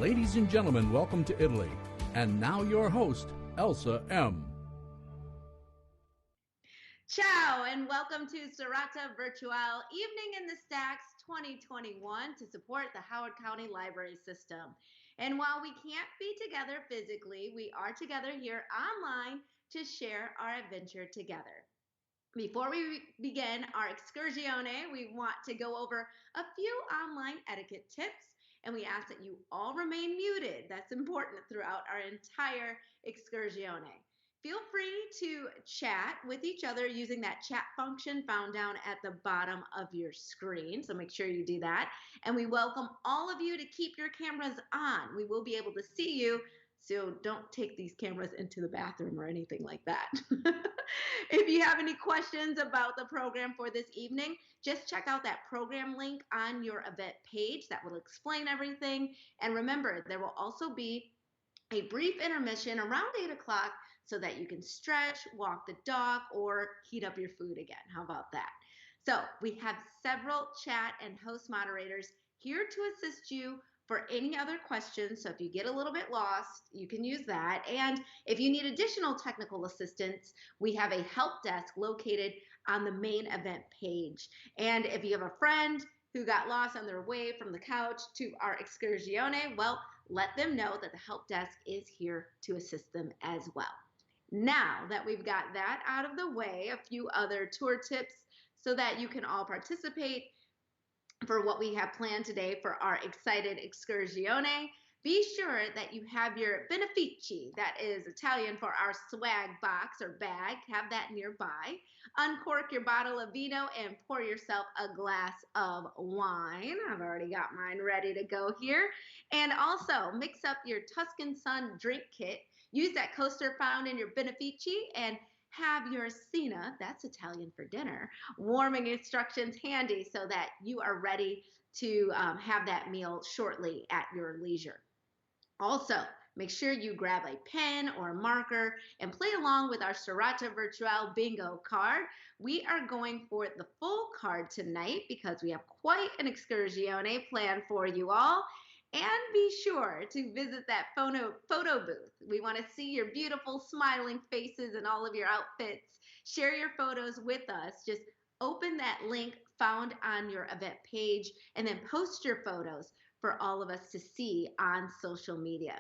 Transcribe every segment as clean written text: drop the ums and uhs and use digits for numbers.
Ladies and gentlemen, welcome to Italy. And now your host, Elsa M. Ciao, and welcome to Serata Virtuale Evening in the Stacks 2021 to support the Howard County Library System. And while we can't be together physically, we are together here online to share our adventure together. Before we begin our excursione, we want to go over a few online etiquette tips, and we ask that you all remain muted. That's important throughout our entire excursione. Feel free to chat with each other using that chat function found down at the bottom of your screen. So make sure you do that. And we welcome all of you to keep your cameras on. We will be able to see you, so don't take these cameras into the bathroom or anything like that. If you have any questions about the program for this evening, just check out that program link on your event page. That will explain everything. And remember, there will also be a brief intermission around 8 o'clock so that you can stretch, walk the dog, or heat up your food again. How about that? So we have several chat and host moderators here to assist you for any other questions. So if you get a little bit lost, you can use that. And if you need additional technical assistance, we have a help desk located on the main event page. And if you have a friend who got lost on their way from the couch to our excursione, well, let them know that the help desk is here to assist them as well. Now that we've got that out of the way, a few other tour tips so that you can all participate for what we have planned today for our excited excursione. Be sure that you have your benefici, that is Italian for our swag box or bag. Have that nearby. Uncork your bottle of vino and pour yourself a glass of wine. I've already got mine ready to go here. And also mix up your Tuscan Sun drink kit. Use that coaster found in your benefici and have your cena, that's Italian for dinner, warming instructions handy so that you are ready to have that meal shortly at your leisure. Also, make sure you grab a pen or a marker and play along with our Serata Virtuale bingo card. We are going for the full card tonight because we have quite an excursione planned for you all. And be sure to visit that photo booth. We want to see your beautiful smiling faces and all of your outfits. Share your photos with us. Just open that link found on your event page and then post your photos for all of us to see on social media.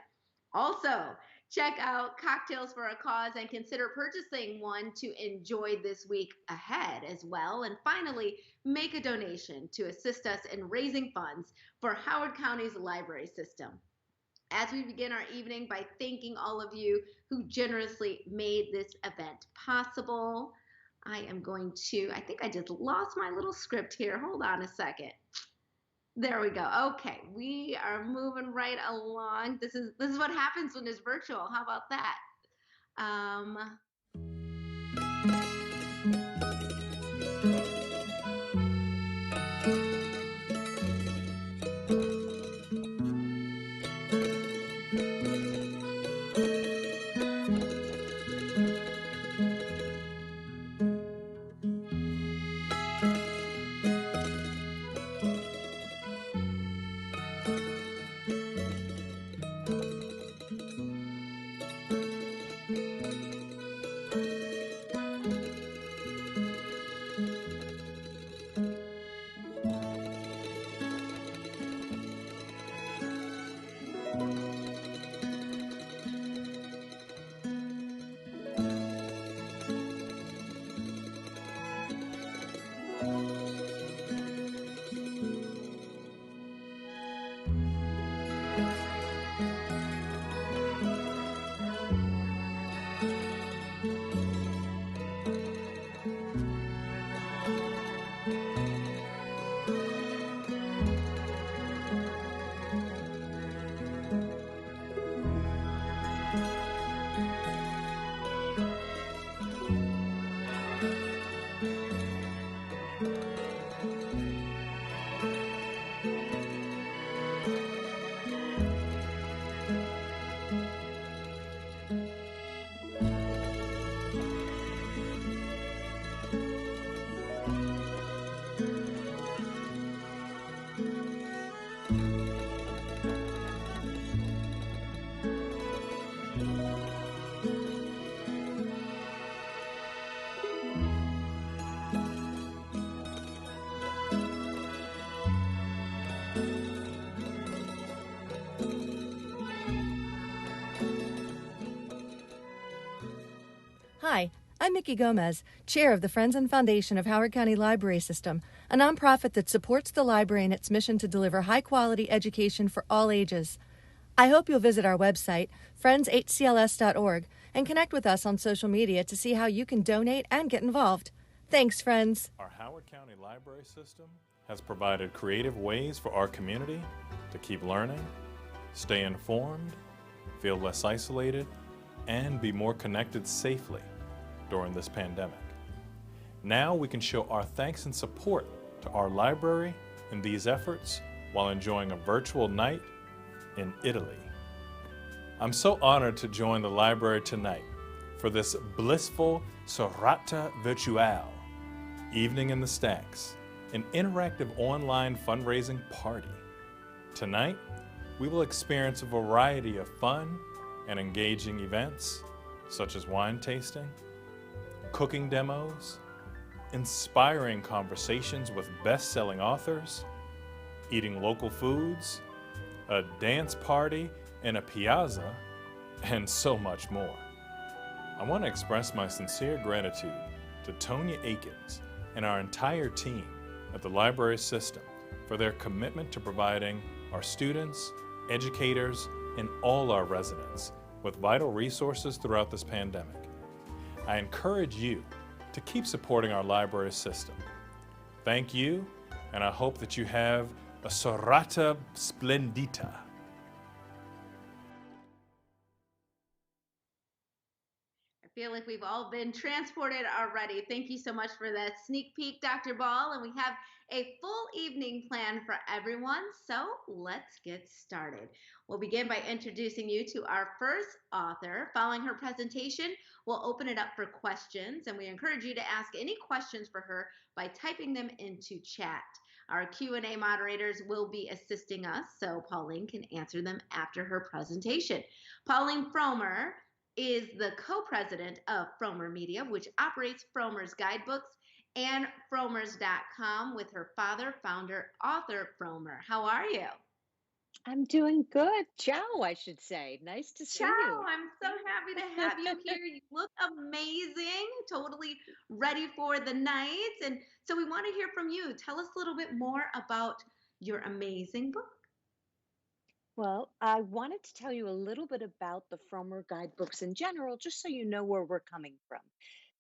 Also, check out Cocktails for a Cause and consider purchasing one to enjoy this week ahead as well. And finally, make a donation to assist us in raising funds for Howard County's library system. As we begin our evening by thanking all of you who generously made this event possible, I think I just lost my little script here. Hold on a second. There we go. Okay, we are moving right along. This is what happens when it's virtual. How about that? Hi, I'm Mickey Gomez, Chair of the Friends and Foundation of Howard County Library System, a nonprofit that supports the library in its mission to deliver high-quality education for all ages. I hope you'll visit our website, friendshcls.org, and connect with us on social media to see how you can donate and get involved. Thanks, friends. Our Howard County Library System has provided creative ways for our community to keep learning, stay informed, feel less isolated, and be more connected safely during this pandemic. Now we can show our thanks and support to our library in these efforts while enjoying a virtual night in Italy. I'm so honored to join the library tonight for this blissful Serata Virtuale, Evening in the Stacks, an interactive online fundraising party. Tonight, we will experience a variety of fun and engaging events, such as wine tasting, cooking demos, inspiring conversations with best-selling authors, eating local foods, a dance party in a piazza, and so much more. I want to express my sincere gratitude to Tonya Akins and our entire team at the library system for their commitment to providing our students, educators, and all our residents with vital resources throughout this pandemic. I encourage you to keep supporting our library system. Thank you, and I hope that you have a Serata Splendita. I feel like we've all been transported already. Thank you so much for that sneak peek, Dr. Ball. And we have a full evening plan for everyone. So let's get started. We'll begin by introducing you to our first author. Following her presentation, we'll open it up for questions. And we encourage you to ask any questions for her by typing them into chat. Our Q&A moderators will be assisting us, so Pauline can answer them after her presentation. Pauline Fromer is the co-president of Fromer Media, which operates Fromer's Guidebooks and Fromers.com with her father, founder, author Fromer. How are you? I'm doing good. Ciao, I should say. Nice to see Ciao, you. I'm so happy to have you here. You look amazing, totally ready for the night. And so we want to hear from you. Tell us a little bit more about your amazing book. Well, I wanted to tell you a little bit about the Frommer guidebooks in general, just so you know where we're coming from.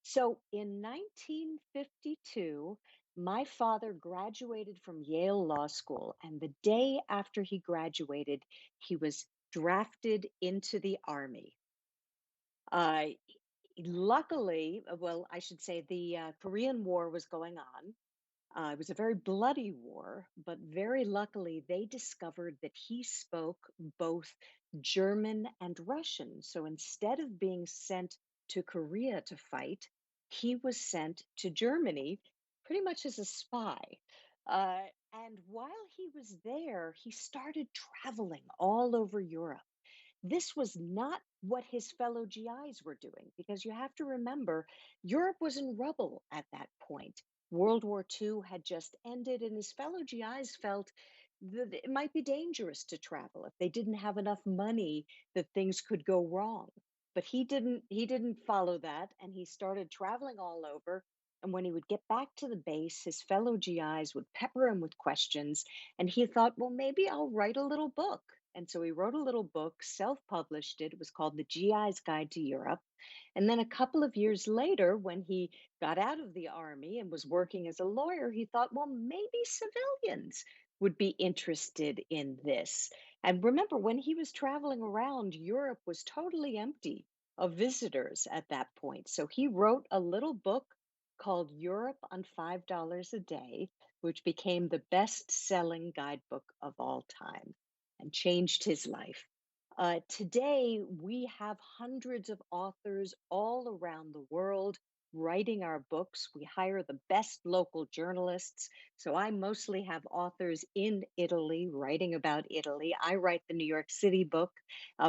So in 1952, my father graduated from Yale Law School, and the day after he graduated, he was drafted into the Army. Uh, Luckily, well, I should say the Korean War was going on. It was a very bloody war, but very luckily, they discovered that he spoke both German and Russian. So instead of being sent to Korea to fight, he was sent to Germany pretty much as a spy. And while he was there, he started traveling all over Europe. This was not what his fellow GIs were doing, because you have to remember, Europe was in rubble at that point. World War II had just ended, and his fellow GIs felt that it might be dangerous to travel. If they didn't have enough money, that things could go wrong. But he didn't follow that, and he started traveling all over. And when he would get back to the base, his fellow GIs would pepper him with questions. And he thought, well, maybe I'll write a little book. And so he wrote a little book, self published it. It was called The GI's Guide to Europe. And then a couple of years later, when he got out of the army and was working as a lawyer, he thought, well, maybe civilians would be interested in this. And remember, when he was traveling around, Europe was totally empty of visitors at that point. So he wrote a little book called Europe on $5 a Day, which became the best selling guidebook of all time and changed his life. Today, we have hundreds of authors all around the world writing our books. We hire the best local journalists. So I mostly have authors in Italy writing about Italy. I write the New York City book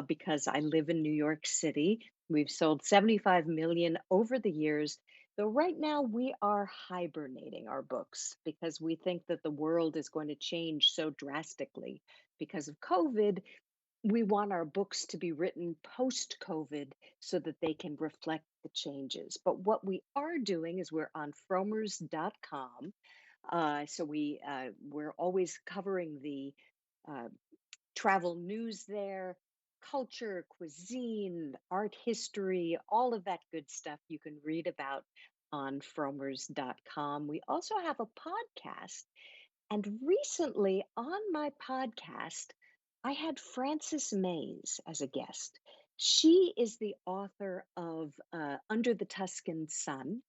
because I live in New York City. We've sold 75 million over the years. Though right now we are hibernating our books because we think that the world is going to change so drastically because of COVID. we want our books to be written post COVID so that they can reflect the changes. But what we are doing is we're on fromers.com. We're always covering the uh, travel news there, culture, cuisine, art history, all of that good stuff you can read about on fromers.com. We also have a podcast. And recently on my podcast, I had Frances Mays as a guest. She is the author of Under the Tuscan Sun,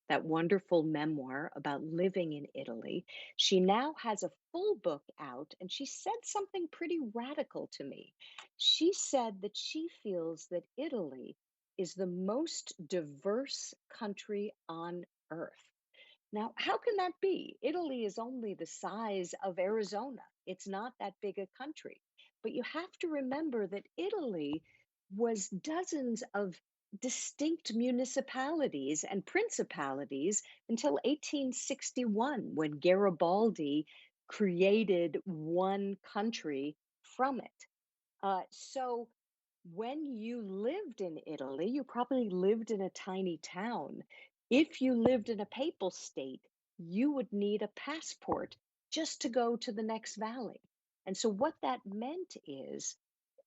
that wonderful memoir about living in Italy. She now has a full book out, and she said something pretty radical to me. She said that she feels that Italy is the most diverse country on earth. Now, how can that be? Italy is only the size of Arizona. It's not that big a country. But you have to remember that Italy was dozens of distinct municipalities and principalities until 1861, when Garibaldi created one country from it. So when you lived in Italy, you probably lived in a tiny town. If you lived in a papal state, you would need a passport just to go to the next valley. And so what that meant is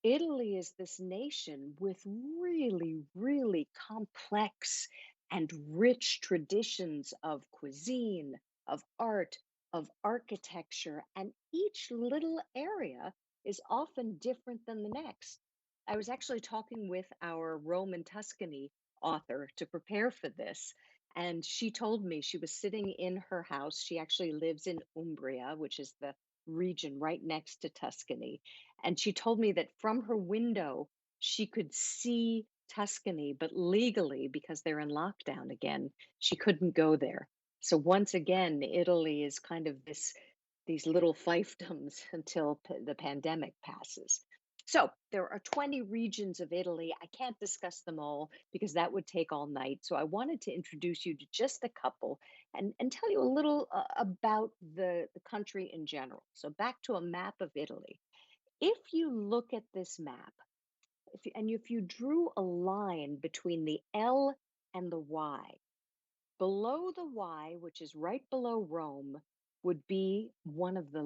Italy is this nation with really, really complex and rich traditions of cuisine, of art, of architecture, and each little area is often different than the next. I was actually talking with our Rome and Tuscany author to prepare for this, and she told me she was sitting in her house. She actually lives in Umbria, which is the region right next to Tuscany. And she told me that from her window, she could see Tuscany, but legally, because they're in lockdown again, she couldn't go there. So once again, Italy is kind of these little fiefdoms until the pandemic passes. So there are 20 regions of Italy. I can't discuss them all because that would take all night. So I wanted to introduce you to just a couple and tell you a little about the country in general. So back to a map of Italy. If you look at this map, if you drew a line between the L and the Y, below the Y, which is right below Rome, would be one of the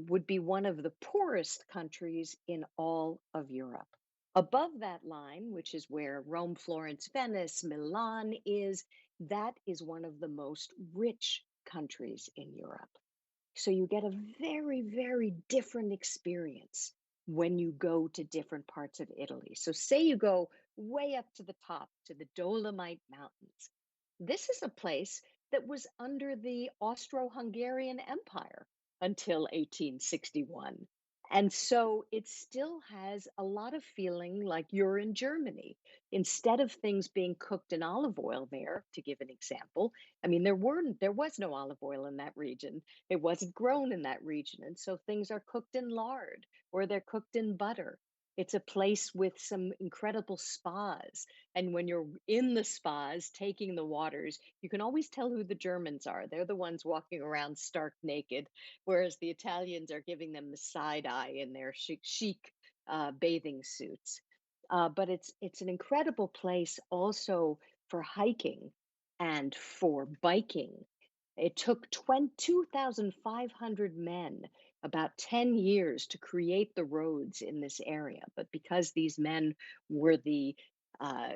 would be one of the poorest countries in all of Europe. Above that line, which is where Rome, Florence, Venice, Milan is, that is one of the most rich countries in Europe. So you get a very, very different experience when you go to different parts of Italy. So, say you go way up to the top to the Dolomite Mountains. This is a place that was under the Austro Hungarian Empire until 1861. And so it still has a lot of feeling like you're in Germany. Instead of things being cooked in olive oil there, to give an example, I mean, there was no olive oil in that region. It wasn't grown in that region. And so things are cooked in lard or they're cooked in butter. It's a place with some incredible spas. And when you're in the spas taking the waters, you can always tell who the Germans are. They're the ones walking around stark naked, whereas the Italians are giving them the side eye in their chic bathing suits. But it's an incredible place also for hiking and for biking. It took 2,500 men about 10 years to create the roads in this area. But because these men were the uh,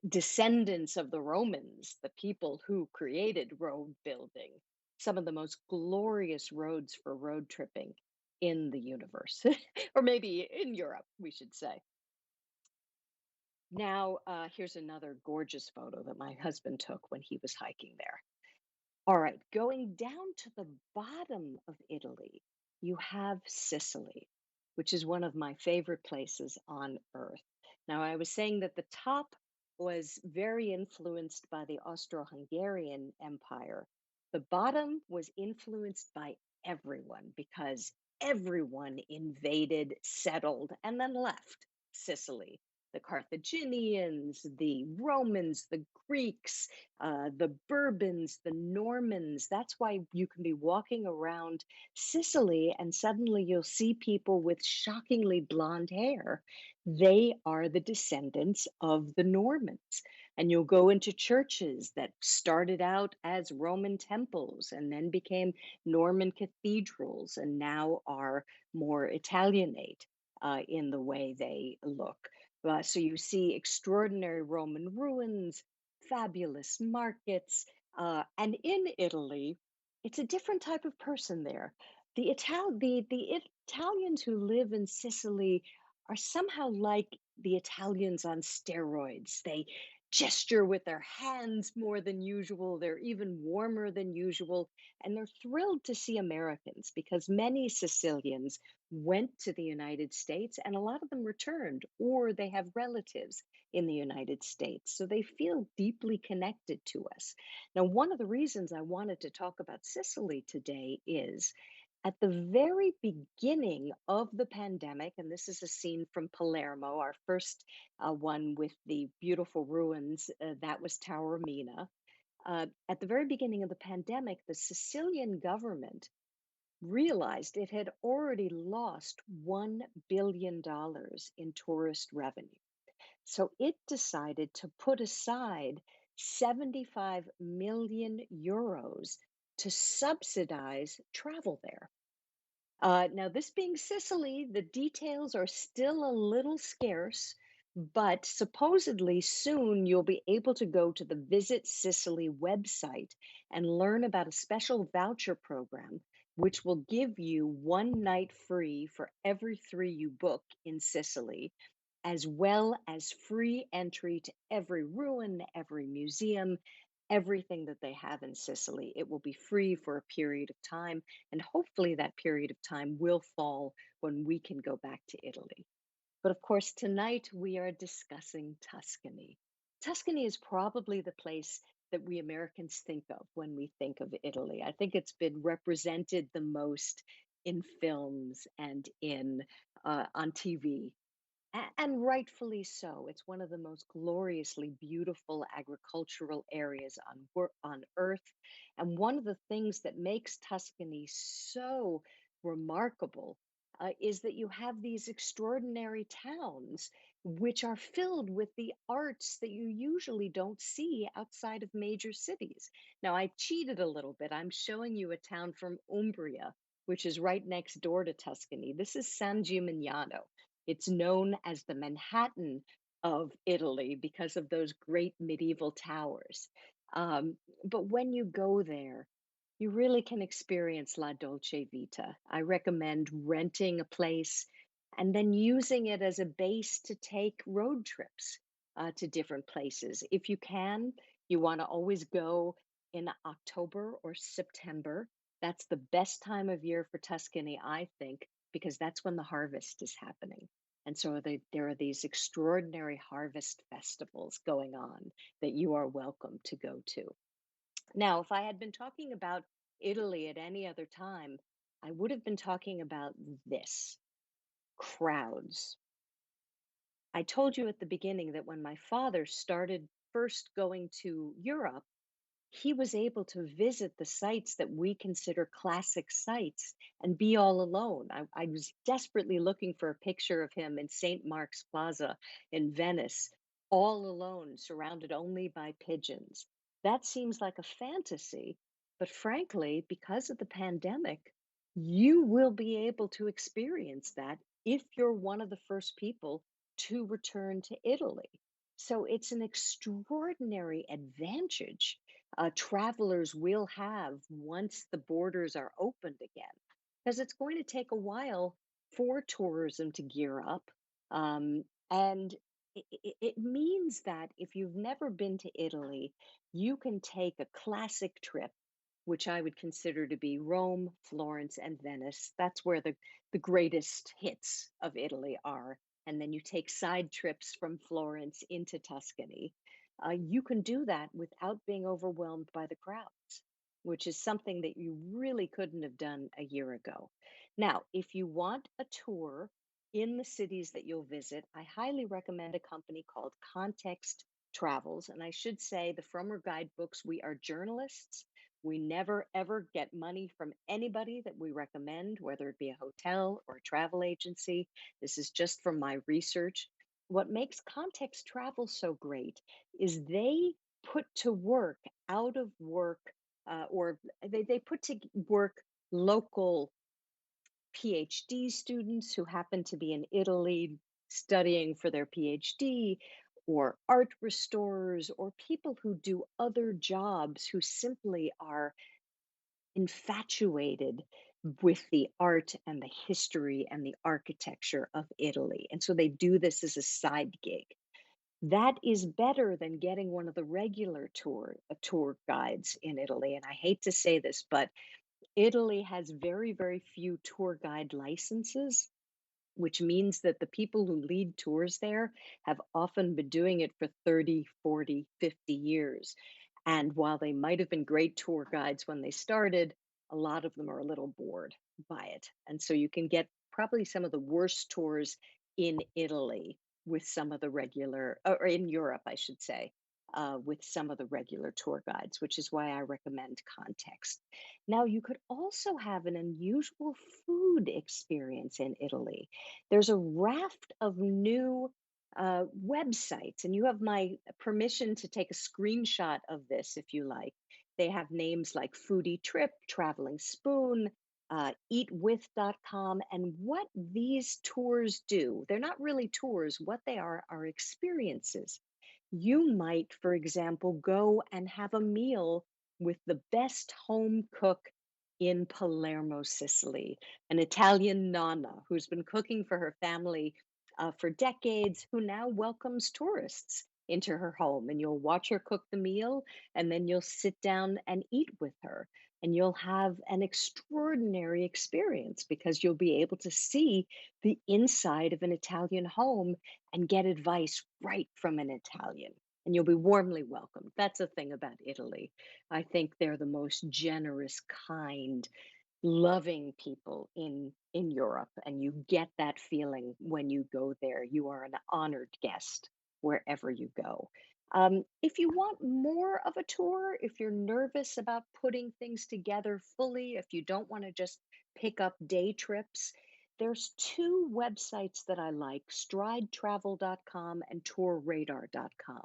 descendants of the Romans, the people who created road building, some of the most glorious roads for road tripping in the universe, or maybe in Europe, we should say. Now, here's another gorgeous photo that my husband took when he was hiking there. All right, going down to the bottom of Italy, you have Sicily, which is one of my favorite places on earth. Now, I was saying that the top was very influenced by the Austro-Hungarian Empire. The bottom was influenced by everyone because everyone invaded, settled, and then left Sicily. the Carthaginians, the Romans, the Greeks, the Bourbons, the Normans. That's why you can be walking around Sicily and suddenly you'll see people with shockingly blonde hair. They are the descendants of the Normans. And you'll go into churches that started out as Roman temples and then became Norman cathedrals and now are more Italianate in the way they look. So you see extraordinary Roman ruins, fabulous markets, and in Italy, it's a different type of person there. The Italians who live in Sicily are somehow like the Italians on steroids. They gesture with their hands more than usual. They're even warmer than usual. And they're thrilled to see Americans because many Sicilians went to the United States and a lot of them returned, or they have relatives in the United States. So they feel deeply connected to us. Now, one of the reasons I wanted to talk about Sicily today is at the very beginning of the pandemic, and this is a scene from Palermo, our first one with the beautiful ruins, that was Taormina. At the very beginning of the pandemic, the Sicilian government realized it had already lost $1 billion in tourist revenue. So it decided to put aside 75 million euros to subsidize travel there. Now, this being Sicily, the details are still a little scarce, but supposedly soon you'll be able to go to the Visit Sicily website and learn about a special voucher program, which will give you one night free for every three you book in Sicily, as well as free entry to every ruin, every museum, everything that they have in Sicily. It will be free for a period of time, and hopefully that period of time will fall when we can go back to Italy. But of course, tonight we are discussing Tuscany. Tuscany is probably the place that we Americans think of when we think of Italy. I think it's been represented the most in films and in on TV. And rightfully so. It's one of the most gloriously beautiful agricultural areas on Earth. And one of the things that makes Tuscany so remarkable is that you have these extraordinary towns which are filled with the arts that you usually don't see outside of major cities. Now, I cheated a little bit. I'm showing you a town from Umbria, which is right next door to Tuscany. This is San Gimignano. It's known as the Manhattan of Italy because of those great medieval towers. But when you go there, you really can experience La Dolce Vita. I recommend renting a place and then using it as a base to take road trips to different places. If you can, you want to always go in October or September. That's the best time of year for Tuscany, I think, because that's when the harvest is happening. And so there are these extraordinary harvest festivals going on that you are welcome to go to. Now, if I had been talking about Italy at any other time, I would have been talking about this: crowds. I told you at the beginning that when my father started first going to Europe, he was able to visit the sites that we consider classic sites and be all alone. I was desperately looking for a picture of him in St. Mark's Plaza in Venice, all alone, surrounded only by pigeons. That seems like a fantasy, but frankly, because of the pandemic, you will be able to experience that if you're one of the first people to return to Italy. So it's an extraordinary advantage travelers will have once the borders are opened again, because it's going to take a while for tourism to gear up. And it means that if you've never been to Italy, you can take a classic trip, which I would consider to be Rome, Florence, and Venice. That's where the greatest hits of Italy are. And then you take side trips from Florence into Tuscany. You can do that without being overwhelmed by the crowds, which is something that you really couldn't have done a year ago. Now, if you want a tour in the cities that you'll visit, I highly recommend a company called Context Travels. And I should say, the Frommer Guidebooks, we are journalists. We never ever get money from anybody that we recommend, whether it be a hotel or a travel agency. This is just from my research. What makes Context Travel so great is they put to work out of work, or they put to work local PhD students who happen to be in Italy studying for their PhD, or art restorers, or people who do other jobs who simply are infatuated with the art and the history and the architecture of Italy. And so they do this as a side gig. That is better than getting one of the regular tour guides in Italy. And I hate to say this, but Italy has very, very few tour guide licenses, which means that the people who lead tours there have often been doing it for 30, 40, 50 years. And while they might have been great tour guides when they started, a lot of them are a little bored by it. And so you can get probably some of the worst tours in Italy with some of the regular, or in Europe, I should say, with some of the regular tour guides, which is why I recommend Context. Now, you could also have an unusual food experience in Italy. There's a raft of new websites, and you have my permission to take a screenshot of this if you like. They have names like Foodie Trip, Traveling Spoon, eatwith.com. And what these tours do, they're not really tours, what they are experiences. You might, for example, go and have a meal with the best home cook in Palermo, Sicily, an Italian nonna who's been cooking for her family for decades, who now welcomes tourists into her home. And you'll watch her cook the meal, and then you'll sit down and eat with her. And you'll have an extraordinary experience because you'll be able to see the inside of an Italian home and get advice right from an Italian. And you'll be warmly welcomed. That's the thing about Italy. I think they're the most generous, kind, loving people in Europe, and you get that feeling when you go there. You are an honored guest wherever you go. If you want more of a tour, if you're nervous about putting things together fully, if you don't want to just pick up day trips, there's two websites that I like, stridetravel.com and tourradar.com.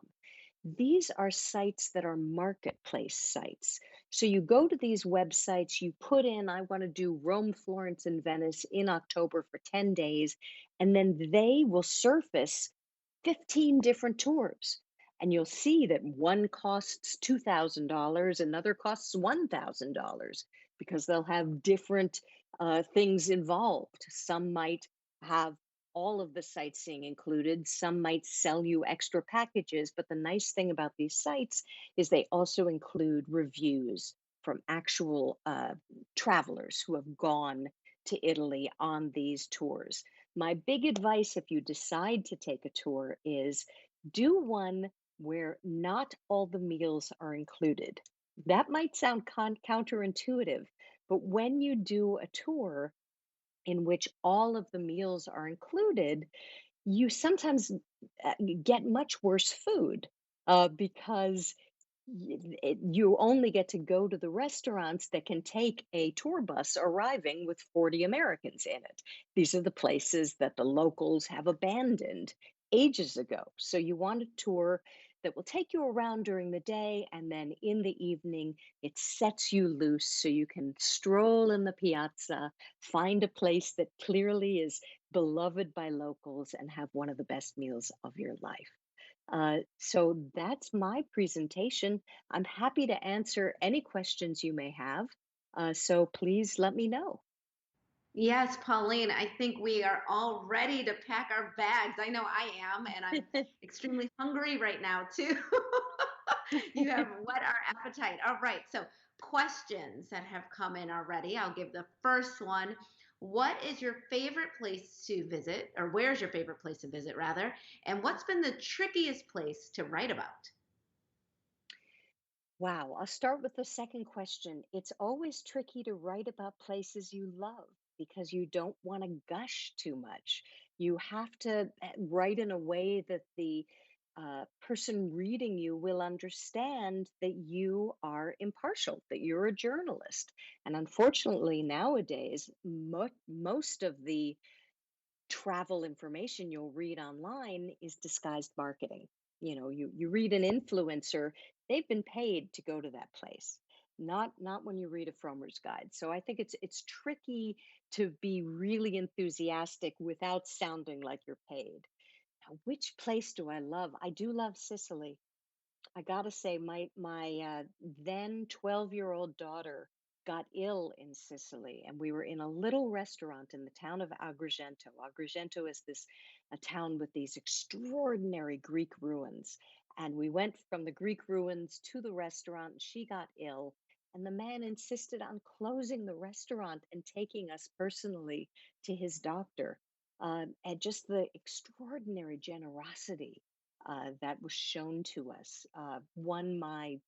These are sites that are marketplace sites. So you go to these websites, you put in, I want to do Rome, Florence, and Venice in October for 10 days, and then they will surface 15 different tours. And you'll see that one costs $2,000, another costs $1,000 because they'll have different things involved. Some might have all of the sightseeing included. Some might sell you extra packages, but the nice thing about these sites is they also include reviews from actual travelers who have gone to Italy on these tours. My big advice if you decide to take a tour is do one where not all the meals are included. That might sound counterintuitive, but when you do a tour in which all of the meals are included, you sometimes get much worse food because you only get to go to the restaurants that can take a tour bus arriving with 40 Americans in it. These are the places that the locals have abandoned ages ago. So you want a tour that will take you around during the day, and then in the evening, it sets you loose so you can stroll in the piazza, find a place that clearly is beloved by locals, and have one of the best meals of your life. So that's my presentation. I'm happy to answer any questions you may have. So please let me know. Yes, Pauline, I think we are all ready to pack our bags. I know I am, and I'm extremely hungry right now, too. You have whet our appetite. All right, so questions that have come in already. I'll give the first one. What is your favorite place to visit, or where's your favorite place to visit, rather? And what's been the trickiest place to write about? Wow, I'll start with the second question. It's always tricky to write about places you love because you don't want to gush too much. You have to write in a way that the person reading you will understand that you are impartial, that you're a journalist. And unfortunately, nowadays, most of the travel information you'll read online is disguised marketing. You read an influencer, they've been paid to go to that place. Not when you read a Frommer's Guide. So I think it's tricky to be really enthusiastic without sounding like you're paid. Now, which place do I love? I do love Sicily. I gotta say, my then 12-year-old daughter got ill in Sicily, and we were in a little restaurant in the town of Agrigento. Agrigento is this a town with these extraordinary Greek ruins, and we went from the Greek ruins to the restaurant. And she got ill, and the man insisted on closing the restaurant and taking us personally to his doctor. And just the extraordinary generosity that was shown to us won my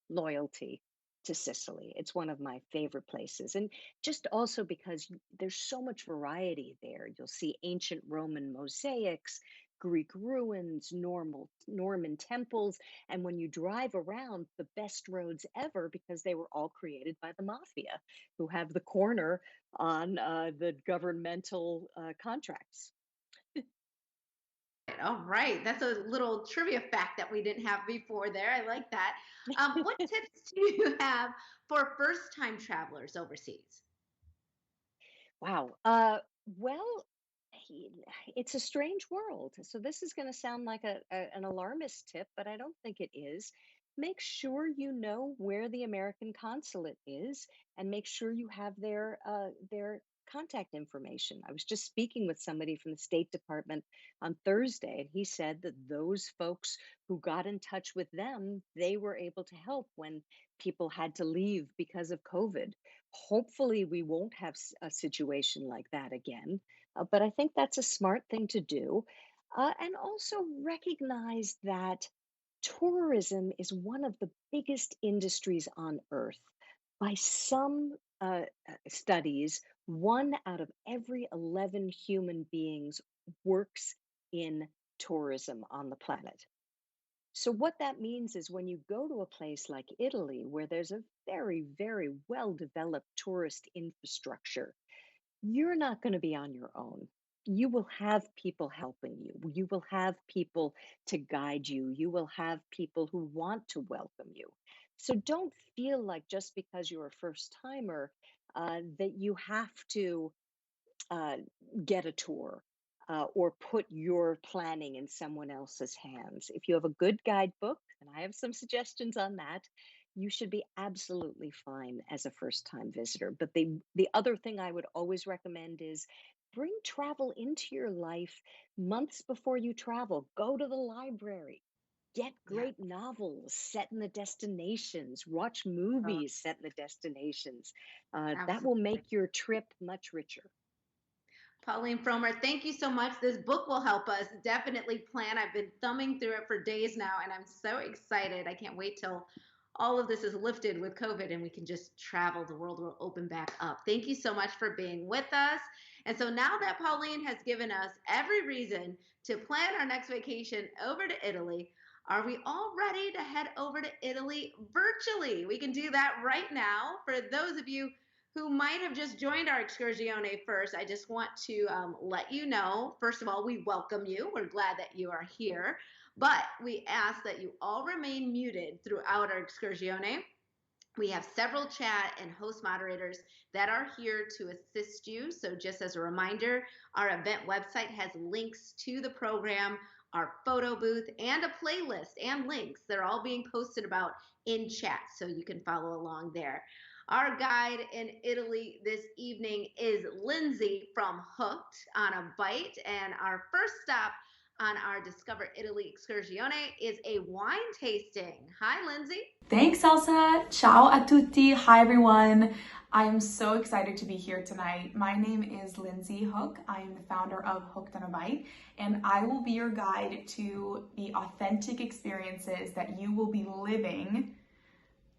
loyalty to Sicily. It's one of my favorite places, and just also because there's so much variety there. You'll see ancient Roman mosaics, Greek ruins, Norman temples, and when you drive around, the best roads ever because they were all created by the mafia, who have the corner on the governmental contracts. All right. That's a little trivia fact that we didn't have before there. I like that. What tips do you have for first time travelers overseas? Wow. Well, he- it's a strange world. So this is going to sound like an alarmist tip, but I don't think it is. Make sure you know where the American consulate is, and make sure you have their contact information. I was just speaking with somebody from the State Department on Thursday, and he said that those folks who got in touch with them, they were able to help when people had to leave because of COVID. Hopefully, we won't have a situation like that again. But I think that's a smart thing to do. And also recognize that tourism is one of the biggest industries on earth. By some studies, 1 out of every 11 human beings works in tourism on the planet. So, what that means is when you go to a place like Italy, where there's a very, very well developed tourist infrastructure, you're not going to be on your own. You will have people helping you. You will have people to guide you. You will have people who want to welcome you. So, don't feel like just because you're a first timer that you have to uh, get a tour or put your planning in someone else's hands. If you have a good guidebook, and I have some suggestions on that, you should be absolutely fine as a first time visitor. But the other thing I would always recommend is bring travel into your life months before you travel. Go to the library. Get Yeah, great novels set in the destinations. Watch oh, movies set in the destinations. That will absolutely. make your trip much richer. Pauline Fromer, thank you so much. This book will help us definitely plan. I've been thumbing through it for days now, and I'm so excited. I can't wait till all of this is lifted with COVID and we can just travel. The world will open back up. Thank you so much for being with us. And so now that Pauline has given us every reason to plan our next vacation over to Italy, are we all ready to head over to Italy virtually? We can do that right now. For those of you who might have just joined our Excursione first, I just want to let you know, first of all, we welcome you. We're glad that you are here, but we ask that you all remain muted throughout our Excursione. We have several chat and host moderators that are here to assist you. So just as a reminder, our event website has links to the program, our photo booth, and a playlist and links. They're all being posted about in chat, so you can follow along there. Our guide in Italy this evening is Lindsay from Hooked on a Bite, and our first stop on our Discover Italy Excursione is a wine tasting. Hi, Lindsay. Thanks, Elsa. Ciao a tutti. Hi, everyone. I am so excited to be here tonight. My name is Lindsay Hook. I am the founder of Hooked on a Bite, and I will be your guide to the authentic experiences that you will be living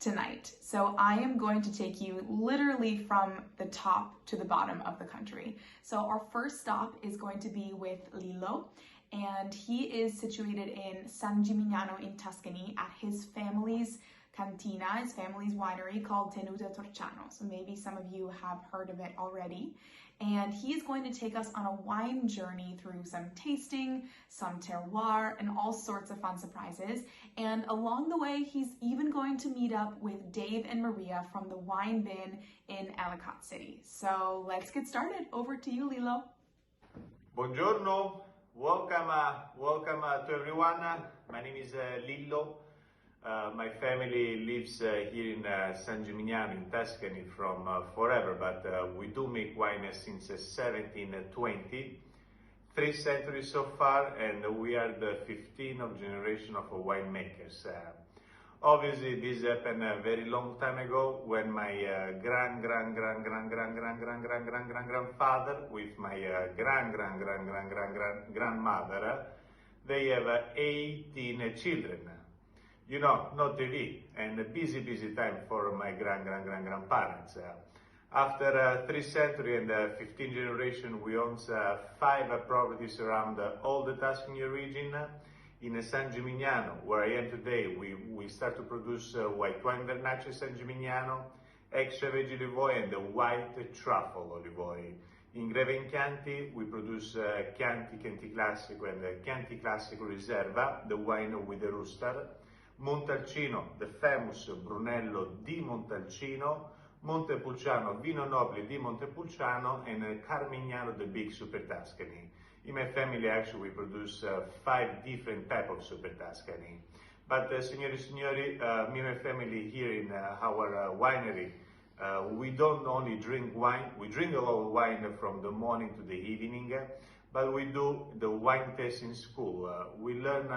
tonight. So I am going to take you literally from the top to the bottom of the country. So our first stop is going to be with Lillo, and he is situated in San Gimignano in Tuscany at his family's cantina, his family's winery called Tenuta Torciano. So maybe some of you have heard of it already. And he's going to take us on a wine journey through some tasting, some terroir, and all sorts of fun surprises. And along the way, he's even going to meet up with Dave and Maria from the Wine Bin in Ellicott City. So let's get started. Over to you, Lillo. Buongiorno, welcome to everyone. My name is Lillo. My family lives here in San Gimignano in Tuscany from forever, but we do make wine since 1720, 3 centuries so far, and we are the 15th generation of winemakers. Obviously, this happened a very long time ago when my grandfather with my grandmother, they have 18 children. You know, no TV, and a busy time for my grandparents. After 3 centuries and 15 generations, we own 5 properties around all the Tuscany region. In San Gimignano, where I am today, we start to produce white wine Vernaccia San Gimignano, extra veggie olive oil, and the white truffle olive oil. In Greve in Chianti, we produce Chianti Classico and Chianti Classico Riserva, the wine with the rooster. Montalcino, the famous Brunello di Montalcino, Montepulciano, Vino Nobile di Montepulciano, and Carmignano, the big Super Tuscany. In my family, actually, we produce 5 different types of Super Tuscany. But, signori e signori, me and my family here in our winery, we don't only drink wine, we drink a lot of wine from the morning to the evening, but we do the wine tasting school. We learn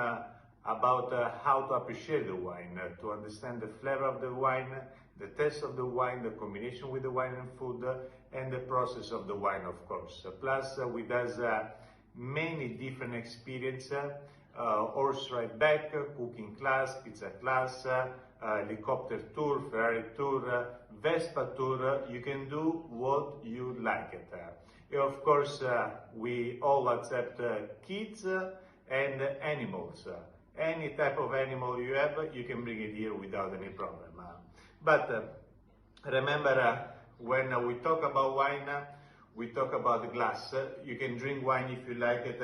about how to appreciate the wine, to understand the flavor of the wine, the taste of the wine, the combination with the wine and food, and the process of the wine, of course. Plus, we does many different experiences, horse ride back, cooking class, pizza class, helicopter tour, Ferrari tour, Vespa tour. You can do what you like it. Of course, we all accept kids and animals. Any type of animal you have, you can bring it here without any problem. But remember, when we talk about wine, we talk about the glass. You can drink wine if you like it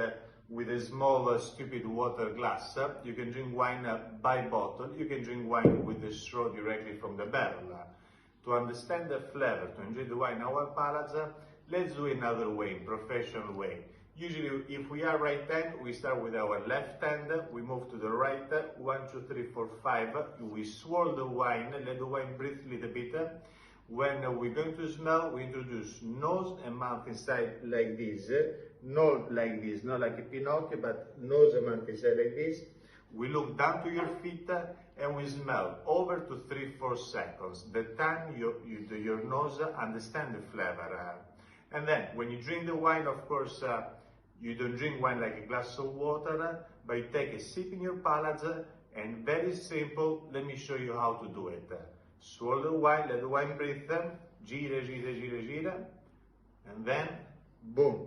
with a small stupid water glass. You can drink wine by bottle. You can drink wine with a straw directly from the barrel. To understand the flavor, to enjoy the wine in our palates, let's do another way, professional way. Usually, if we are right hand, we start with our left hand, we move to the right, 1, 2, 3, 4, 5, we swirl the wine, let the wine breathe a little bit. When we're going to smell, we introduce nose and mouth inside like this, not like this, not like a Pinocchio, but nose and mouth inside like this. We look down to your feet and we smell over to 3-4 seconds. The time your nose understand the flavor. And then when you drink the wine, of course, you don't drink wine like a glass of water, but you take a sip in your palate, and very simple, let me show you how to do it. Swirl the wine, let the wine breathe, gira, gira, gira, gira, and then, boom.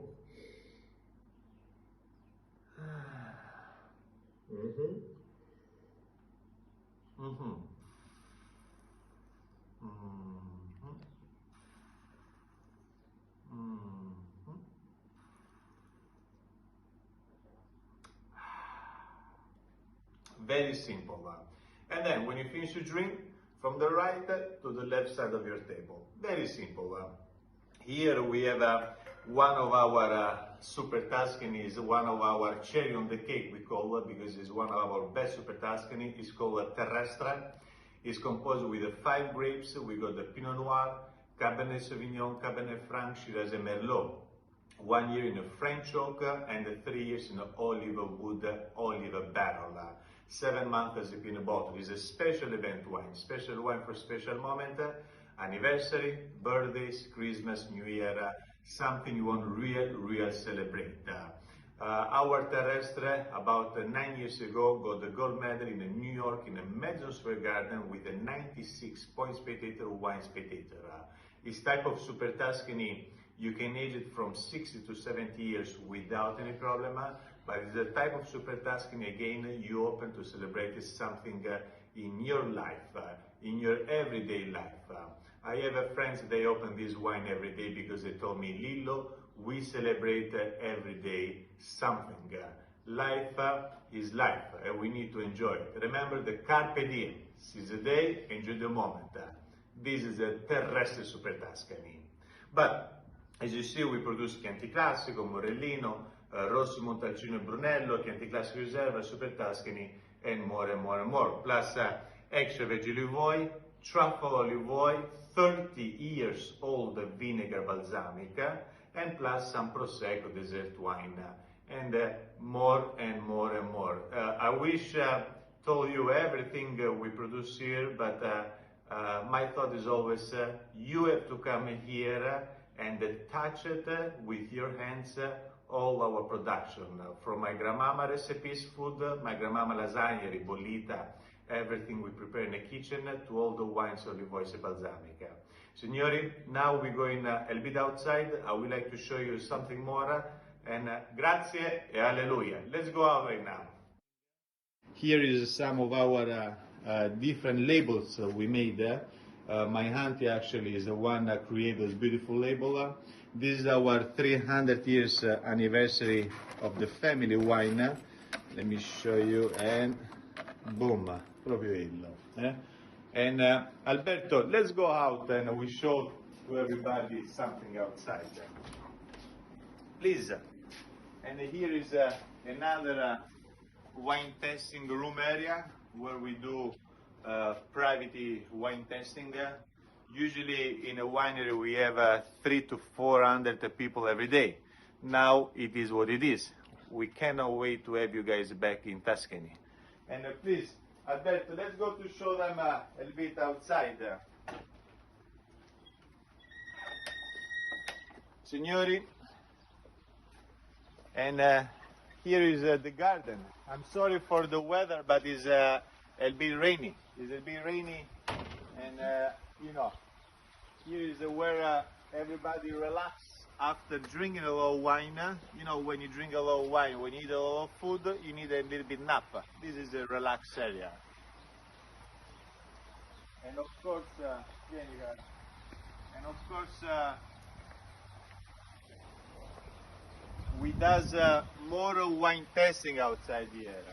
Very simple. And then when you finish your drink, from the right to the left side of your table. Very simple. Here we have one of our Super Tuscany, one of our cherry on the cake, we call it, because it's one of our best Super Tuscany. It's called Terrestre. It's composed with 5 grapes. We got the Pinot Noir, Cabernet Sauvignon, Cabernet Franc, Shiraz and Merlot. 1 year in a French oak and 3 years in an olive wood, olive barrel. 7 months as a peanut bottle. It's a special event wine, special wine for special moment, anniversary, birthdays, Christmas, New Year, something you want real celebrate. Our terrestre, about 9 years ago, got the gold medal in New York in a Madison Square Garden with a 96 point spectator wine spectator. This type of Super Tuscany, you can age it from 60 to 70 years without any problem, but it's the type of Super Tuscany, again, you open to celebrate something in your life, in your everyday life. I have friends, they open this wine every day because they told me, Lillo, we celebrate every day something. Life is life, and we need to enjoy it. Remember the carpe diem, seize the day, enjoy the moment. This is a terrestre Super Tuscany. But as you see, we produce Chianti Classico, Morellino, Rossi, Montalcino, and Brunello, Chianti Classico Reserva, Super Tuscany, and more and more and more. Plus extra veggie olive oil, truffle olive oil, 30 years old vinegar balsamic, and plus some Prosecco dessert wine, and more and more and more. I wish told you everything we produce here, but my thought is always you have to come here and touch it with your hands all our production, from my grandmama recipes food, my grandmama lasagna, ribollita, everything we prepare in the kitchen, to all the wines olive oil e balsamica. Signori, now we're going a little bit outside. I would like to show you something more, and grazie e alleluia. Let's go out right now. Here is some of our different labels we made. My auntie actually is the one that created this beautiful label. This is our 300 years anniversary of the family wine. Let me show you, and boom, proprio illo. And Alberto, let's go out and we show to everybody something outside. Please. And here is another wine tasting room area where we do private wine tasting. Usually in a winery we have 300 to 400 people every day. Now it is what it is. We cannot wait to have you guys back in Tuscany. And please, Alberto, let's go to show them a little bit outside. Signori, and here is the garden. I'm sorry for the weather, but it's a little bit rainy. It's a bit rainy, and you know, here is where everybody relax after drinking a lot of wine. You know, when you drink a lot of wine, when you eat a lot of food, you need a little bit nap. This is a relaxed area. And of course, we does more wine tasting outside here.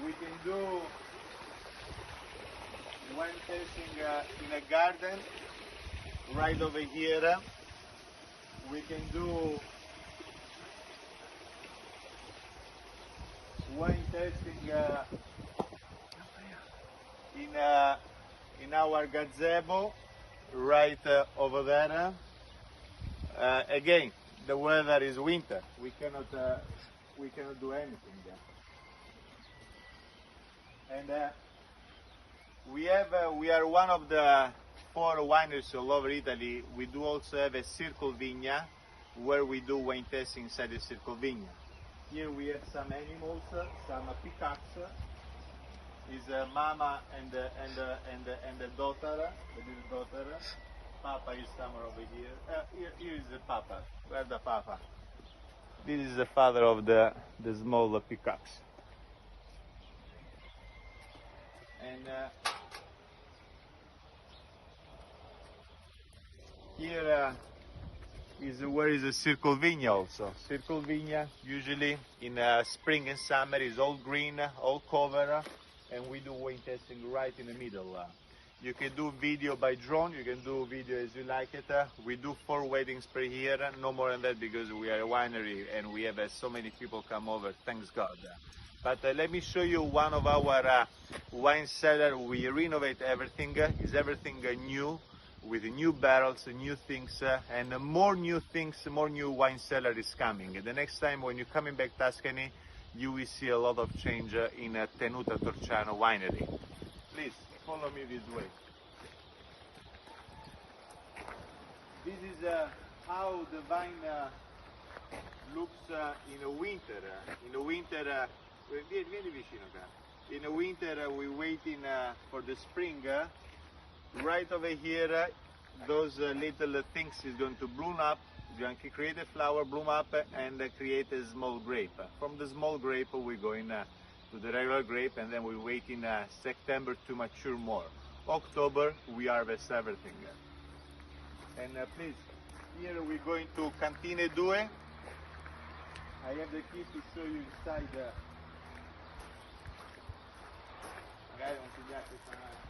We can do wine tasting in a garden right over here. We can do wine tasting in our gazebo right over there. Again, the weather is winter. We cannot do anything there. And we are one of the 4 wineries all over Italy. We do also have a circle vigna where we do wine tasting inside the circle vigna. Here we have some animals, some peacocks. Is a mama and the daughter, the little daughter. Papa is somewhere over here. Here is the papa. Where's the papa? This is the father of the small peacocks. And here is where is the circle vigna also. Circle vigna usually in spring and summer is all green, all cover, and we do wine tasting right in the middle. You can do video by drone, you can do video as you like it. We do 4 weddings per year, no more than that because we are a winery and we have so many people come over, thanks God. But let me show you one of our wine cellar. We renovate everything. Is everything new with new barrels, new things, and more new things, more new wine cellar is coming. The next time when you're coming back Tuscany, you will see a lot of change in Tenuta Torciano winery. Please follow me this way. This is how the vine looks in the winter. In the winter, vieni vicino, cara. In the winter, we're waiting for the spring. Right over here, those little things is going to bloom up, going to create a flower, bloom up, and create a small grape. From the small grape, we're going to the regular grape, and then we're waiting September to mature more. October, we harvest everything. And please, here we're going to Cantine 2. I have the key to show you inside. Magari non si piace suonare.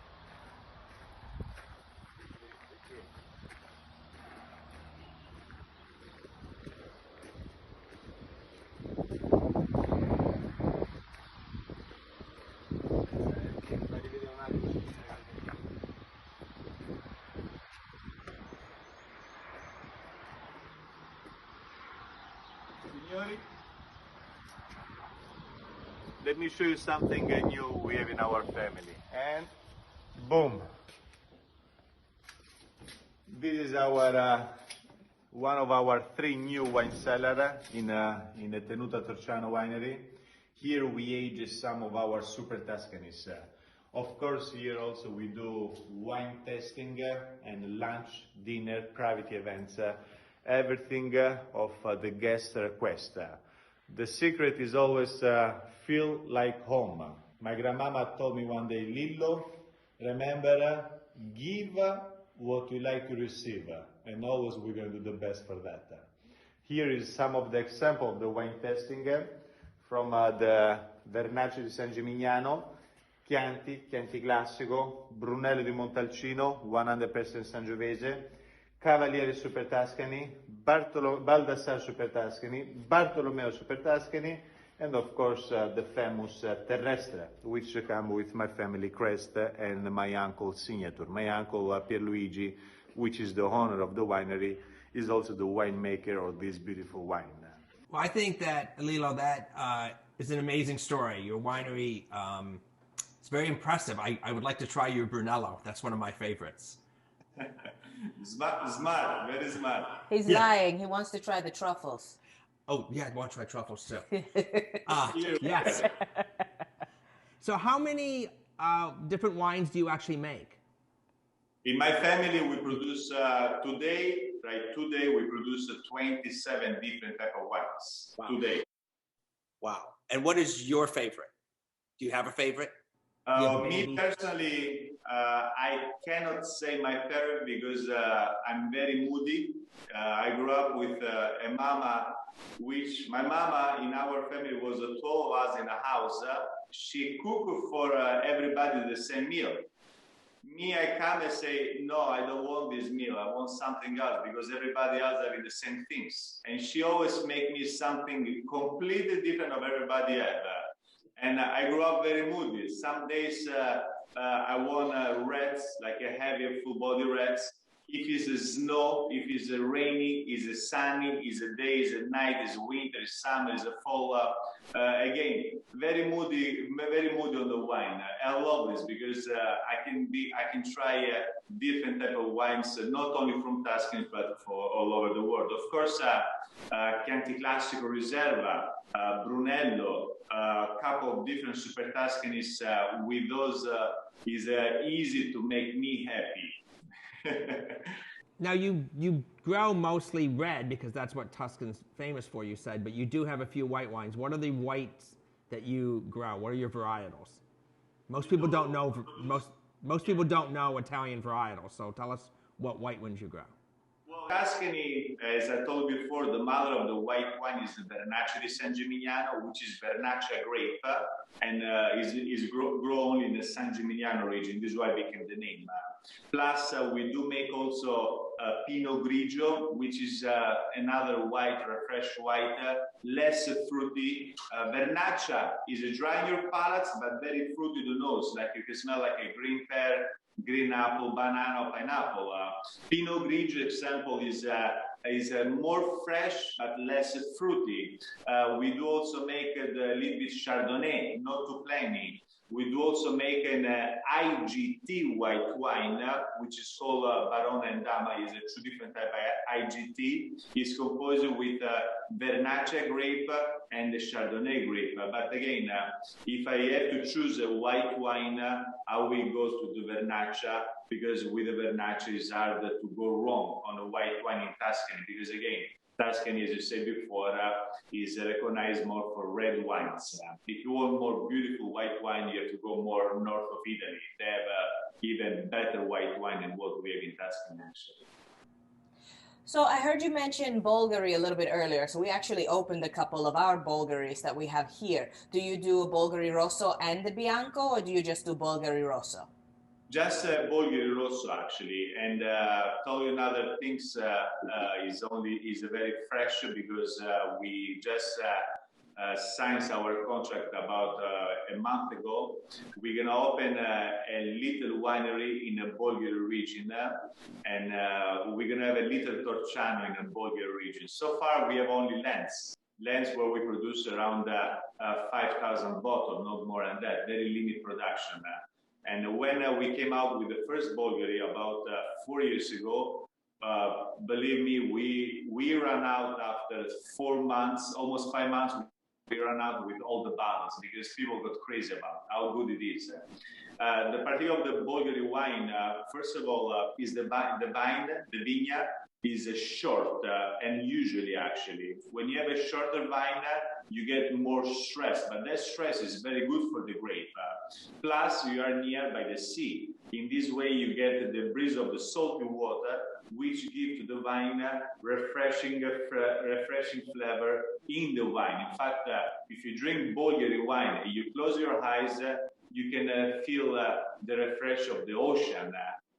Signori, let me show you something new we have in our family. And boom! This is our one of our 3 new wine cellars in the Tenuta Torciano winery. Here we age some of our Super Tuscanis. Of course, here also we do wine tasting and lunch, dinner, private events. Everything of the guest request. The secret is always feel like home. My grandmama told me one day, Lillo, remember, give what you like to receive, and always we're going to do the best for that. Here is some of the example of the wine tasting from the Vernaccio di San Gimignano, Chianti Classico, Brunello di Montalcino, 100% Sangiovese, Cavaliere Super Tuscany, Baldassare Super Tuscany, Bartolomeo Super Tuscany, and of course the famous Terrestre, which come with my family crest and my uncle's signature. My uncle Pierluigi, which is the owner of the winery, is also the winemaker of this beautiful wine. Well, I think that, Lillo, that is an amazing story. Your winery, it's very impressive. I would like to try your Brunello. That's one of my favorites. Smart, very smart. He's lying. He wants to try the truffles. Oh, yeah, I want to try truffles too. Yes. So how many different wines do you actually make? In my family, we produce today we produce 27 different type of wines. Wow. Today. Wow. And what is your favorite? Do you have a favorite? Me personally, I cannot say my favorite because I'm very moody. I grew up with a mama, which my mama in our family was 12 of us in a house. She cooked for everybody the same meal. Me, I come and say, no, I don't want this meal. I want something else because everybody else having the same things. And she always make me something completely different of everybody else. And I grew up very moody. Some days I want reds, like a heavy full body reds. If it's a snow, if it's a rainy, it's a sunny, it's a day, it's a night, it's a winter, it's summer, it's a fall. Again, very moody on the wine. I love this because I can try different type of wines, not only from Tuscany but for all over the world. Of course, Chianti Classico Riserva, Brunello, a couple of different Super Tuscanis. With those, is easy to make me happy. Now you grow mostly red because that's what Tuscan's famous for, you said, but you do have a few white wines. What are the whites that you grow? What are your varietals? Most people don't know most people don't know Italian varietals, so tell us what white ones you grow. Well, Tuscany, as I told before, the mother of the white wine is the Vernaccio di San Gimignano, which is Vernaccia grape, and is grown in the San Gimignano region. This is why it became the name. Plus, we do make also Pinot Grigio, which is another white, refreshed white, less fruity. Vernaccia is dry in your palate, but very fruity to the nose. Like you can smell like a green pear, green apple, banana, or pineapple. Pinot Grigio example is more fresh but less fruity. We do also make a little bit Chardonnay, not too plenty. We do also make an IGT white wine, which is called Barone and Dama. Is a two different type of IGT. It's composed with Vernaccia grape and the Chardonnay grape. But again, if I have to choose a white wine, I will go to the Vernaccia, because with the Vernaccia it's hard to go wrong on a white wine in Tuscany, because again, Tuscany, as you said before, is recognized more for red wines. If you want more beautiful white wine, you have to go more north of Italy. They have even better white wine than what we have in Tuscany, actually. So I heard you mention Bulgari a little bit earlier. So we actually opened a couple of our Bulgaris that we have here. Do you do a Bulgari Rosso and the Bianco, or do you just do Bulgari Rosso? Just Bulgari Rosso, actually, and tell you another things is very fresh, because we just signed our contract about a month ago. We're gonna open a little winery in the Bulgari region, and we're gonna have a little Torciano in the Bulgari region. So far, we have only Lens where we produce around 5,000 bottles, not more than that. Very limited production. And when we came out with the first Bulgari about 4 years ago, believe me, we ran out after 4 months, almost 5 months. We ran out with all the bottles because people got crazy about how good it is. The particular of the Bulgari wine, first of all, is the vine, the vineyard is short, and usually actually, when you have a shorter vine, you get more stress, but that stress is very good for the grape. Plus, you are near by the sea. In this way, you get the breeze of the salty water, which give to the wine refreshing flavor in the wine. In fact, if you drink Bulgari wine, you close your eyes, you can feel the refresh of the ocean,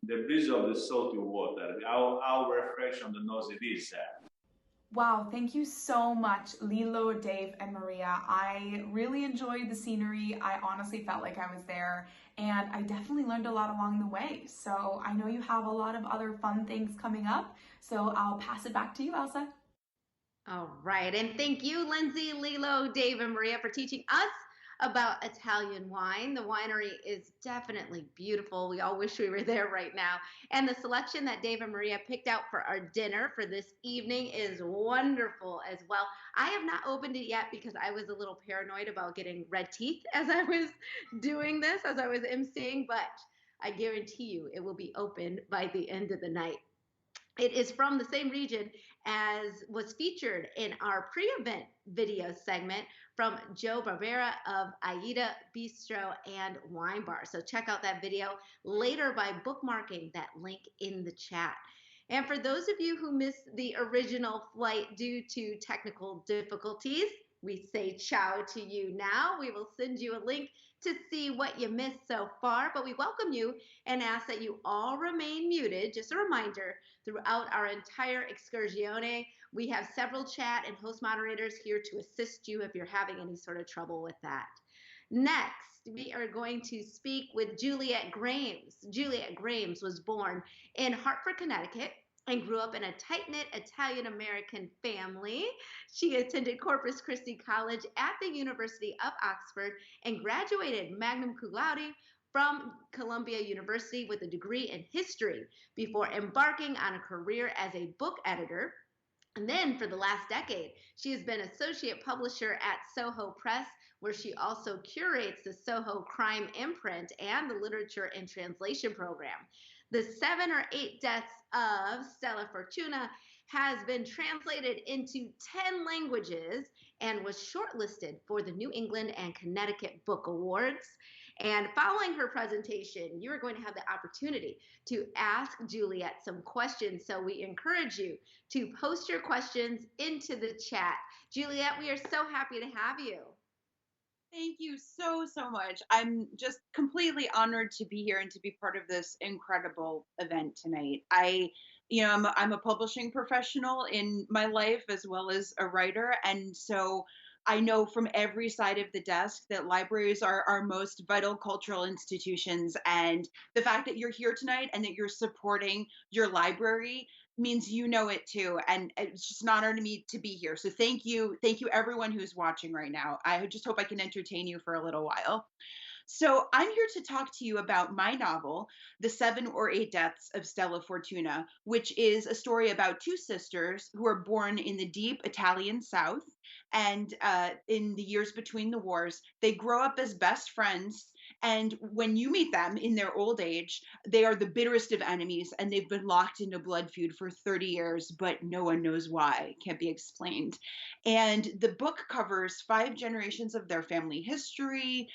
the breeze of the salty water, how refresh on the nose it is. Wow, thank you so much, Lilo, Dave, and Maria. I really enjoyed the scenery. I honestly felt like I was there, and I definitely learned a lot along the way. So I know you have a lot of other fun things coming up, so I'll pass it back to you, Elsa. All right, and thank you, Lindsay, Lilo, Dave, and Maria for teaching us about Italian wine. The winery is definitely beautiful. We all wish we were there right now. And the selection that Dave and Maria picked out for our dinner for this evening is wonderful as well. I have not opened it yet because I was a little paranoid about getting red teeth as I was doing this, as I was emceeing, but I guarantee you it will be open by the end of the night. It is from the same region as was featured in our pre-event video segment from Joe Barbera of Aida Bistro and Wine Bar. So check out that video later by bookmarking that link in the chat. And for those of you who missed the original flight due to technical difficulties, we say ciao to you now. We will send you a link to see what you missed so far, but we welcome you and ask that you all remain muted. Just a reminder, throughout our entire excursione, we have several chat and host moderators here to assist you if you're having any sort of trouble with that. Next, we are going to speak with Juliet Grames. Juliet Grames was born in Hartford, Connecticut, and grew up in a tight-knit Italian-American family. She attended Corpus Christi College at the University of Oxford and graduated magna cum laude from Columbia University with a degree in history before embarking on a career as a book editor. And then for the last decade, she has been associate publisher at Soho Press, where she also curates the Soho Crime Imprint and the Literature and Translation Program. The 7 or 8 Deaths of Stella Fortuna has been translated into 10 languages and was shortlisted for the New England and Connecticut Book Awards. And following her presentation, you are going to have the opportunity to ask Juliet some questions. So we encourage you to post your questions into the chat. Juliet, we are so happy to have you. Thank you so much. I'm just completely honored to be here and to be part of this incredible event tonight. I'm a publishing professional in my life as well as a writer, and so I know from every side of the desk that libraries are our most vital cultural institutions, and the fact that you're here tonight and that you're supporting your library means you know it too, and it's just an honor to me to be here. So thank you everyone who's watching right now. I just hope I can entertain you for a little while. So I'm here to talk to you about my novel, The 7 or 8 Deaths of Stella Fortuna, which is a story about two sisters who are born in the deep Italian South. And in the years between the wars, they grow up as best friends. And when you meet them in their old age, they are the bitterest of enemies and they've been locked in a blood feud for 30 years, but no one knows why. It can't be explained. And the book covers 5 generations of their family history,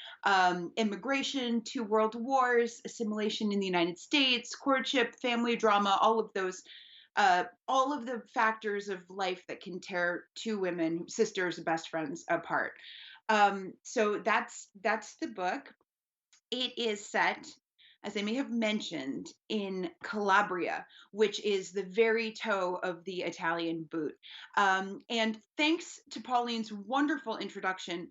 immigration, 2 world wars, assimilation in the United States, courtship, family drama, all of the factors of life that can tear two women, sisters, best friends apart. So that's the book. It is set, as I may have mentioned, in Calabria, which is the very toe of the Italian boot. And thanks to Pauline's wonderful introduction,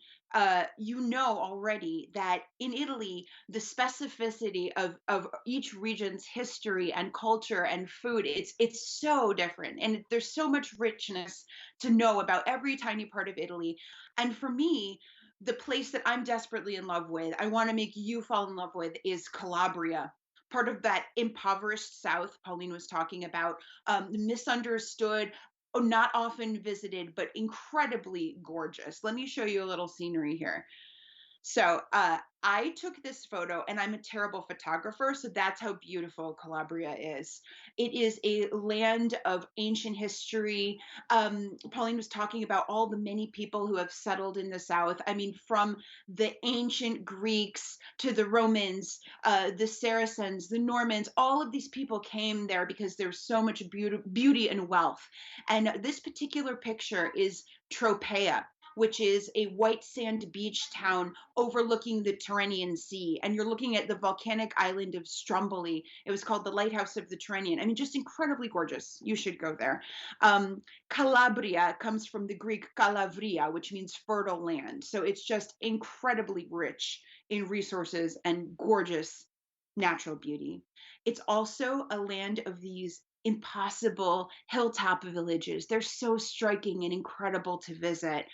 you know already that in Italy, the specificity of each region's history and culture and food, it's so different. And there's so much richness to know about every tiny part of Italy. And for me, the place that I'm desperately in love with, I want to make you fall in love with, is Calabria, part of that impoverished South Pauline was talking about, misunderstood, not often visited, but incredibly gorgeous. Let me show you a little scenery here. So I took this photo, and I'm a terrible photographer, so that's how beautiful Calabria is. It is a land of ancient history. Pauline was talking about all the many people who have settled in the South. I mean, from the ancient Greeks to the Romans, the Saracens, the Normans, all of these people came there because there's so much beauty and wealth. And this particular picture is Tropea, which is a white sand beach town overlooking the Tyrrhenian Sea. And you're looking at the volcanic island of Stromboli. It was called the Lighthouse of the Tyrrhenian. I mean, just incredibly gorgeous. You should go there. Calabria comes from the Greek kalavria, which means fertile land. So it's just incredibly rich in resources and gorgeous natural beauty. It's also a land of these impossible hilltop villages. They're so striking and incredible to visit.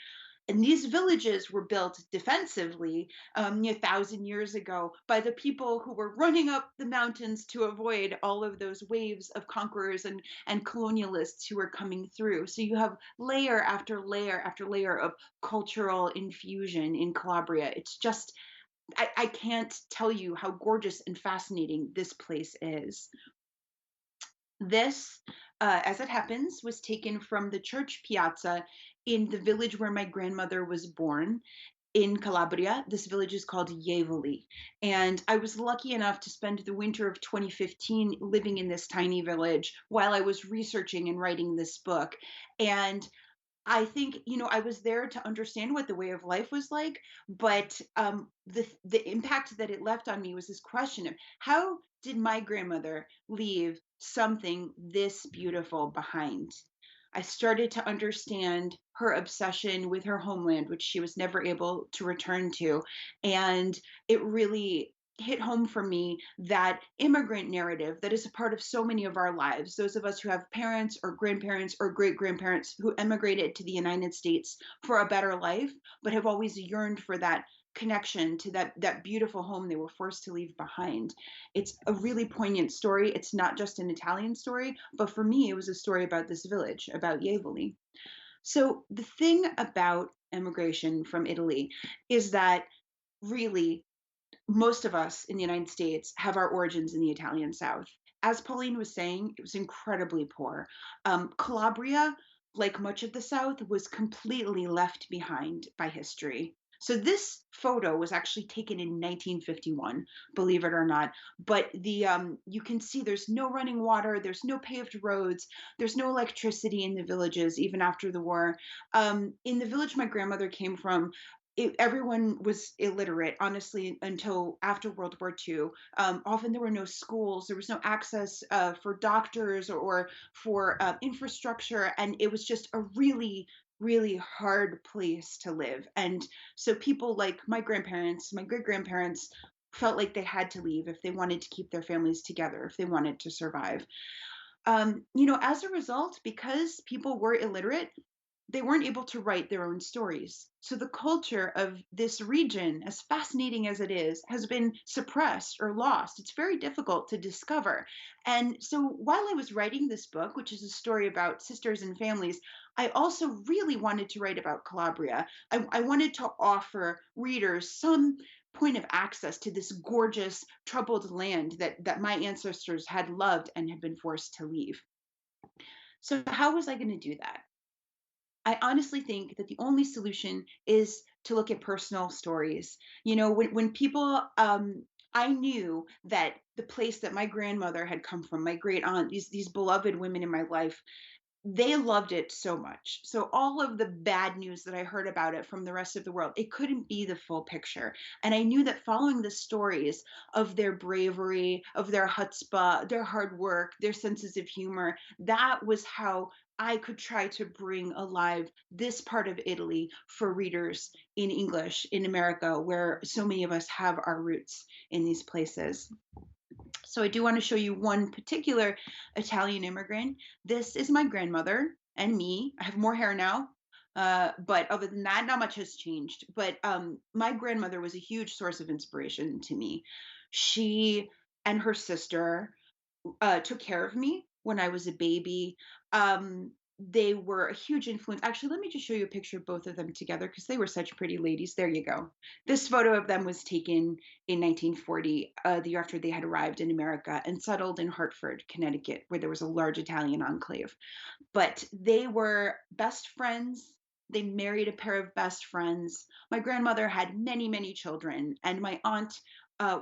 And these villages were built defensively 1,000 years ago by the people who were running up the mountains to avoid all of those waves of conquerors and colonialists who were coming through. So you have layer after layer after layer of cultural infusion in Calabria. It's just, I can't tell you how gorgeous and fascinating this place is. This, as it happens, was taken from the church piazza in the village where my grandmother was born in Calabria. This village is called Jevoli. And I was lucky enough to spend the winter of 2015 living in this tiny village while I was researching and writing this book. And I think, I was there to understand what the way of life was like, but the impact that it left on me was this question of how did my grandmother leave something this beautiful behind? I started to understand her obsession with her homeland, which she was never able to return to. And it really hit home for me that immigrant narrative that is a part of so many of our lives. Those of us who have parents or grandparents or great grandparents who emigrated to the United States for a better life, but have always yearned for that connection to that beautiful home they were forced to leave behind. It's a really poignant story. It's not just an Italian story, but for me, it was a story about this village, about Jevoli. So the thing about immigration from Italy is that really most of us in the United States have our origins in the Italian South. As Pauline was saying, it was incredibly poor. Calabria, like much of the South, was completely left behind by history. So this photo was actually taken in 1951, believe it or not. But you can see there's no running water, there's no paved roads, there's no electricity in the villages even after the war. In the village my grandmother came from, everyone was illiterate, honestly, until after World War II. Often there were no schools, there was no access for doctors or for infrastructure, and it was just a really, really hard place to live. And so people like my grandparents, my great grandparents, felt like they had to leave if they wanted to keep their families together, if they wanted to survive. As a result, because people were illiterate, they weren't able to write their own stories. So the culture of this region, as fascinating as it is, has been suppressed or lost. It's very difficult to discover. And so while I was writing this book, which is a story about sisters and families, I also really wanted to write about Calabria. I wanted to offer readers some point of access to this gorgeous, troubled land that my ancestors had loved and had been forced to leave. So how was I going to do that? I honestly think that the only solution is to look at personal stories. You know, when people, I knew that the place that my grandmother had come from, my great aunt, these beloved women in my life, they loved it so much. So all of the bad news that I heard about it from the rest of the world, it couldn't be the full picture. And I knew that following the stories of their bravery, of their chutzpah, their hard work, their senses of humor, that was how I could try to bring alive this part of Italy for readers in English in America, where so many of us have our roots in these places. So I do want to show you one particular Italian immigrant. This is my grandmother and me. I have more hair now. But other than that, not much has changed. But my grandmother was a huge source of inspiration to me. She and her sister took care of me when I was a baby. They were a huge influence. Actually, let me just show you a picture of both of them together because they were such pretty ladies. There you go. This photo of them was taken in 1940, the year after they had arrived in America and settled in Hartford, Connecticut, where there was a large Italian enclave. But they were best friends. They married a pair of best friends. My grandmother had many, many children, and my aunt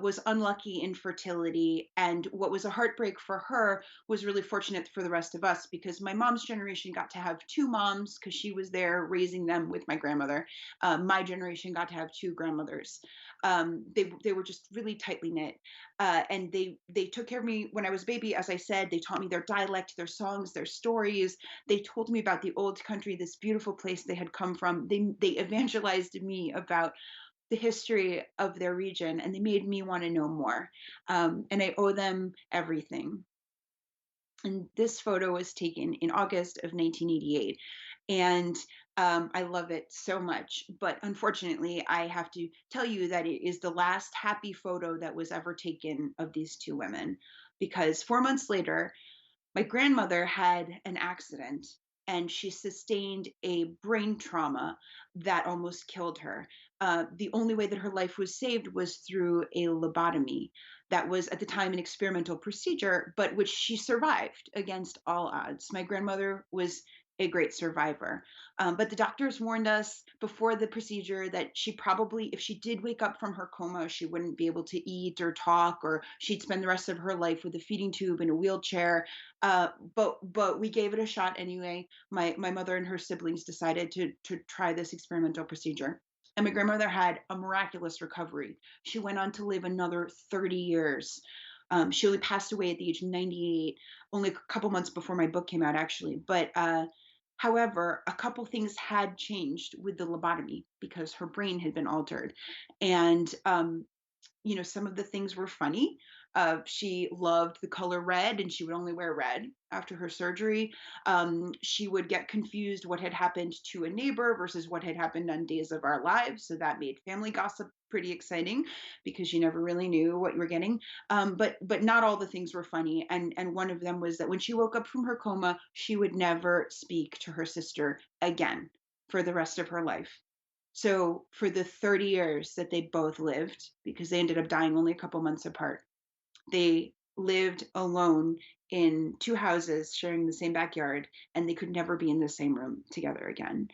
was unlucky in fertility. And what was a heartbreak for her was really fortunate for the rest of us because my mom's generation got to have two moms because she was there raising them with my grandmother. My generation got to have two grandmothers. They were just really tightly knit, and they took care of me when I was a baby. As I said, they taught me their dialect, their songs, their stories. They told me about the old country, this beautiful place they had come from. They evangelized me about the history of their region, and they made me want to know more. And I owe them everything. And this photo was taken in August of 1988. And I love it so much. But unfortunately, I have to tell you that it is the last happy photo that was ever taken of these two women. Because 4 months later, my grandmother had an accident and she sustained a brain trauma that almost killed her. The only way that her life was saved was through a lobotomy. That was at the time an experimental procedure, but which she survived against all odds. My grandmother was a great survivor. But the doctors warned us before the procedure that she probably, if she did wake up from her coma, she wouldn't be able to eat or talk, or she'd spend the rest of her life with a feeding tube in a wheelchair. But we gave it a shot anyway. My mother and her siblings decided to try this experimental procedure. And my grandmother had a miraculous recovery. She went on to live another 30 years. She only passed away at the age of 98, only a couple months before my book came out, actually. But however, a couple things had changed with the lobotomy because her brain had been altered. And you know, some of the things were funny. She loved the color red and she would only wear red after her surgery. She would get confused what had happened to a neighbor versus what had happened on Days of Our Lives. So that made family gossip pretty exciting because you never really knew what you were getting. But not all the things were funny. And one of them was that when she woke up from her coma, she would never speak to her sister again for the rest of her life. So for the 30 years that they both lived, because they ended up dying only a couple months apart, they lived alone in two houses sharing the same backyard, and they could never be in the same room together again.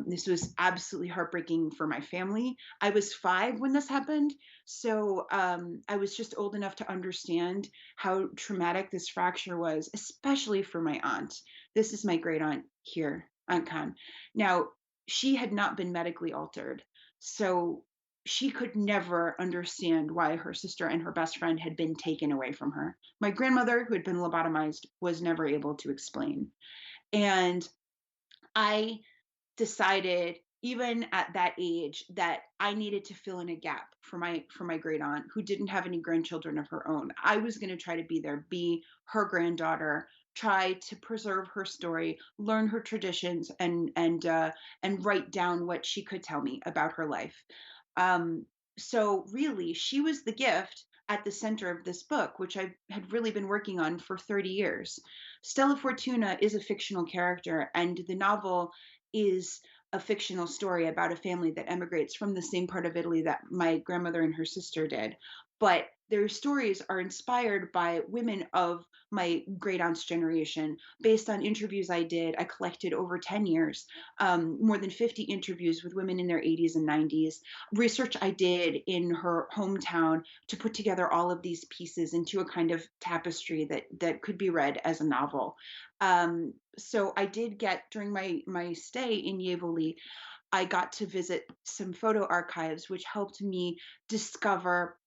This was absolutely heartbreaking for my family. I was 5 when this happened, so I was just old enough to understand how traumatic this fracture was, especially for my aunt. This is my great aunt here, Aunt Khan. Now, she had not been medically altered, so she could never understand why her sister and her best friend had been taken away from her. My grandmother, who had been lobotomized, was never able to explain. And I decided, even at that age, that I needed to fill in a gap for my great aunt who didn't have any grandchildren of her own. I was going to try to be there, be her granddaughter, try to preserve her story, learn her traditions, and write down what she could tell me about her life. Um, so really, she was the gift at the center of this book, which I had really been working on for 30 years. Stella Fortuna is a fictional character, and the novel is a fictional story about a family that emigrates from the same part of Italy that my grandmother and her sister did. But their stories are inspired by women of my great aunt's generation, based on interviews I did. I collected over 10 years, more than 50 interviews with women in their 80s and 90s, research I did in her hometown to put together all of these pieces into a kind of tapestry that could be read as a novel. So I did get, during my stay in Yevoli, I got to visit some photo archives, which helped me discover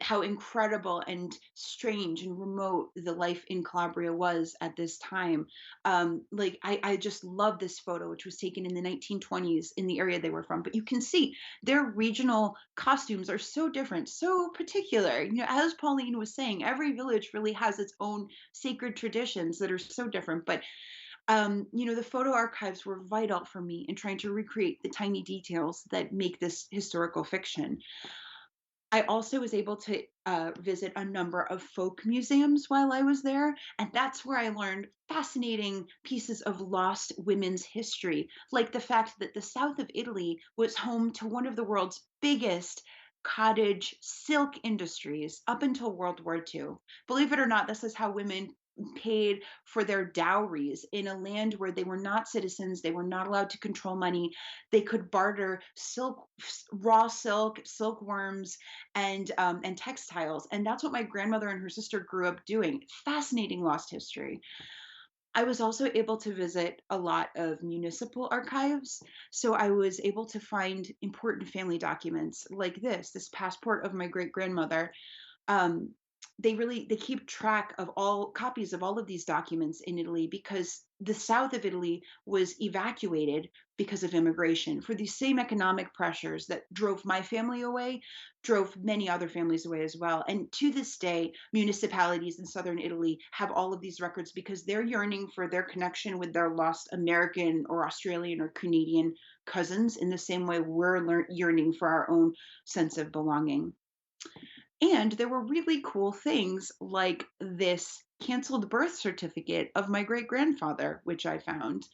how incredible and strange and remote the life in Calabria was at this time. Like I just love this photo, which was taken in the 1920s in the area they were from. But you can see their regional costumes are so different, so particular. You know, as Pauline was saying, every village really has its own sacred traditions that are so different. But you know, the photo archives were vital for me in trying to recreate the tiny details that make this historical fiction. I also was able to visit a number of folk museums while I was there, and that's where I learned fascinating pieces of lost women's history, like the fact that the south of Italy was home to one of the world's biggest cottage silk industries up until World War II. Believe it or not, this is how women paid for their dowries in a land where they were not citizens, they were not allowed to control money. They could barter silk, raw silk, silkworms, and textiles. And that's what my grandmother and her sister grew up doing. Fascinating lost history. I was also able to visit a lot of municipal archives. So I was able to find important family documents like this passport of my great grandmother. um, they keep track of all copies of all of these documents in Italy because the south of Italy was evacuated because of immigration for these same economic pressures that drove my family away, drove many other families away as well. And to this day, municipalities in southern Italy have all of these records because they're yearning for their connection with their lost American or Australian or Canadian cousins in the same way we're yearning for our own sense of belonging. And there were really cool things like this canceled birth certificate of my great grandfather, which I found.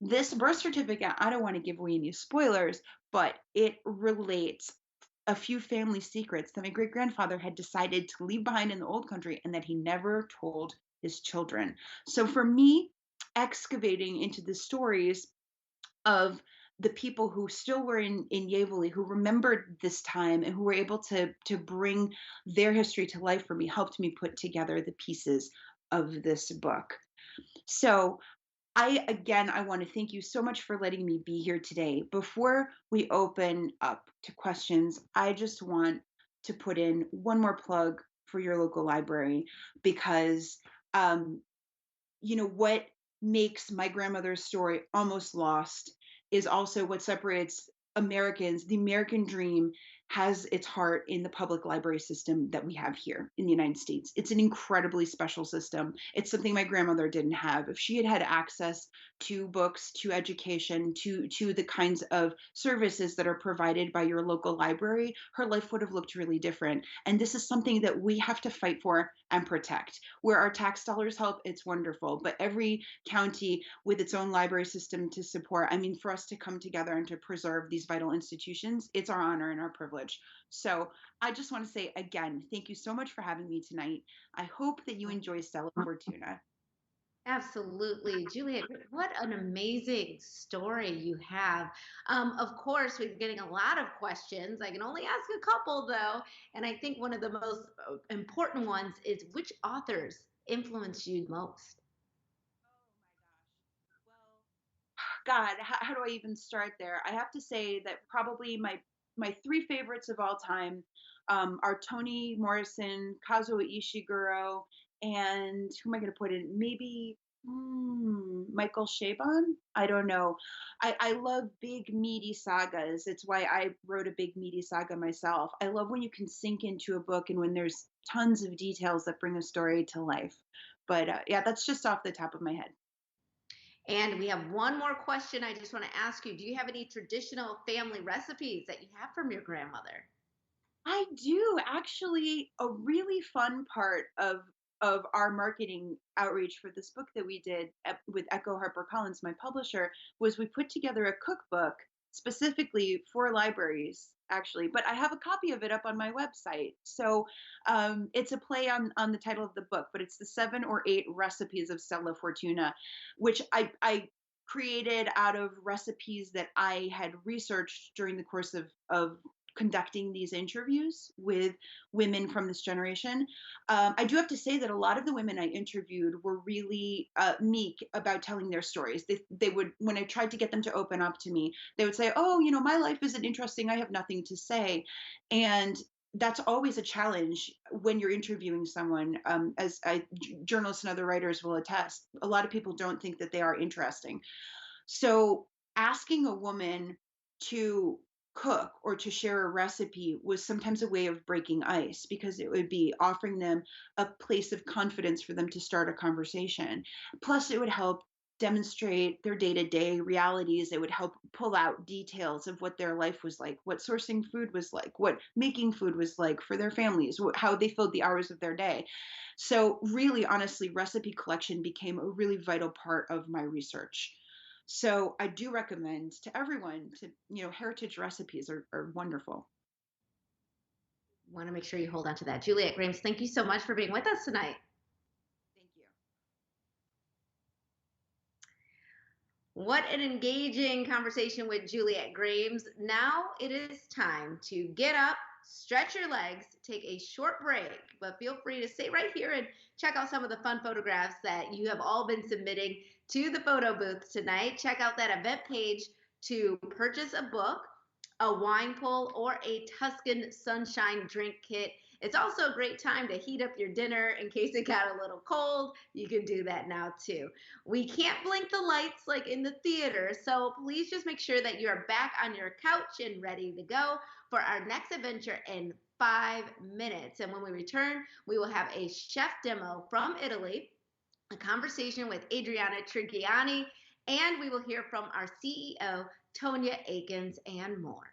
This birth certificate, I don't want to give away any spoilers, but it relates a few family secrets that my great grandfather had decided to leave behind in the old country and that he never told his children. So for me, excavating into the stories of the people who still were in Yavoli, who remembered this time and who were able to bring their history to life for me, helped me put together the pieces of this book. So I want to thank you so much for letting me be here today. Before we open up to questions, I just want to put in one more plug for your local library because um, you know, what makes my grandmother's story almost lost is also what separates Americans. The American dream has its heart in the public library system that we have here in the United States. It's an incredibly special system. It's something my grandmother didn't have. If she had had access to books, to education, to the kinds of services that are provided by your local library, her life would have looked really different. And this is something that we have to fight for and protect. Where our tax dollars help, it's wonderful. But every county with its own library system to support, I mean, for us to come together and to preserve these vital institutions, it's our honor and our privilege. So I just want to say again, thank you so much for having me tonight. I hope that you enjoy Stella Fortuna. Absolutely. Juliet, what an amazing story you have. Of course, we're getting a lot of questions. I can only ask a couple, though. And I think one of the most important ones is which authors influenced you most? God, how do I even start there? I have to say that probably my three favorites of all time are Toni Morrison, Kazuo Ishiguro, and who am I going to put in? Maybe Michael Chabon? I don't know. I love big, meaty sagas. It's why I wrote a big, meaty saga myself. I love when you can sink into a book and when there's tons of details that bring a story to life. But yeah, that's just off the top of my head. And we have one more question I just want to ask you. Do you have any traditional family recipes that you have from your grandmother? I do actually. A really fun part of our marketing outreach for this book that we did with Echo HarperCollins, my publisher, was we put together a cookbook specifically for libraries, actually. But I have a copy of it up on my website. So it's a play on the title of the book, but it's the 7 or 8 recipes of Stella Fortuna, which I created out of recipes that I had researched during the course of conducting these interviews with women from this generation. I do have to say that a lot of the women I interviewed were really meek about telling their stories. They would, when I tried to get them to open up to me, they would say, "Oh, you know, my life isn't interesting. I have nothing to say." And that's always a challenge when you're interviewing someone. As journalists and other writers will attest, a lot of people don't think that they are interesting. So asking a woman to cook or to share a recipe was sometimes a way of breaking ice, because it would be offering them a place of confidence for them to start a conversation. Plus, it would help demonstrate their day-to-day realities. It would help pull out details of what their life was like, what sourcing food was like, what making food was like for their families, how they filled the hours of their day. So really, honestly, recipe collection became a really vital part of my research. So I do recommend to everyone to, heritage recipes are wonderful. Want to make sure you hold on to that. Juliet Grames, thank you so much for being with us tonight. Thank you. What an engaging conversation with Juliet Grames. Now it is time to get up, stretch your legs, take a short break, but feel free to stay right here and check out some of the fun photographs that you have all been submitting to the photo booth tonight. Check out that event page to purchase a book, a wine pull, or a Tuscan Sunshine drink kit. It's also a great time to heat up your dinner in case it got a little cold. You can do that now too. We can't blink the lights like in the theater, so please just make sure that you're back on your couch and ready to go for our next adventure in 5 minutes. And when we return, we will have a chef demo from Italy, a conversation with Adriana Trigiani, and we will hear from our CEO, Tonya Akins, and more.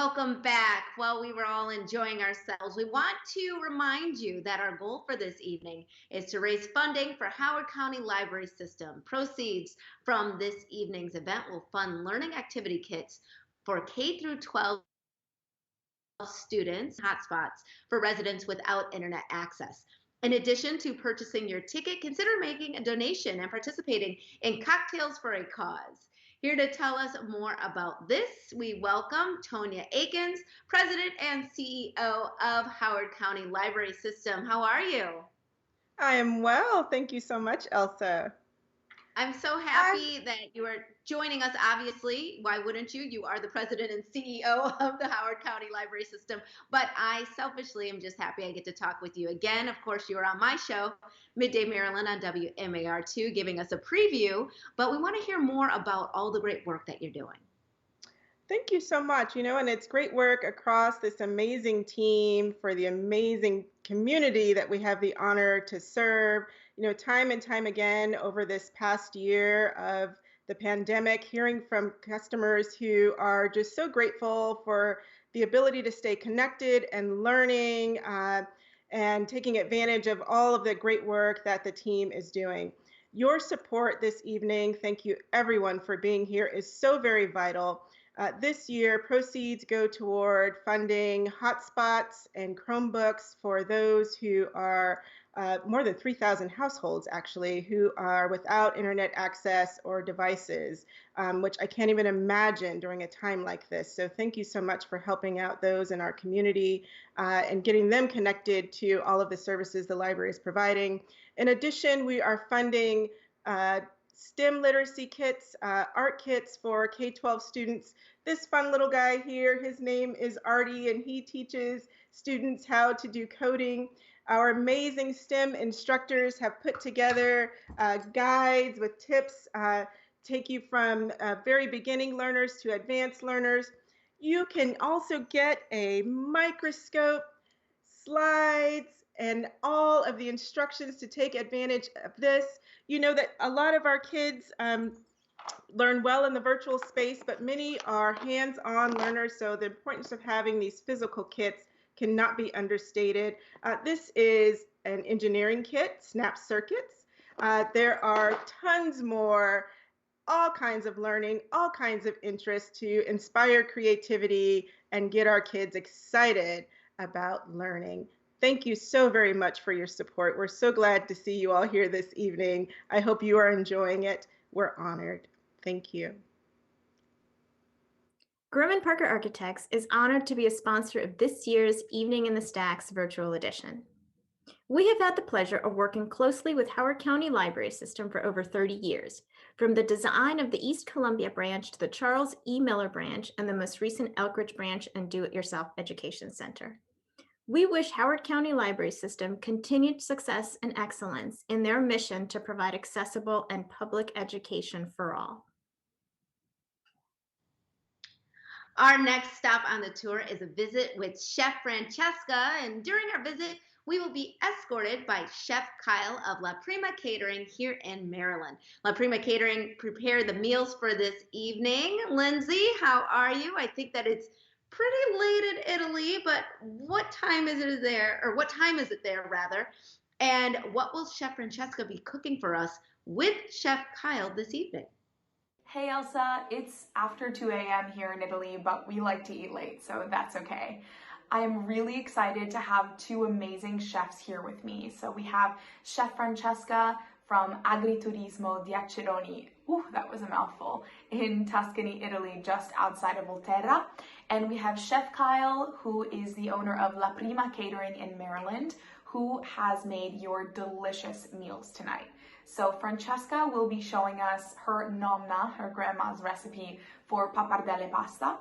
Welcome back. While we were all enjoying ourselves, we want to remind you that our goal for this evening is to raise funding for Howard County Library System. Proceeds from this evening's event will fund learning activity kits for K through 12 students, hotspots for residents without internet access. In addition to purchasing your ticket, consider making a donation and participating in Cocktails for a Cause. Here to tell us more about this, we welcome Tonya Akins, President and CEO of Howard County Library System. How are you? I am well. Thank you so much, Elsa. I'm so happy that you are joining us, obviously. Why wouldn't you? You are the president and CEO of the Howard County Library System. But I selfishly am just happy I get to talk with you again. Of course, you were on my show, Midday Maryland on WMAR2, giving us a preview. But we want to hear more about all the great work that you're doing. Thank you so much. And it's great work across this amazing team for the amazing community that we have the honor to serve. Time and time again over this past year of the pandemic, hearing from customers who are just so grateful for the ability to stay connected and learning and taking advantage of all of the great work that the team is doing. Your support this evening, thank you everyone for being here, is so very vital. This year, proceeds go toward funding hotspots and Chromebooks for those who are more than 3,000 households, actually, who are without internet access or devices, which I can't even imagine during a time like this. So thank you so much for helping out those in our community and getting them connected to all of the services the library is providing. In addition, we are funding STEM literacy kits, art kits for K-12 students. This fun little guy here, his name is Artie, and he teaches students how to do coding. Our amazing STEM instructors have put together guides with tips, take you from very beginning learners to advanced learners. You can also get a microscope, slides, and all of the instructions to take advantage of this. You know that a lot of our kids learn well in the virtual space, but many are hands-on learners, so the importance of having these physical kits cannot be understated. This is an engineering kit, snap circuits. There are tons more, all kinds of learning, all kinds of interest to inspire creativity and get our kids excited about learning. Thank you so very much for your support. We're so glad to see you all here this evening. I hope you are enjoying it. We're honored. Thank you. Grimm & Parker Architects is honored to be a sponsor of this year's Evening in the Stacks virtual edition. We have had the pleasure of working closely with Howard County Library System for over 30 years, from the design of the East Columbia branch to the Charles E. Miller branch and the most recent Elkridge branch and Do-It-Yourself Education Center. We wish Howard County Library System continued success and excellence in their mission to provide accessible and public education for all. Our next stop on the tour is a visit with Chef Francesca, and during our visit, we will be escorted by Chef Kyle of La Prima Catering here in Maryland. La Prima Catering prepared the meals for this evening. Lindsay, how are you? I think that it's pretty late in Italy, but what time is it there, or what time is it there rather? And what will Chef Francesca be cooking for us with Chef Kyle this evening? Hey Elsa, it's after 2 a.m. here in Italy, but we like to eat late, so that's okay. I am really excited to have two amazing chefs here with me. So we have Chef Francesca from Agriturismo di Aceroni, that was a mouthful, in Tuscany, Italy, just outside of Volterra. And we have Chef Kyle, who is the owner of La Prima Catering in Maryland, who has made your delicious meals tonight. So Francesca will be showing us her nonna, her grandma's recipe for pappardelle pasta.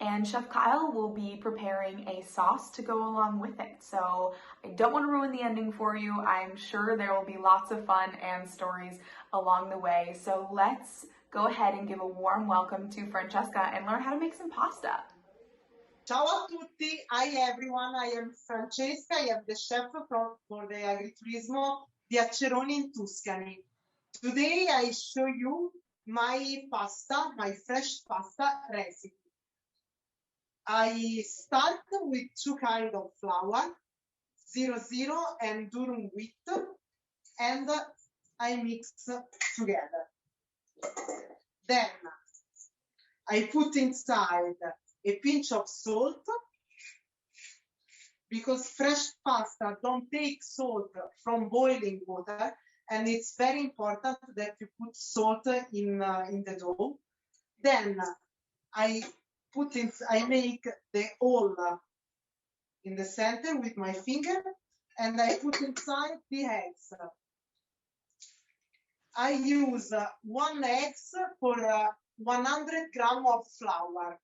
And Chef Kyle will be preparing a sauce to go along with it. So I don't want to ruin the ending for you. I'm sure there will be lots of fun and stories along the way. So let's go ahead and give a warm welcome to Francesca and learn how to make some pasta. Ciao a tutti, hi everyone, I am Francesca, I am the chef for the Agriturismo di Aceroni in Tuscany. Today I show you my pasta, my fresh pasta recipe. I start with two kinds of flour, 00 and durum wheat, and I mix together. Then I put inside a pinch of salt, because fresh pasta don't take salt from boiling water, and it's very important that you put salt in the dough. Then I make the hole in the center with my finger, and I put inside the eggs. I use 1 egg for 100 grams of flour,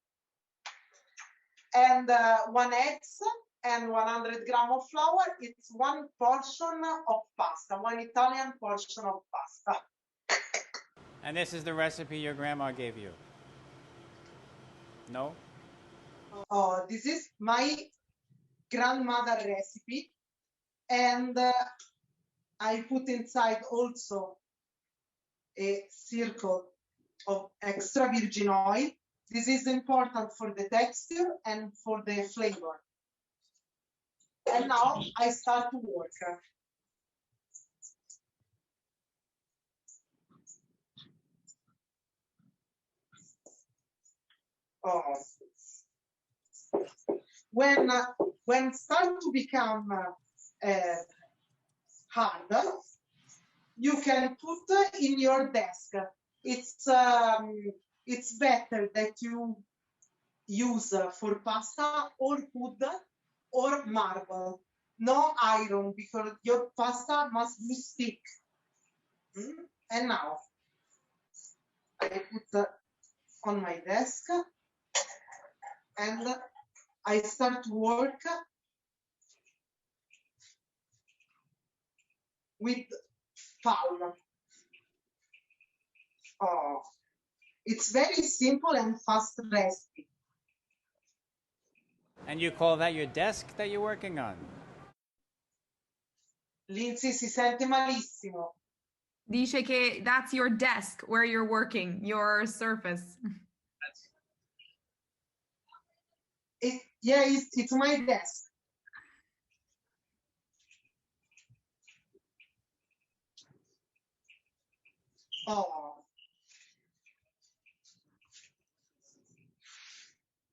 and 1 egg and 100 grams of flour, it's 1 portion of pasta, 1 Italian portion of pasta. And this is the recipe your grandma gave you? No? Oh, this is my grandmother recipe, and I put inside also a circle of extra virgin oil. This is important for the texture and for the flavor. And now I start to work. Oh. When start to become hard, you can put in your desk. It's better that you use for pasta or wood or marble, no iron, because your pasta must be stick. And now I put on my desk, and I start to work with palm. Oh, it's very simple and fast recipe. And you call that your desk that you're working on? Lindsay si sente malissimo. Dice che that's your desk where you're working, your surface. Yeah, it's my desk. Oh.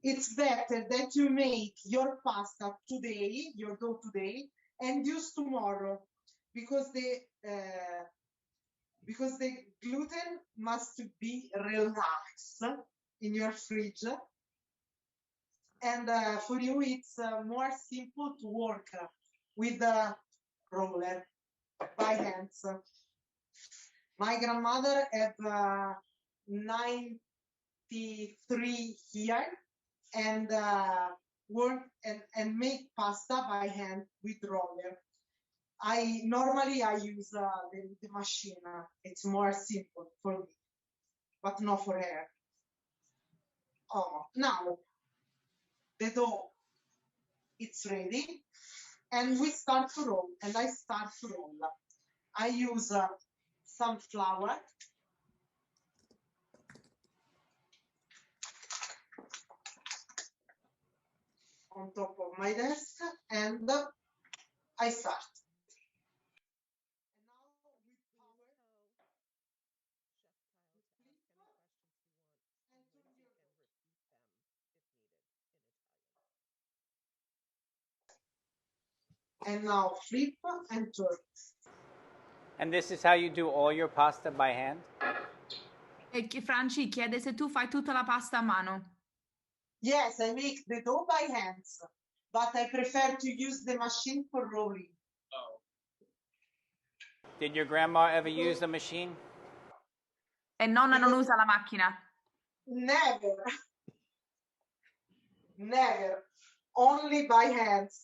It's better that you make your pasta today, your dough today, and use tomorrow, because the gluten must be relaxed in your fridge, and for you it's more simple to work with the roller by hands. My grandmother had 93 here, and work and make pasta by hand with roller. Normally I use the machine. It's more simple for me, but not for her. Oh, now the dough it's ready, and we start to roll. And I start to roll. I use some flour. On top of my desk, and I start. And now flip and turn. And this is how you do all your pasta by hand? E Franci chiede se tu fai tutta la pasta a mano. Yes, I make the dough by hands, but I prefer to use the machine for rolling. Oh. Did your grandma ever use the machine? E nonna non usa la macchina? Never. Never. Only by hands.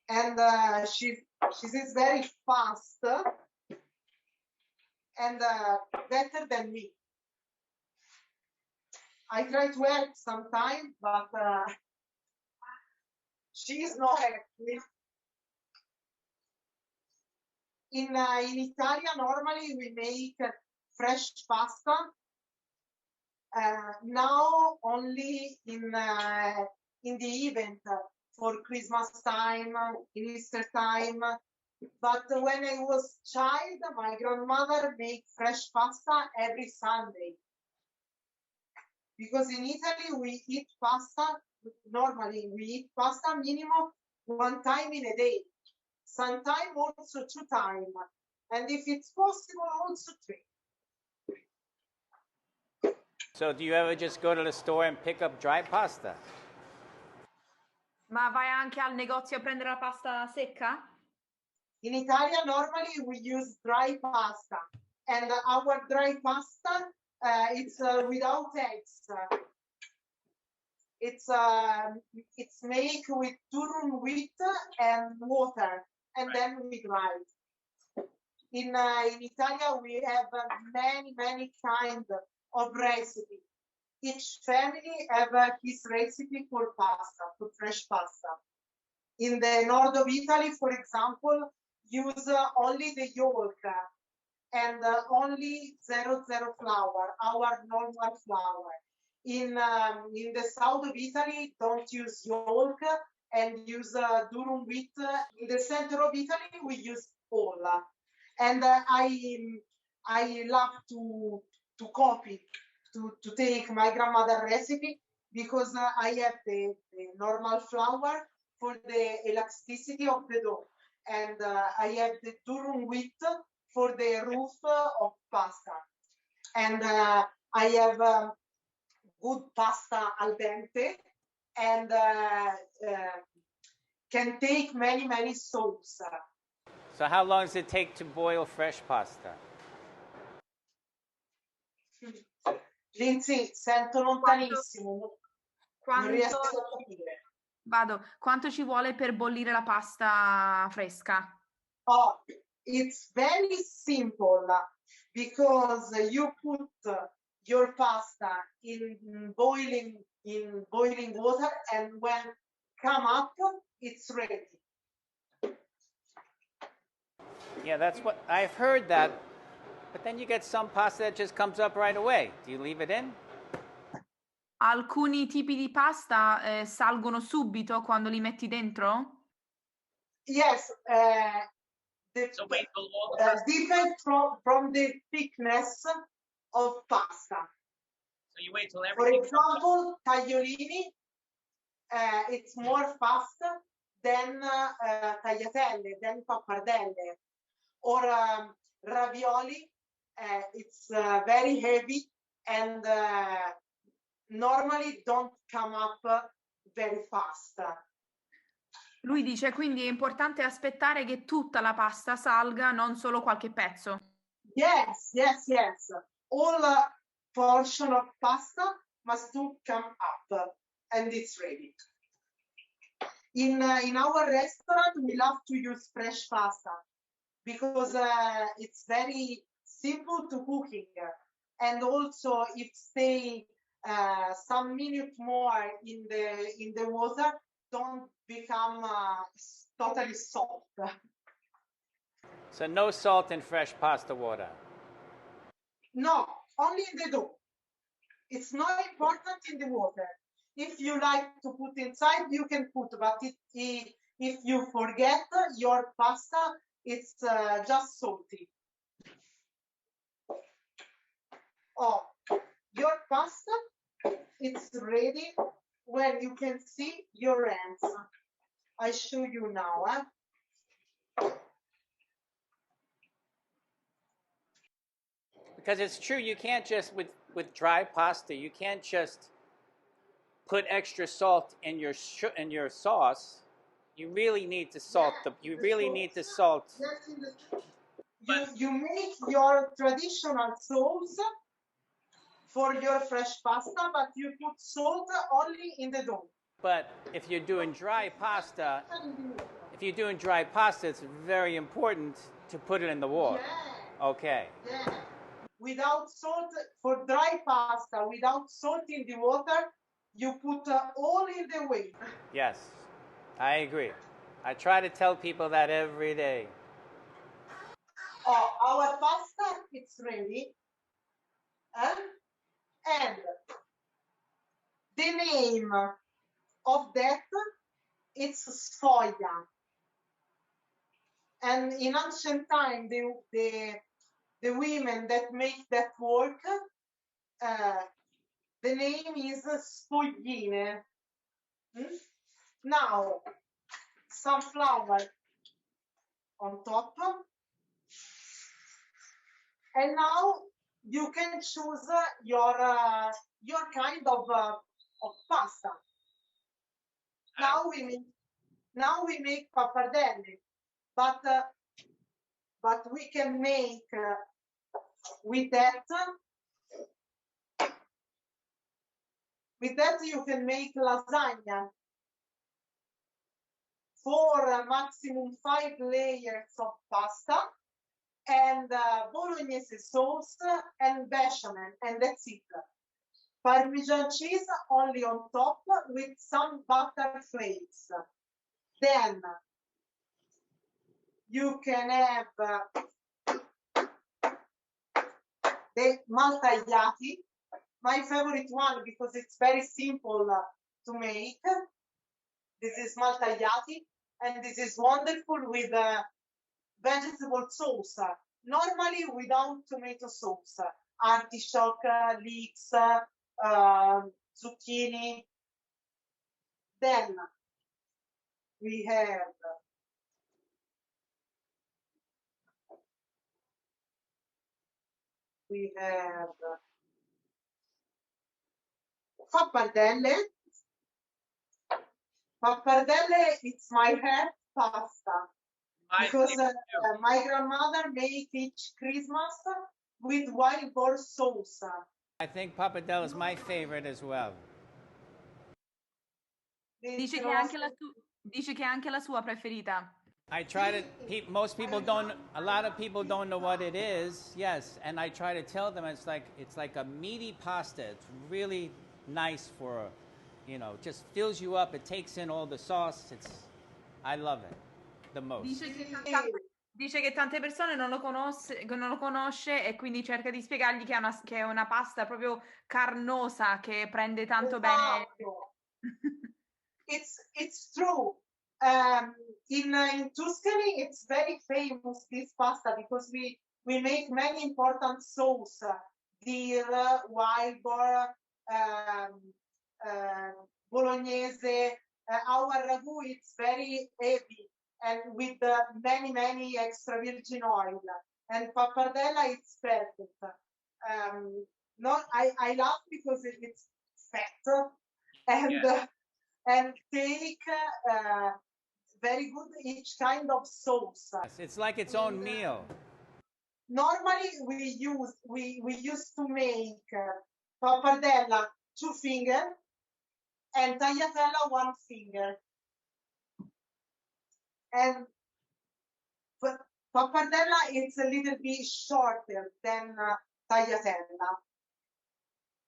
And she is very fast and better than me. I try to help sometimes, but she is not helping. In Italy, normally we make fresh pasta Now only in the event for Christmas time, in Easter time. But when I was child, my grandmother made fresh pasta every Sunday. Because in Italy we eat pasta, normally we eat pasta minimum 1 time in a day, sometimes also 2 times, and if it's possible also 3. So do you ever just go to the store and pick up dry pasta? Ma vai anche al negozio a prendere la pasta secca? In Italia, normally we use dry pasta, and our dry pasta, it's without eggs. It's made with durum wheat and water, and then we dry it. In Italia, we have many kinds of recipe. Each family have his recipe for pasta, for fresh pasta. In the north of Italy, for example, use only the yolk and only 00 flour, our normal flour. In the south of Italy, don't use yolk and use durum wheat. In the center of Italy, we use polla. And I love to copy, to take my grandmother's recipe because I have the normal flour for the elasticity of the dough, and I have the durum wheat for the roof of pasta, and I have good pasta al dente, and can take many souls. So how long does it take to boil fresh pasta? Lindsay, sento lontanissimo, non riesco a capire. Vado. Quanto ci vuole per bollire la pasta fresca? Oh, it's very simple because you put your pasta in boiling water, and when come up, it's ready. Yeah, that's what I've heard that. But then you get some pasta that just comes up right away. Do you leave it in? Alcuni tipi di pasta salgono subito quando li metti dentro? Yes, different from the thickness of pasta. So you wait till For example, tagliolini, it's more fast than tagliatelle, than pappardelle. Or ravioli, it's very heavy and normally don't come up very fast. Lui dice quindi è importante aspettare che tutta la pasta salga, non solo qualche pezzo. Yes. All portion of pasta must to come up and it's ready. In our restaurant, we love to use fresh pasta because it's very simple to cooking, and also if stay some minute more in the water, don't become totally soft. So no salt in fresh pasta water? No, only in the dough. It's not important in the water. If you like to put inside, you can put, but if you forget your pasta, it's just salty. Oh, your pasta, it's ready when you can see your hands. I show you now. Because it's true, you can't just, with dry pasta, you can't just put extra salt in your sauce. You really need to salt you really need to salt. You make your traditional sauce for your fresh pasta, but you put salt only in the dough. But if you're doing dry pasta, it's very important to put it in the water. Yeah. Okay. Yeah. Without salt, for dry pasta, without salt in the water, you put all in the way. Yes, I agree. I try to tell people that every day. Oh, our pasta, it's ready. And the name of that, it's sfoglia. And in ancient time, the women that make that work, the name is spogline. Now, sunflower on top. And now you can choose your kind of pasta. Now we make pappardelle, but we can make with that you can make lasagna. 4 maximum 5 layers of pasta and bolognese sauce and bechamel, and that's it. Parmesan cheese only on top with some butter flakes. Then you can have the maltagliati, my favorite one because it's very simple to make. This is maltagliati, and this is wonderful with vegetable sauce. Normally without tomato sauce, artichoke, leeks, zucchini. Then we have pappardelle. Pappardelle, it's my heart pasta. Because my grandmother made each Christmas with wild boar sauce. I think pappardelle is my favorite as well. Dice che è anche la sua preferita. I try to, most people don't, a lot of people don't know what it is, yes, and I try to tell them it's like a meaty pasta. It's really nice for, just fills you up. It takes in all the sauce. I love it the most. Dice che tante persone non lo conosce e quindi cerca di spiegargli che è una pasta proprio carnosa che prende tanto bene. It's true. In Tuscany, it's very famous, this pasta, because we make many important sauce. Deer, wild boar, bolognese. Our ragu, it's very heavy and with many extra virgin oil. And pappardella, it's perfect. I love because it's fat and take very good each kind of sauce. Yes, it's like its own meal. Normally we used to make pappardella 2 finger and tagliatella 1 finger. And pappardella is a little bit shorter than tagliatella.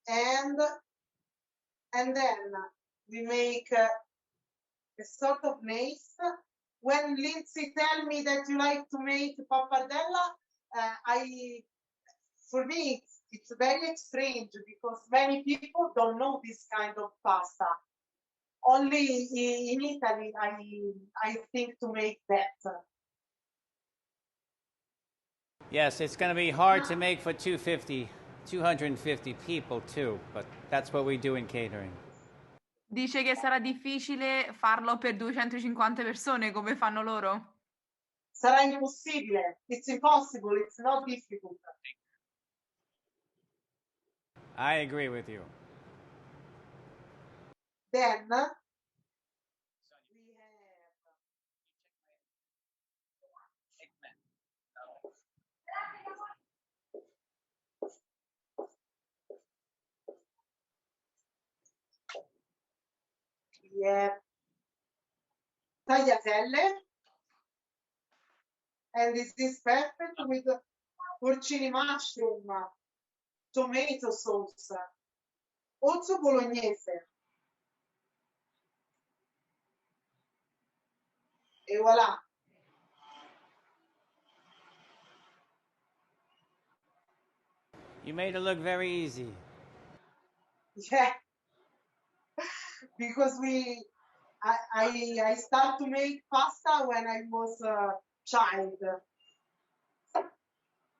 And then we make a sort of mace. When Lindsay tell me that you like to make pappardella, for me it's very strange because many people don't know this kind of pasta. Only in Italy I think to make that. Yes, it's going to be hard to make for 250 people too, but that's what we do in catering. Dice che sarà difficile farlo per 250 persone come fanno loro. Sarà impossibile. It's impossible. It's not difficult. I agree with you. Then we have tagliatelle, and this is perfect with porcini mushroom, tomato sauce, also bolognese. E voilà. You made it look very easy. Yeah, because I start to make pasta when I was a child,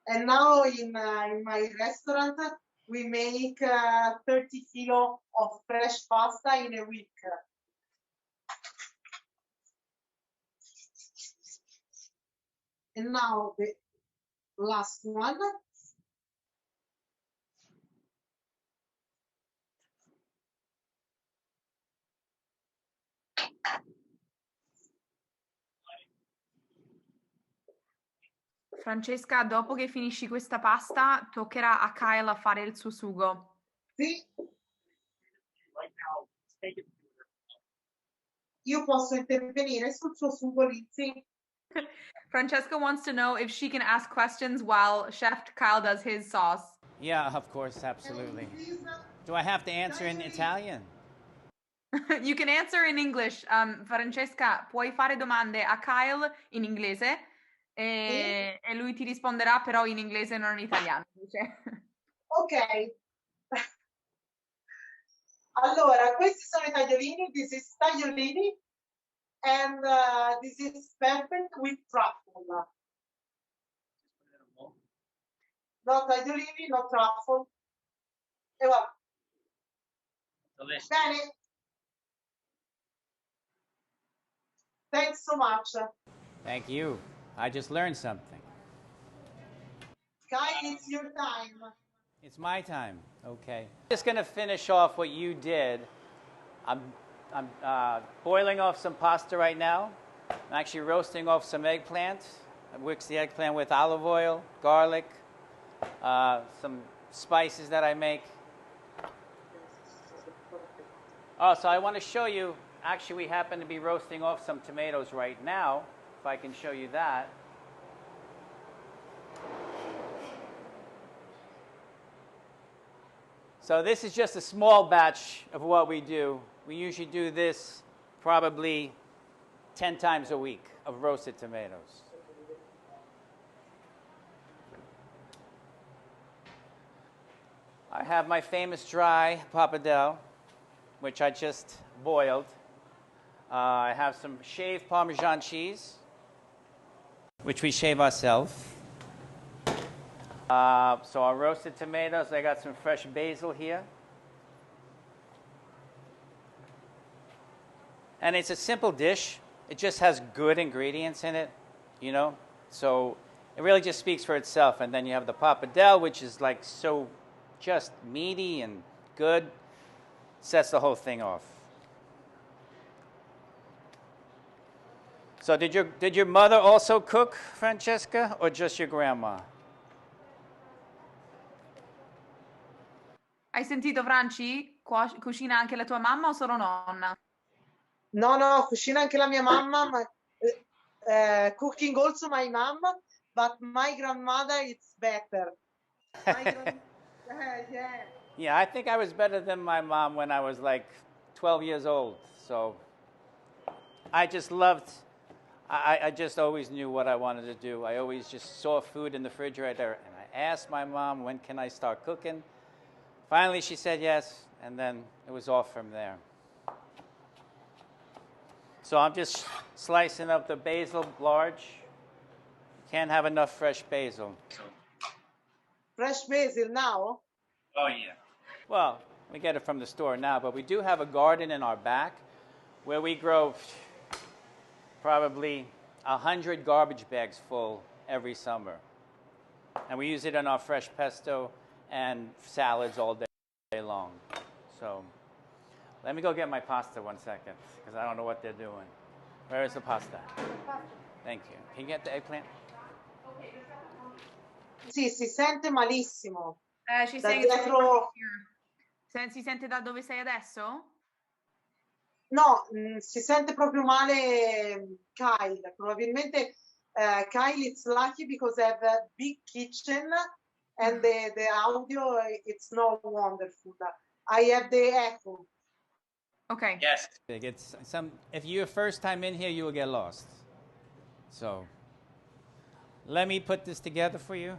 and now in my restaurant we make 30 kilo of fresh pasta in a week. And now the last one. Francesca, dopo che finisci questa pasta, toccherà a Kyle fare il suo sugo. Sì. Io posso intervenire sul suo sugo, Lizzy? Francesca wants to know if she can ask questions while Chef Kyle does his sauce. Yeah, of course, absolutely. Do I have to answer in Italian? You can answer in English. Francesca, puoi fare domande a Kyle in inglese e lui ti risponderà però in inglese, non in italiano. Dice. Ok. Allora, questi sono i tagliolini. This is tagliolini. And this is perfect with truffle. No tagliolini, no truffle. E va. Bene. Thanks so much. Thank you. I just learned something. Kai, it's your time. It's my time. Okay. Just going to finish off what you did. I'm boiling off some pasta right now. I'm actually roasting off some eggplant. I mix the eggplant with olive oil, garlic, some spices that I make. Oh, so I want to show you, actually we happen to be roasting off some tomatoes right now, if I can show you that. So this is just a small batch of what we do. We usually do this probably 10 times a week of roasted tomatoes. I have my famous dry pappardelle, which I just boiled. I have some shaved Parmesan cheese, which we shave ourselves. So our roasted tomatoes, I got some fresh basil here. And it's a simple dish. It just has good ingredients in it, you know. So it really just speaks for itself. And then you have the pappardelle, which is like so just meaty and good. Sets the whole thing off. So did your mother also cook, Francesca, or just your grandma? Hai sentito, Franci? Cucina anche la tua mamma o solo nonna? No, cucina anche la mia mamma, ma cooking also my mom, but my grandmother it's better. Yeah. Yeah, I think I was better than my mom when I was like 12 years old. So I just loved, I just always knew what I wanted to do. I always just saw food in the refrigerator and I asked my mom, when can I start cooking? Finally, she said yes, and then it was off from there. So I'm just slicing up the basil large. Can't have enough fresh basil. Fresh basil now? Oh, yeah. Well, we get it from the store now, but we do have a garden in our back where we grow probably 100 garbage bags full every summer. And we use it in our fresh pesto and salads all day long. So let me go get my pasta 1 second, because I don't know what they're doing. Where is the pasta? Thank you. Can you get the eggplant? Sì, si sente malissimo. Ci Da sei dietro... Si sente da dove sei adesso? No, si sente proprio male Kyle. Probabilmente Kyle is lucky because I have a big kitchen and the audio, it's not wonderful. I have the echo. Okay. Yes. It's if you're first time in here, you will get lost. So let me put this together for you.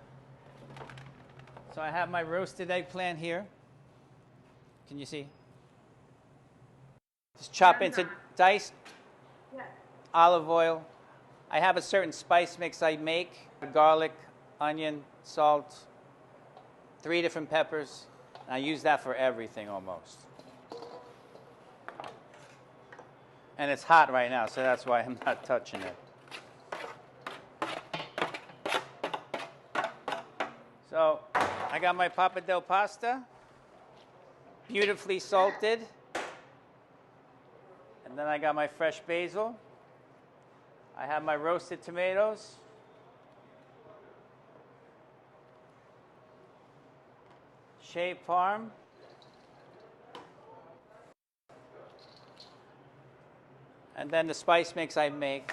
So I have my roasted eggplant here. Can you see? Just chop into diced olive oil. I have a certain spice mix I make: garlic, onion, salt, 3 different peppers. I use that for everything almost. And it's hot right now, so that's why I'm not touching it. So I got my pappardelle pasta, beautifully salted. And then I got my fresh basil. I have my roasted tomatoes. Shaved parm. And then the spice mix I make.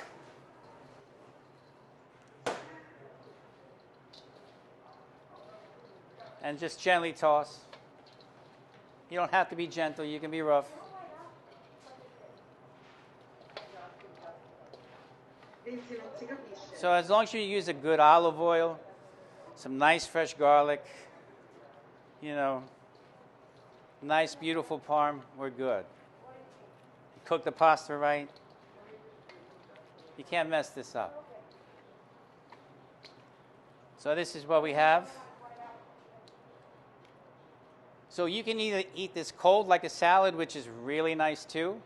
And just gently toss. You don't have to be gentle, you can be rough. So as long as you use a good olive oil, some nice fresh garlic, you know, nice beautiful parm, we're good. You cook the pasta right, you can't mess this up. So this is what we have. So you can either eat this cold like a salad, which is really nice too,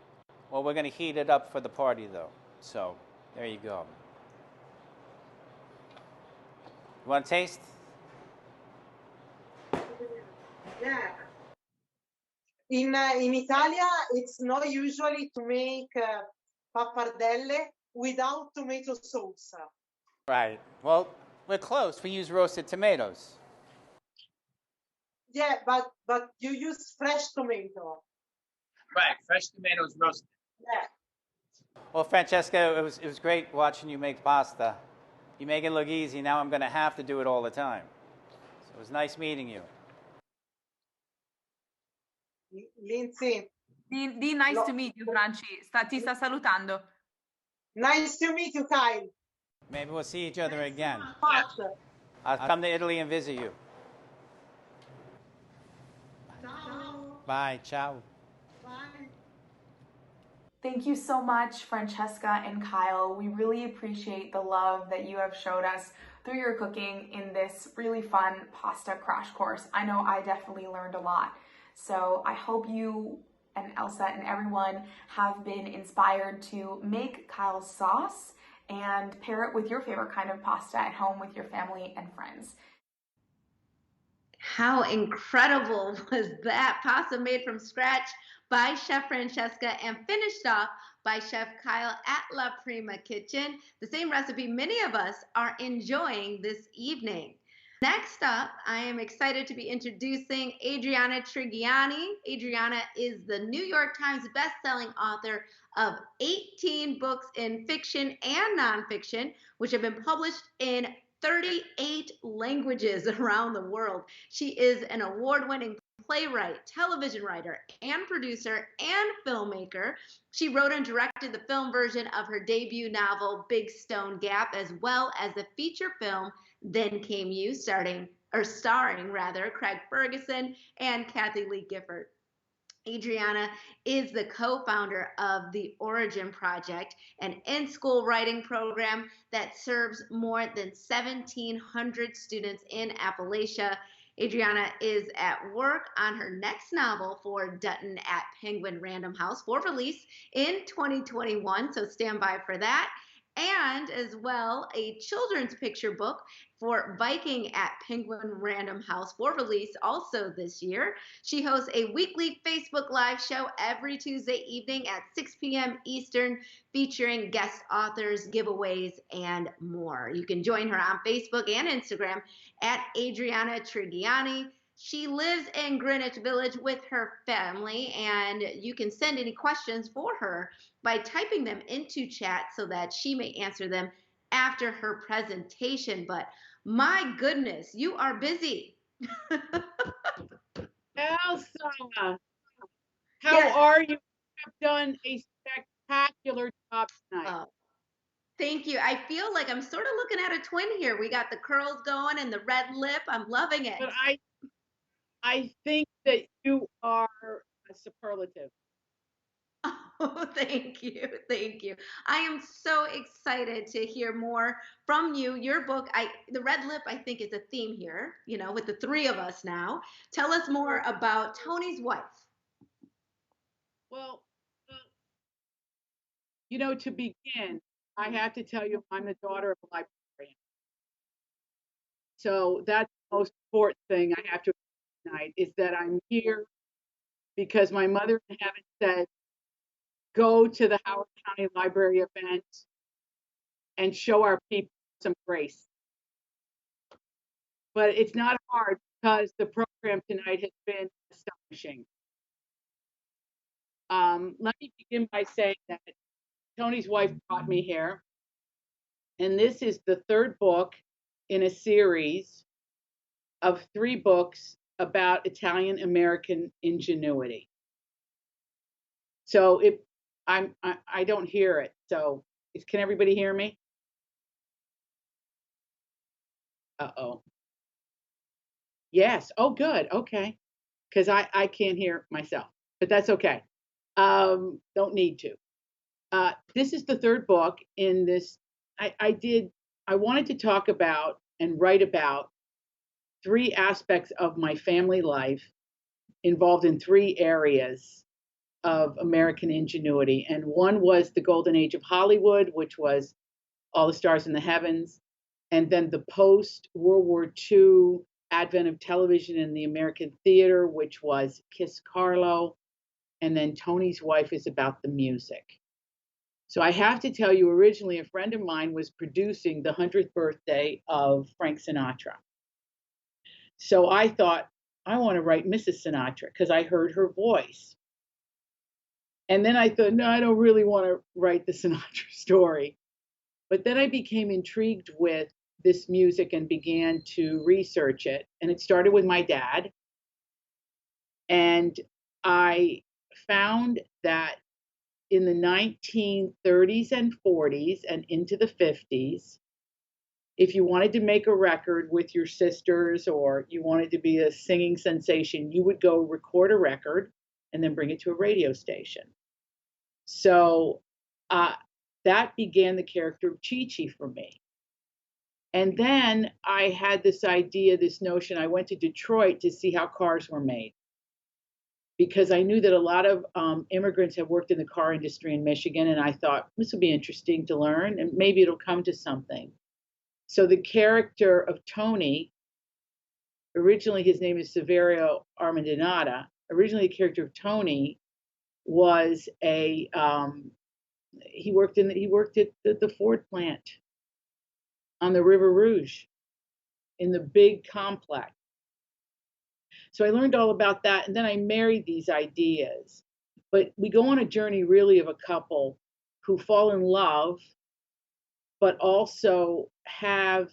or we're going to heat it up for the party though. So there you go. You want to taste? Yeah. In Italia, it's not usually to make pappardelle without tomato sauce. Right. Well, we're close. We use roasted tomatoes. Yeah, but you use fresh tomato. Right. Fresh tomatoes roasted. Yeah. Well, Francesca, it was great watching you make pasta. You make it look easy. Now I'm going to have to do it all the time. So it was nice meeting you. Lindsay. Di nice to meet you, Franci. Ti sta salutando. Nice to meet you, Kyle. Maybe we'll see each other again. Yeah. I'll come to Italy and visit you. Ciao. Bye. Ciao. Bye. Thank you so much, Francesca and Kyle. We really appreciate the love that you have showed us through your cooking in this really fun pasta crash course. I know I definitely learned a lot. So I hope you and Elsa and everyone have been inspired to make Kyle's sauce and pair it with your favorite kind of pasta at home with your family and friends. How incredible was that? Pasta made from scratch by Chef Francesca and finished off by Chef Kyle at La Prima Kitchen, the same recipe many of us are enjoying this evening. Next up, I am excited to be introducing Adriana Trigiani. Adriana is the New York Times bestselling author of 18 books in fiction and nonfiction, which have been published in 38 languages around the world. She is an award-winning playwright, television writer, and producer, and filmmaker. She wrote and directed the film version of her debut novel, Big Stone Gap, as well as the feature film, Then Came You, starring Craig Ferguson and Kathy Lee Gifford. Adriana is the co-founder of the Origin Project, an in-school writing program that serves more than 1,700 students in Appalachia. Adriana is at work on her next novel for Dutton at Penguin Random House for release in 2021, so stand by for that. And as well, a children's picture book for Viking at Penguin Random House for release also this year. She hosts a weekly Facebook Live show every Tuesday evening at 6 p.m. Eastern, featuring guest authors, giveaways, and more. You can join her on Facebook and Instagram at Adriana Trigiani. She lives in Greenwich Village with her family, and you can send any questions for her by typing them into chat so that she may answer them after her presentation. But my goodness, you are busy. Elsa, how are you? You have done a spectacular job tonight. Thank you. I feel like I'm sort of looking at a twin here. We got the curls going and the red lip. I'm loving it. But I think that you are a superlative. Oh, thank you. Thank you. I am so excited to hear more from you. Your book, the red lip, I think is a theme here, with the three of us now. Tell us more about Tony's wife. Well, to begin, I have to tell you, I'm the daughter of a librarian. So that's the most important thing I have to tonight is that I'm here because my mother in heaven said, go to the Howard County Library event and show our people some grace. But it's not hard because the program tonight has been astonishing. Let me begin by saying that Tony's wife brought me here. And this is the third book in a series of 3 books about Italian American ingenuity. So I don't hear it. So can everybody hear me? Uh-oh. Yes. Oh, good. Okay. Because I can't hear myself, but that's okay. Don't need to. This is the third book in this. I wanted to talk about and write about 3 aspects of my family life involved in 3 areas of American ingenuity. And one was the golden age of Hollywood, which was All the Stars in the Heavens. And then the post-World War II advent of television in the American theater, which was Kiss Carlo. And then Tony's wife is about the music. So I have to tell you, originally, a friend of mine was producing the 100th birthday of Frank Sinatra. So I thought, I want to write Mrs. Sinatra because I heard her voice. And then I thought, no, I don't really want to write the Sinatra story. But then I became intrigued with this music and began to research it. And it started with my dad. And I found that in the 1930s and 40s and into the 50s, if you wanted to make a record with your sisters or you wanted to be a singing sensation, you would go record a record and then bring it to a radio station. So that began the character of Chi-Chi for me. And then I had this idea, this notion. I went to Detroit to see how cars were made because I knew that a lot of immigrants have worked in the car industry in Michigan. And I thought, this will be interesting to learn and maybe it'll come to something. So the character of Tony, originally his name is Saverio Armandinata. Originally the character of Tony was he worked at the Ford plant on the River Rouge in the big complex. So I learned all about that, and then I married these ideas. But we go on a journey really of a couple who fall in love, but also have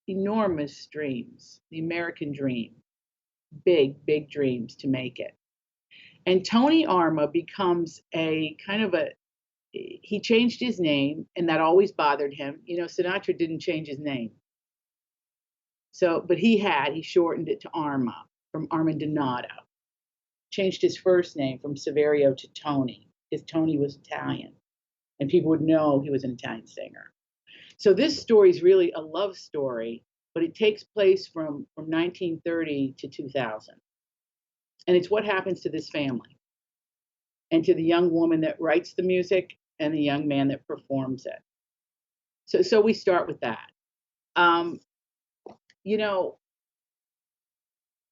enormous dreams, the American dream, big, big dreams to make it. And Tony Arma becomes he changed his name, and that always bothered him. Sinatra didn't change his name. So, but he shortened it to Arma from Armandinata. Changed his first name from Saverio to Tony, because Tony was Italian, and people would know he was an Italian singer. So this story is really a love story, but it takes place from 1930 to 2000. And it's what happens to this family and to the young woman that writes the music and the young man that performs it. So we start with that.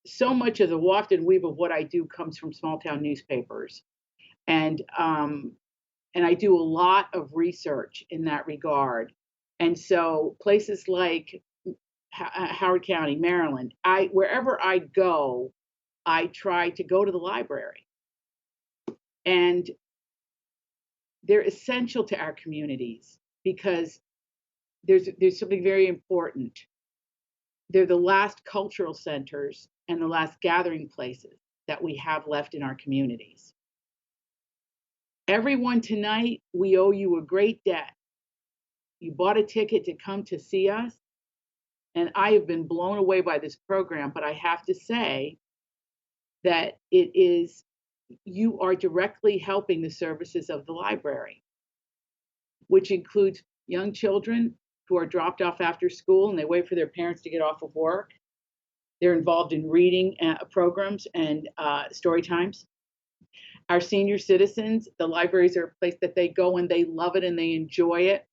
So much of the waft and weave of what I do comes from small town newspapers. And I do a lot of research in that regard. And so places like Howard County, Maryland, wherever I go, I try to go to the library. And they're essential to our communities because there's something very important. They're the last cultural centers and the last gathering places that we have left in our communities. Everyone tonight, we owe you a great debt. You bought a ticket to come to see us, And I have been blown away by this program, but I have to say that you are directly helping the services of the library, which includes young children who are dropped off after school and they wait for their parents to get off of work. They're involved in reading programs and story times. Our senior citizens, the libraries are a place that they go and they love it and they enjoy it.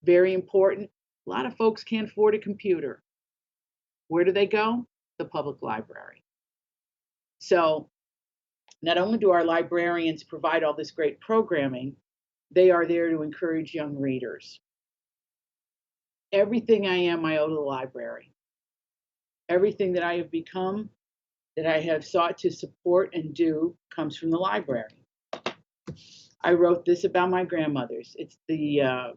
Very important. A lot of folks can't afford a computer. Where do they go? The public library. So not only do our librarians provide all this great programming, they are there to encourage young readers. Everything I am, I owe to the library. Everything that I have become, that I have sought to support and do, comes from the library. I wrote this about my grandmothers. It's the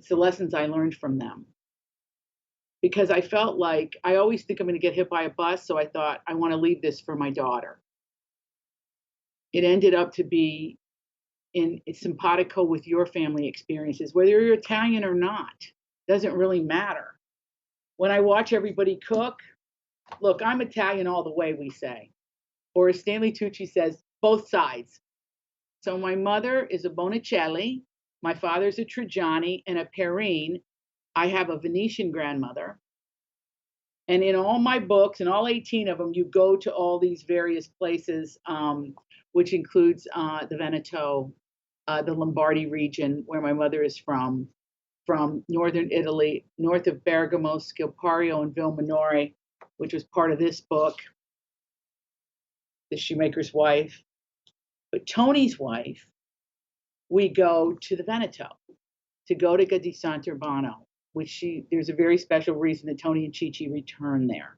lessons I learned from them. Because I felt like, I always think I'm going to get hit by a bus, so I thought, I want to leave this for my daughter. It ended up to be it's simpatico with your family experiences, whether you're Italian or not, doesn't really matter. When I watch everybody cook, look, I'm Italian all the way, we say. Or as Stanley Tucci says, both sides. So my mother is a Bonicelli, my father's a Trajani and a Perrine. I have a Venetian grandmother. And in all my books, and all 18 of them, you go to all these various places, which includes the Veneto, the Lombardy region, where my mother is from northern Italy, north of Bergamo, Scilpario, and Vilminore, which was part of this book, The Shoemaker's Wife. But Tony's wife, we go to the Veneto, to Gotica di Sant'Urbano, which there's a very special reason that Tony and Chi-Chi return there.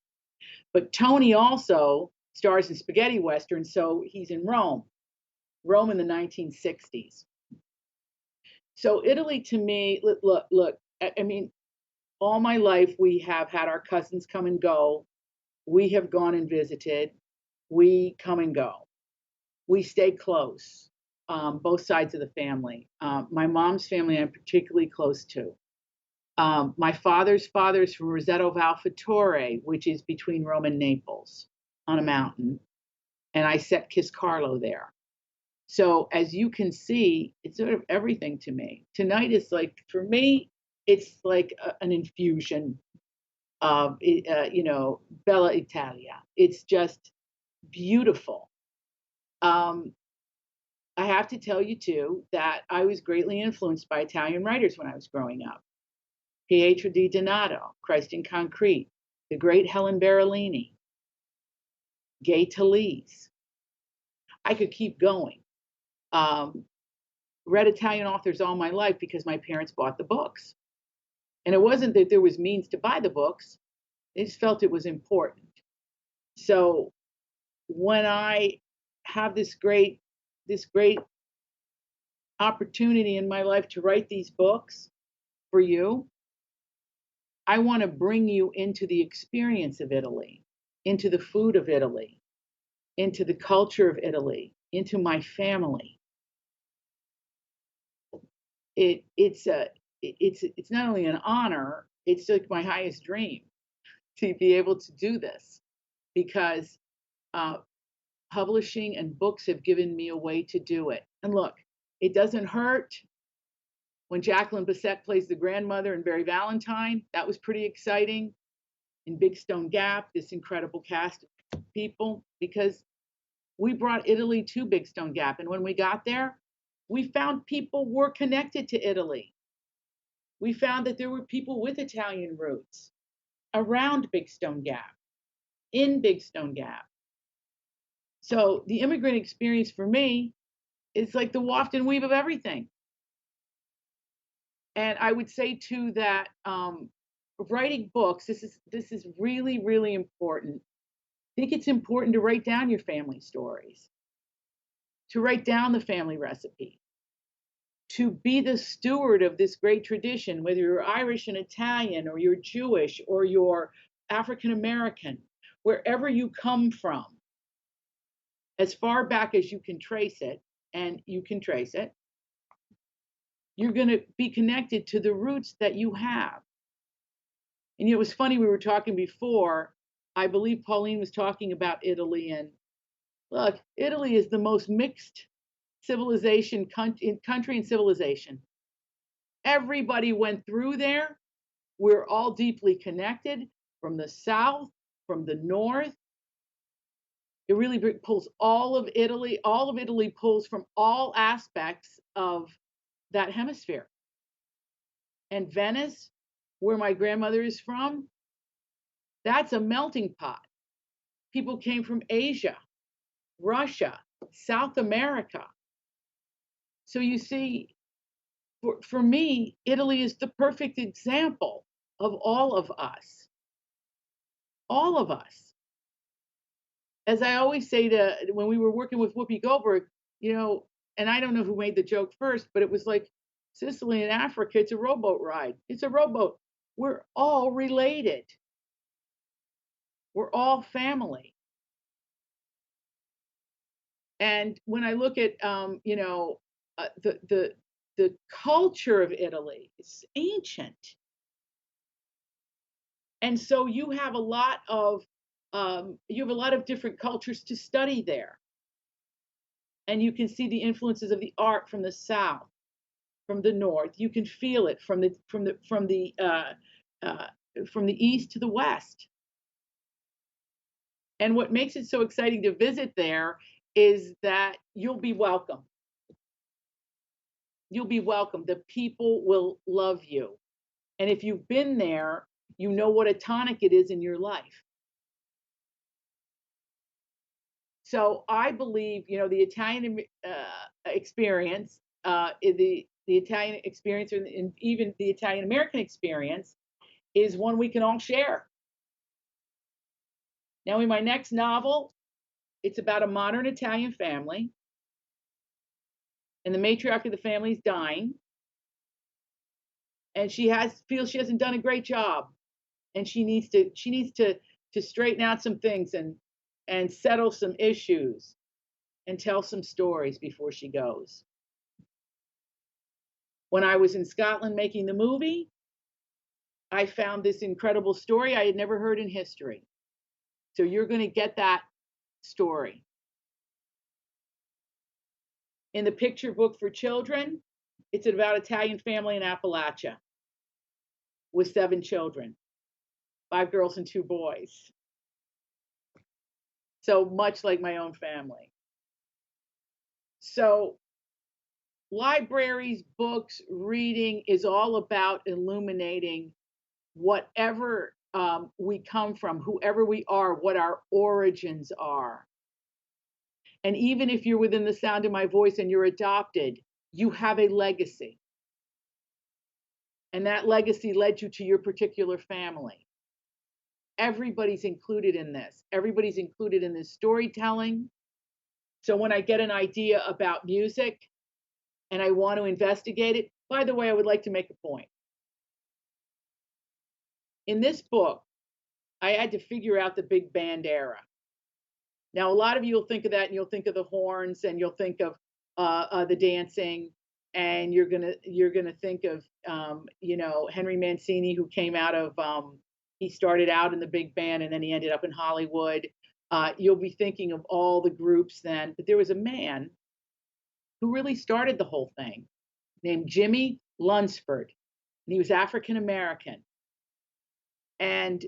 But Tony also stars in spaghetti westerns, so he's in Rome in the 1960s. So Italy to me, look, I mean, all my life we have had our cousins come and go. We have gone and visited. We come and go. We stay close, both sides of the family. My mom's family I'm particularly close to. My father's father's from Roseto Valfatore, which is between Rome and Naples on a mountain. And I set Kiscarlo there. So as you can see, it's sort of everything to me. Tonight is like, for me, it's like an infusion of, Bella Italia. It's just beautiful. I have to tell you too, that I was greatly influenced by Italian writers when I was growing up. Pietro di Donato, Christ in Concrete, the great Helen Berolini, Gay Talese. I could keep going. Read Italian authors all my life because my parents bought the books. And it wasn't that there was means to buy the books, they just felt it was important. So when I have this great opportunity in my life to write these books for you, I want to bring you into the experience of Italy, into the food of Italy, into the culture of Italy, into my family. It's not only an honor, it's like my highest dream to be able to do this, because publishing and books have given me a way to do it. And look, it doesn't hurt. When Jacqueline Bisset plays the grandmother in Barry Valentine, that was pretty exciting. In Big Stone Gap, this incredible cast of people, because we brought Italy to Big Stone Gap. And when we got there, we found people were connected to Italy. We found that there were people with Italian roots around Big Stone Gap, in Big Stone Gap. So the immigrant experience for me is like the waft and weave of everything. And I would say too that writing books, this is really, really important. I think it's important to write down your family stories, to write down the family recipe, to be the steward of this great tradition, whether you're Irish and Italian, or you're Jewish, or you're African American, wherever you come from, as far back as you can trace it, and you can trace it, you're going to be connected to the roots that you have. And it was funny, we were talking before, I believe Pauline was talking about Italy, and look, Italy is the most mixed civilization country and civilization. Everybody went through there. We're all deeply connected from the south, from the north. It really pulls all of Italy. All of Italy pulls from all aspects of that hemisphere. And Venice, where my grandmother is from, that's a melting pot. People came from Asia, Russia, South America. So you see, for me, Italy is the perfect example of all of us. All of us. As I always say to when we were working with Whoopi Goldberg, and I don't know who made the joke first, but it was like Sicily in Africa, it's a rowboat ride. It's a rowboat. We're all related. We're all family. And when I look at the culture of Italy, it's ancient. And so you have a lot of different cultures to study there. And you can see the influences of the art from the south, from the north. You can feel it from the east to the west. And what makes it so exciting to visit there is that you'll be welcome. You'll be welcome. The people will love you. And if you've been there, you know what a tonic it is in your life. So I believe, the Italian experience, the Italian experience, and even the Italian American experience, is one we can all share. Now, in my next novel, it's about a modern Italian family, and the matriarch of the family is dying, and she feels she hasn't done a great job, and she needs to straighten out some things and settle some issues and tell some stories before she goes. When I was in Scotland making the movie, I found this incredible story I had never heard in history. So you're going to get that story. In the picture book for children, it's about Italian family in Appalachia with 7 children, 5 girls and 2 boys. So much like my own family. So libraries, books, reading is all about illuminating whatever we come from, whoever we are, what our origins are. And even if you're within the sound of my voice and you're adopted, you have a legacy. And that legacy led you to your particular family. Everybody's included in this. Everybody's included in this storytelling. So when I get an idea about music and I want to investigate it, by the way, I would like to make a point. In this book, I had to figure out the big band era. Now, a lot of you will think of that, and you'll think of the horns, and you'll think of the dancing, and you're gonna think of Henry Mancini, who came out of he started out in the big band, and then he ended up in Hollywood. You'll be thinking of all the groups then, but there was a man who really started the whole thing, named Jimmy Lunsford, and he was African American. And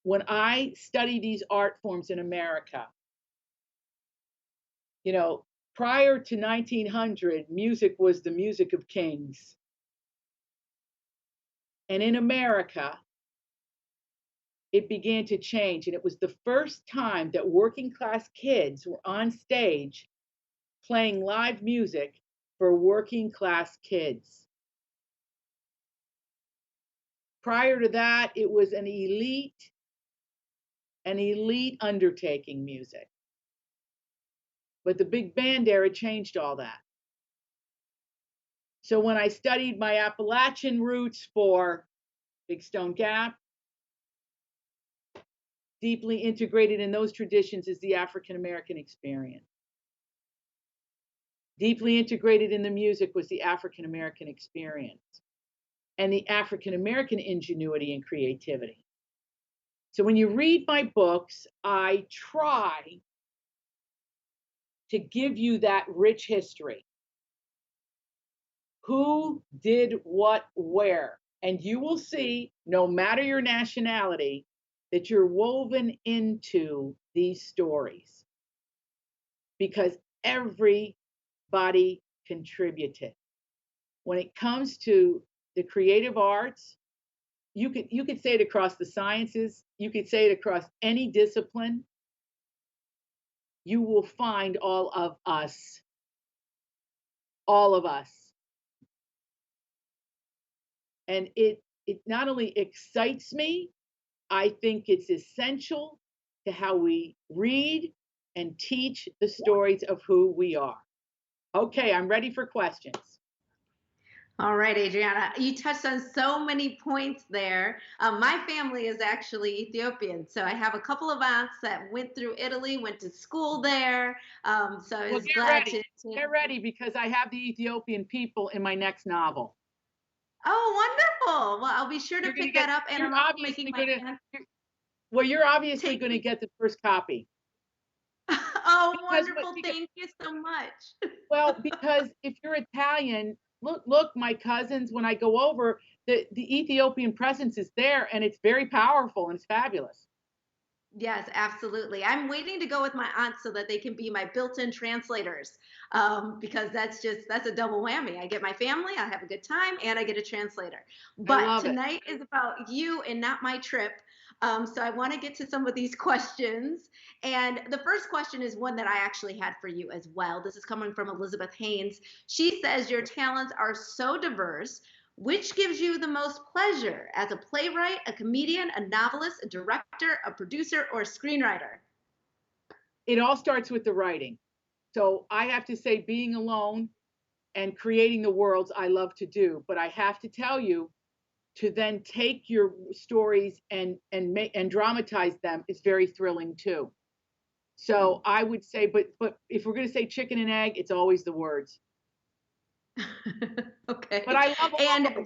when I study these art forms in America, prior to 1900, music was the music of kings. And in America, it began to change. And it was the first time that working class kids were on stage playing live music for working class kids. Prior to that, it was an elite undertaking music. But the big band era changed all that. So when I studied my Appalachian roots for Big Stone Gap, deeply integrated in those traditions is the African American experience. Deeply integrated in the music was the African American experience and the African American ingenuity and creativity. So when you read my books, I try to give you that rich history. Who did what where? And you will see, no matter your nationality, that you're woven into these stories because everybody contributed. When it comes to the creative arts, you could say it across the sciences, you could say it across any discipline. You will find all of us. All of us. And it not only excites me, I think it's essential to how we read and teach the stories of who we are. Okay, I'm ready for questions. All right, Adriana, you touched on so many points there. My family is actually Ethiopian, so I have a couple of aunts that went through Italy, went to school there. So I was glad to get ready because I have the Ethiopian people in my next novel. Oh, wonderful! Well, I'll be sure to pick that up, and I'm also making my Well, you're obviously going to get the first copy. Oh, wonderful! Thank you so much. Well, because if you're Italian, look, my cousins, when I go over, the Ethiopian presence is there, and it's very powerful and it's fabulous. Yes, absolutely. I'm waiting to go with my aunts so that they can be my built-in translators, because that's a double whammy. I get my family, I have a good time, and I get a translator. But tonight is about you and not my trip. So I want to get to some of these questions. And the first question is one that I actually had for you as well. This is coming from Elizabeth Haynes. She says, your talents are so diverse. Which gives you the most pleasure as a playwright, a comedian, a novelist, a director, a producer, or a screenwriter? It all starts with the writing. So I have to say being alone and creating the worlds I love to do. But I have to tell you, to then take your stories and dramatize them is very thrilling too. So I would say, but if we're going to say chicken and egg, it's always the words. Okay. But I love all of them.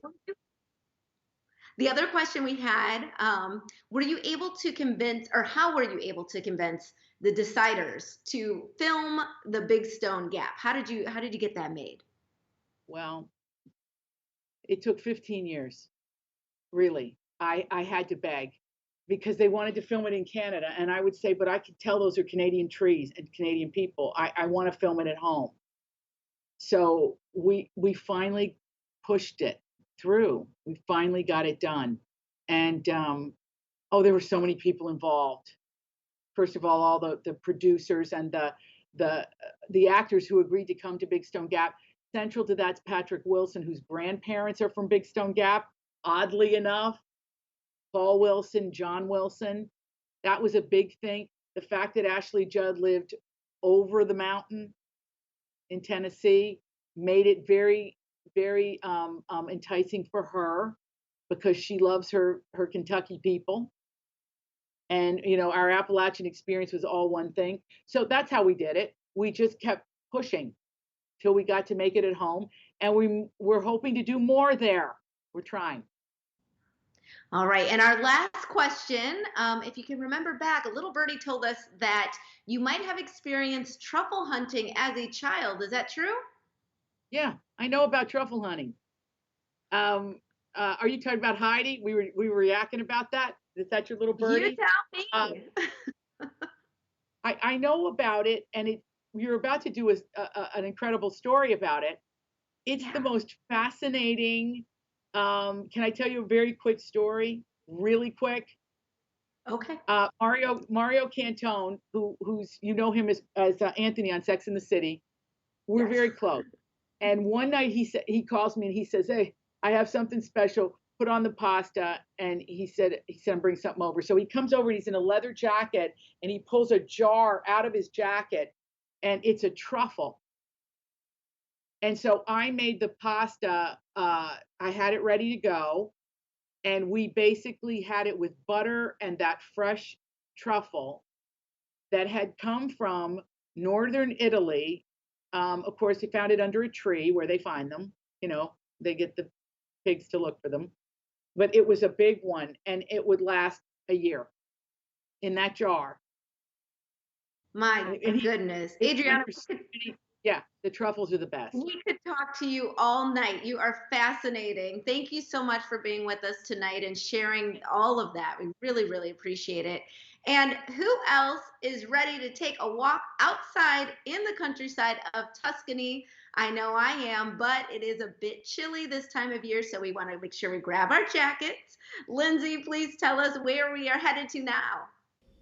The other question we had, were you able to convince, or how were you able to convince the deciders to film the Big Stone Gap? How did you get that made? Well, it took 15 years. Really. I had to beg because they wanted to film it in Canada. And I would say, but I could tell those are Canadian trees and Canadian people. I want to film it at home. So we finally pushed it through. We finally got it done. And there were so many people involved. First of all the producers and the actors who agreed to come to Big Stone Gap. Central to that's Patrick Wilson, whose grandparents are from Big Stone Gap. Oddly enough, Paul Wilson, John Wilson, that was a big thing. The fact that Ashley Judd lived over the mountain in Tennessee made it very, very enticing for her because she loves her Kentucky people. And, our Appalachian experience was all one thing. So that's how we did it. We just kept pushing till we got to make it at home. And we're hoping to do more there. We're trying. All right. And our last question, if you can remember back, a little birdie told us that you might have experienced truffle hunting as a child. Is that true? Yeah, I know about truffle hunting. Are you talking about Heidi? We were yakking about that. Is that your little birdie? You tell me. I know about it, and you're about to do an incredible story about it. It's the most fascinating. Can I tell you a very quick story? Really quick. Okay. Mario Cantone, who's him as Anthony on Sex and the City. We're very close. And one night he calls me and he says, "Hey, I have something special. Put on the pasta." And he said, "Bring something over." So he comes over and he's in a leather jacket and he pulls a jar out of his jacket and it's a truffle. And so I made the pasta. I had it ready to go. And we basically had it with butter and that fresh truffle that had come from northern Italy. Of course, they found it under a tree where they find them. They get the pigs to look for them. But it was a big one, and it would last a year. in that jar. My goodness. Adriana, yeah, the truffles are the best. we could talk to you all night. You are fascinating. Thank you so much for being with us tonight and sharing all of that. We really, really appreciate it. And who else is ready to take a walk outside in the countryside of Tuscany? I know I am, but it is a bit chilly this time of year, so we want to make sure we grab our jackets. Lindsay, please tell us where we are headed to now.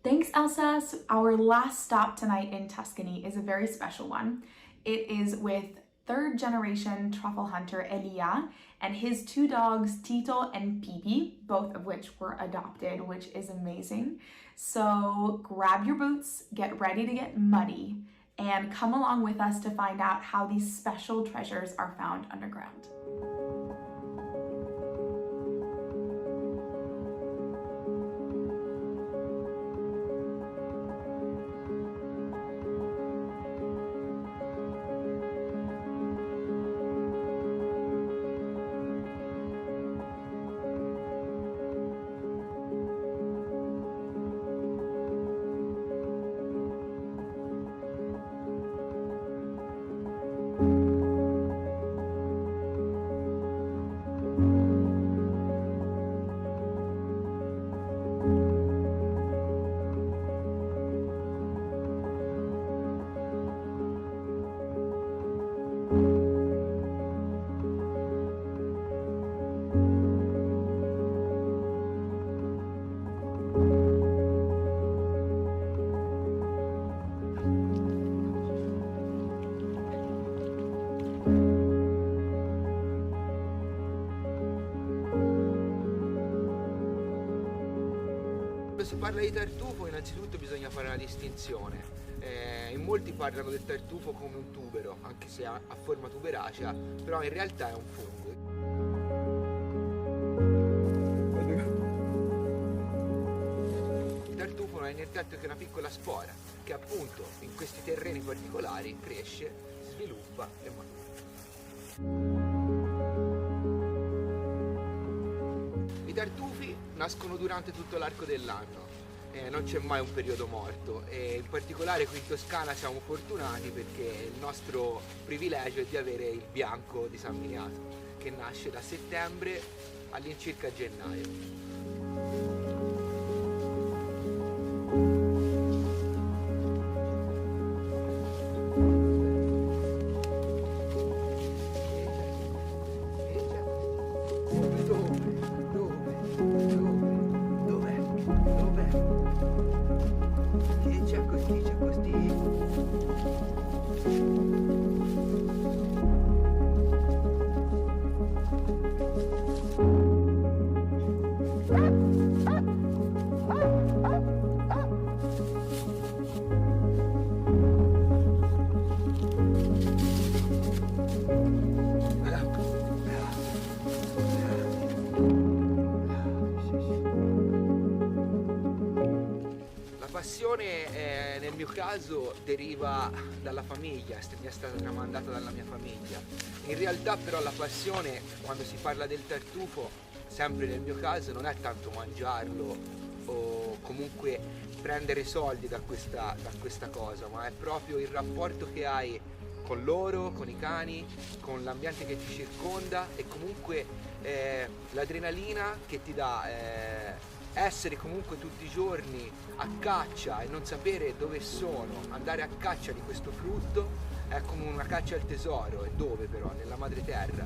Thanks, Elsa. So our last stop tonight in Tuscany is a very special one. It is with third generation truffle hunter Elia and his two dogs, Tito and Pipi, both of which were adopted, which is amazing. So grab your boots, get ready to get muddy, and come along with us to find out how these special treasures are found underground. Quando si parla di tartufo innanzitutto bisogna fare una distinzione. In molti parlano del tartufo come un tubero, anche se ha forma tuberacea, però in realtà è un fungo. Il tartufo non è nient'altro che una piccola spora che appunto in questi terreni particolari cresce, si sviluppa e matura. I tartufi nascono durante tutto l'arco dell'anno, non c'è mai un periodo morto e in particolare qui in Toscana siamo fortunati perché il nostro privilegio è di avere il bianco di San Miniato che nasce da settembre all'incirca a gennaio. Nel mio caso deriva dalla famiglia, mi è stata tramandata dalla mia famiglia. In realtà però la passione quando si parla del tartufo, sempre nel mio caso, non è tanto mangiarlo o comunque prendere soldi da questa cosa, ma è proprio il rapporto che hai con loro, con i cani, con l'ambiente che ti circonda e comunque l'adrenalina che ti dà essere comunque tutti i giorni a caccia e non sapere dove sono, andare a caccia di questo frutto è come una caccia al tesoro. E dove però? Nella madre terra.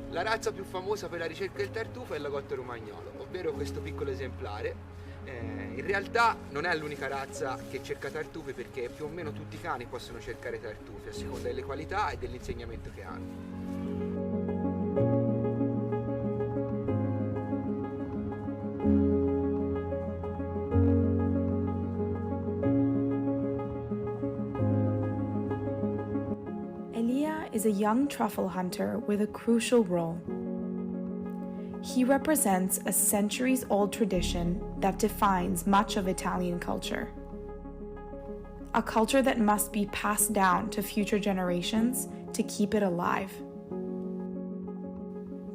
La razza più famosa per la ricerca del tartufo è il lagotto romagnolo, ovvero questo piccolo esemplare. In realtà non è l'unica razza che cerca tartufi perché più o meno tutti i cani possono cercare tartufi a seconda delle qualità e dell'insegnamento che hanno. Elia is a young truffle hunter with a crucial role. He represents a centuries-old tradition that defines much of Italian culture. a culture that must be passed down to future generations to keep it alive.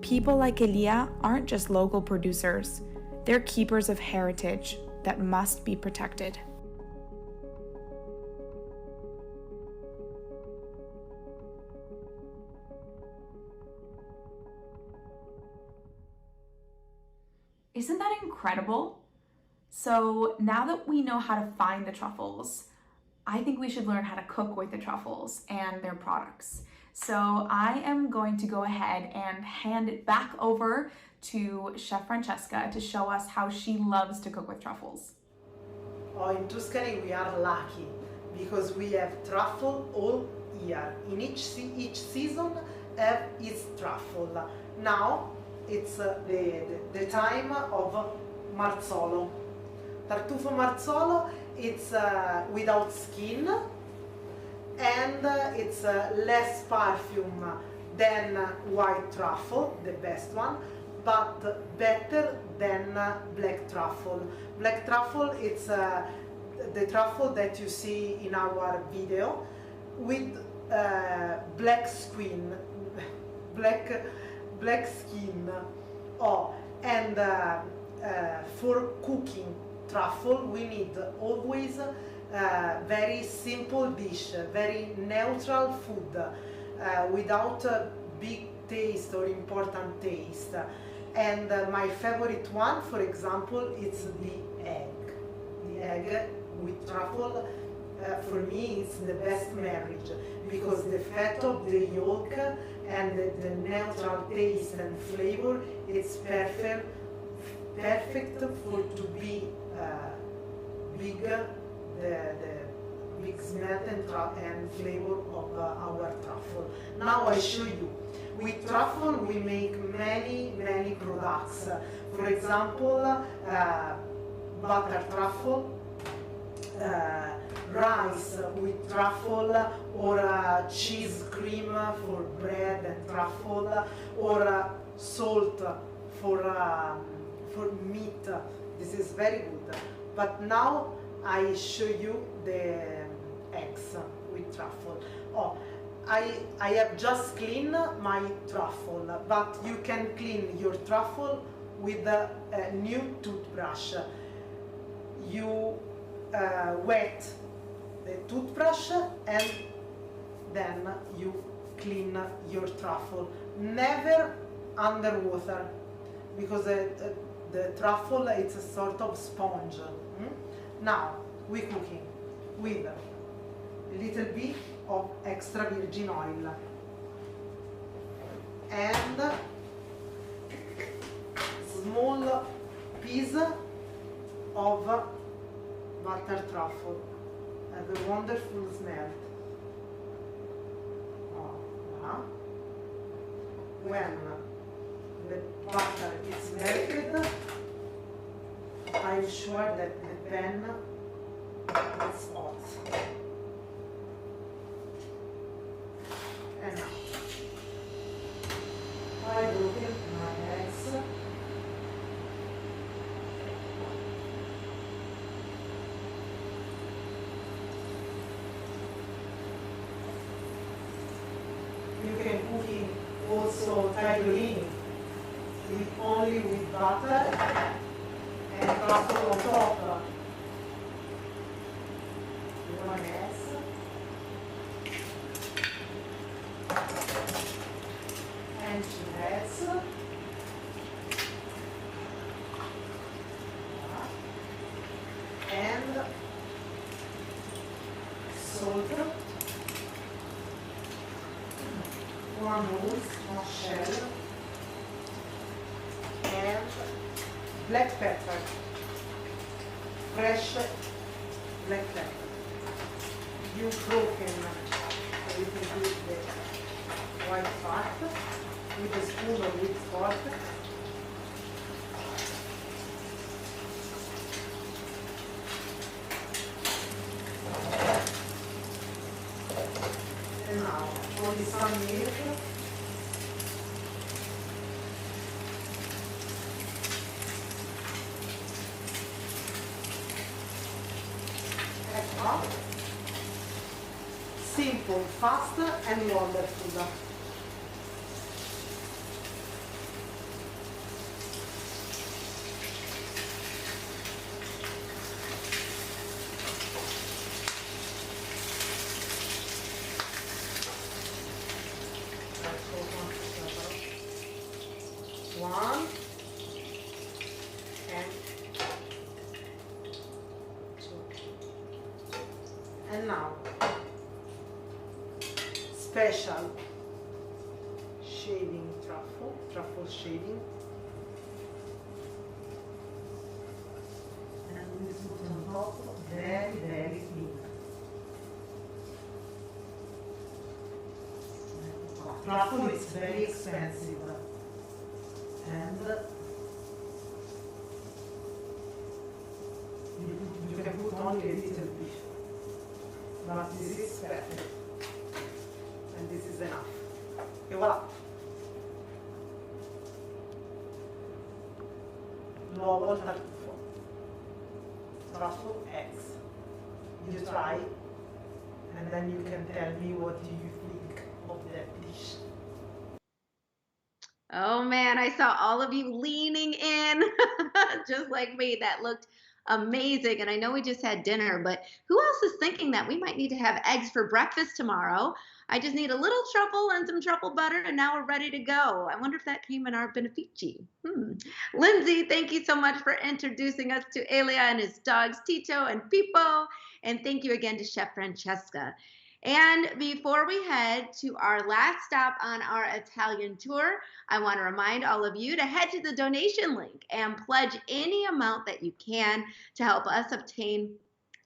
People like Elia aren't just local producers, they're keepers of heritage that must be protected. Isn't that incredible? So now that we know how to find the truffles, I think we should learn how to cook with the truffles and their products. So I am going to go ahead and hand it back over to Chef Francesca to show us how she loves to cook with truffles. Oh, in Tuscany we are lucky because we have truffle all year. In each season have its truffle. Now it's the time of Marzolo. Tartufo Marzolo, it's without skin and it's less perfume than white truffle, the best one, but better than black truffle. Black truffle, it's the truffle that you see in our video with black skin. Oh, and for cooking truffle we need always very simple dish, very neutral food without a big taste or important taste. And my favorite one, for example, it's the egg. The egg with truffle for me is the best marriage because the fat of the yolk and the neutral taste and flavor, it's perfect for to be big, the big smell and flavor of our truffle. Now I show you. With truffle we make many products. For example, butter truffle, rice with truffle, or cheese cream for bread and truffle, or salt for meat. This is very good. But now I show you the eggs with truffle. Oh, I have just cleaned my truffle, but you can clean your truffle with a new toothbrush. You wet the toothbrush and then you clean your truffle. Never underwater, because the truffle it's a sort of sponge. Now we're cooking with a little bit of extra virgin oil and small piece of butter truffle. Have a wonderful smell. When the butter is melted, I'm sure that the pan is hot. And now I broken my eggs. You can cook it also tagliolini only with butter and truffle on top. One egg. And 2 eggs. And salt. 1 shell. And black pepper, fresh black pepper. You broken a little bit the white part with a spoon or with fork. And now only some milk. Simple, fast, and wonderful. One and two. And now, special shaving truffle shaving. And we put on top, very, very clean. Truffle is very expensive. And you can put only a little bit, but this is perfect, and this is enough. Et voilà. L'uovo al tartufo, truffle eggs. You try, and then you can tell me what do you think of that dish. Oh man, I saw all of you leaning in just like me. That looked amazing. And I know we just had dinner, but who else is thinking that we might need to have eggs for breakfast tomorrow? I just need a little truffle and some truffle butter, and now we're ready to go. I wonder if that came in our benefici. Lindsay, thank you so much for introducing us to Elia and his dogs, Tito and Pippo. And thank you again to Chef Francesca. And before we head to our last stop on our Italian tour, I want to remind all of you to head to the donation link and pledge any amount that you can to help us obtain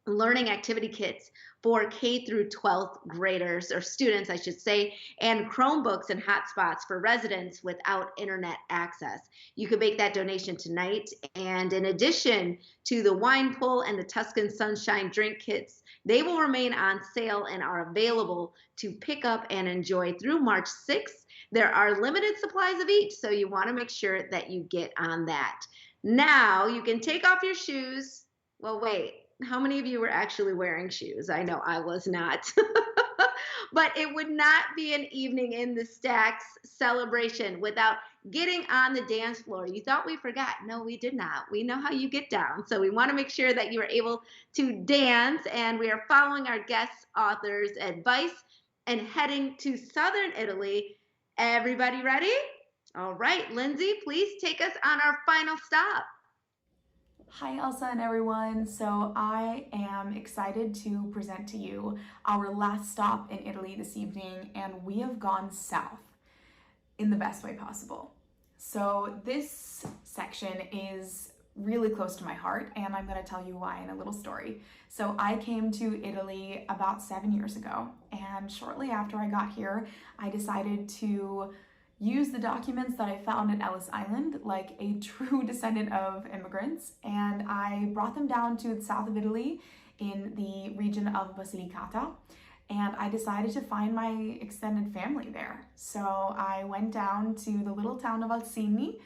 learning activity kits for K through 12th graders, or students, I should say, and Chromebooks and hotspots for residents without internet access. You can make that donation tonight. And in addition to the wine pull and the Tuscan Sunshine drink kits, they will remain on sale and are available to pick up and enjoy through March 6th. There are limited supplies of each, so you want to make sure that you get on that. Now you can take off your shoes. Well, wait. How many of you were actually wearing shoes? I know I was not. But it would not be an evening in the Stacks celebration without getting on the dance floor. You thought we forgot. No, we did not. We know how you get down. So we want to make sure that you are able to dance, and we are following our guest author's advice and heading to southern Italy. Everybody ready? All right, Lindsay, please take us on our final stop. Hi Elsa and everyone. So I am excited to present to you our last stop in Italy this evening, and we have gone south in the best way possible. So this section is really close to my heart, and I'm going to tell you why in a little story. So I came to Italy about 7 years ago, and shortly after I got here, I decided to use the documents that I found at Ellis Island like a true descendant of immigrants, and I brought them down to the south of Italy in the region of Basilicata, and I decided to find my extended family there. So I went down to the little town of Alcini,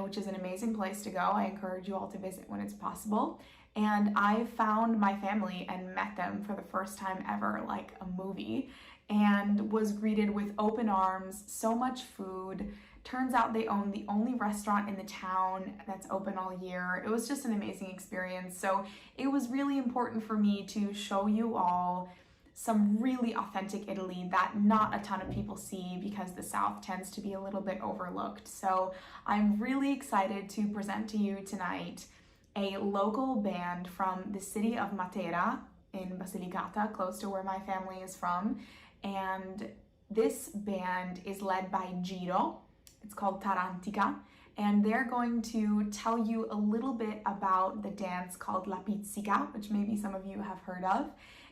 which is an amazing place to go. I encourage you all to visit when it's possible. And I found my family and met them for the first time ever, like a movie, and was greeted with open arms, so much food. Turns out they own the only restaurant in the town that's open all year. It was just an amazing experience. So it was really important for me to show you all some really authentic Italy that not a ton of people see because the South tends to be a little bit overlooked. So I'm really excited to present to you tonight a local band from the city of Matera in Basilicata, close to where my family is from. And this band is led by Giro. It's called Tarantica, and they're going to tell you a little bit about the dance called La Pizzica, which maybe some of you have heard of.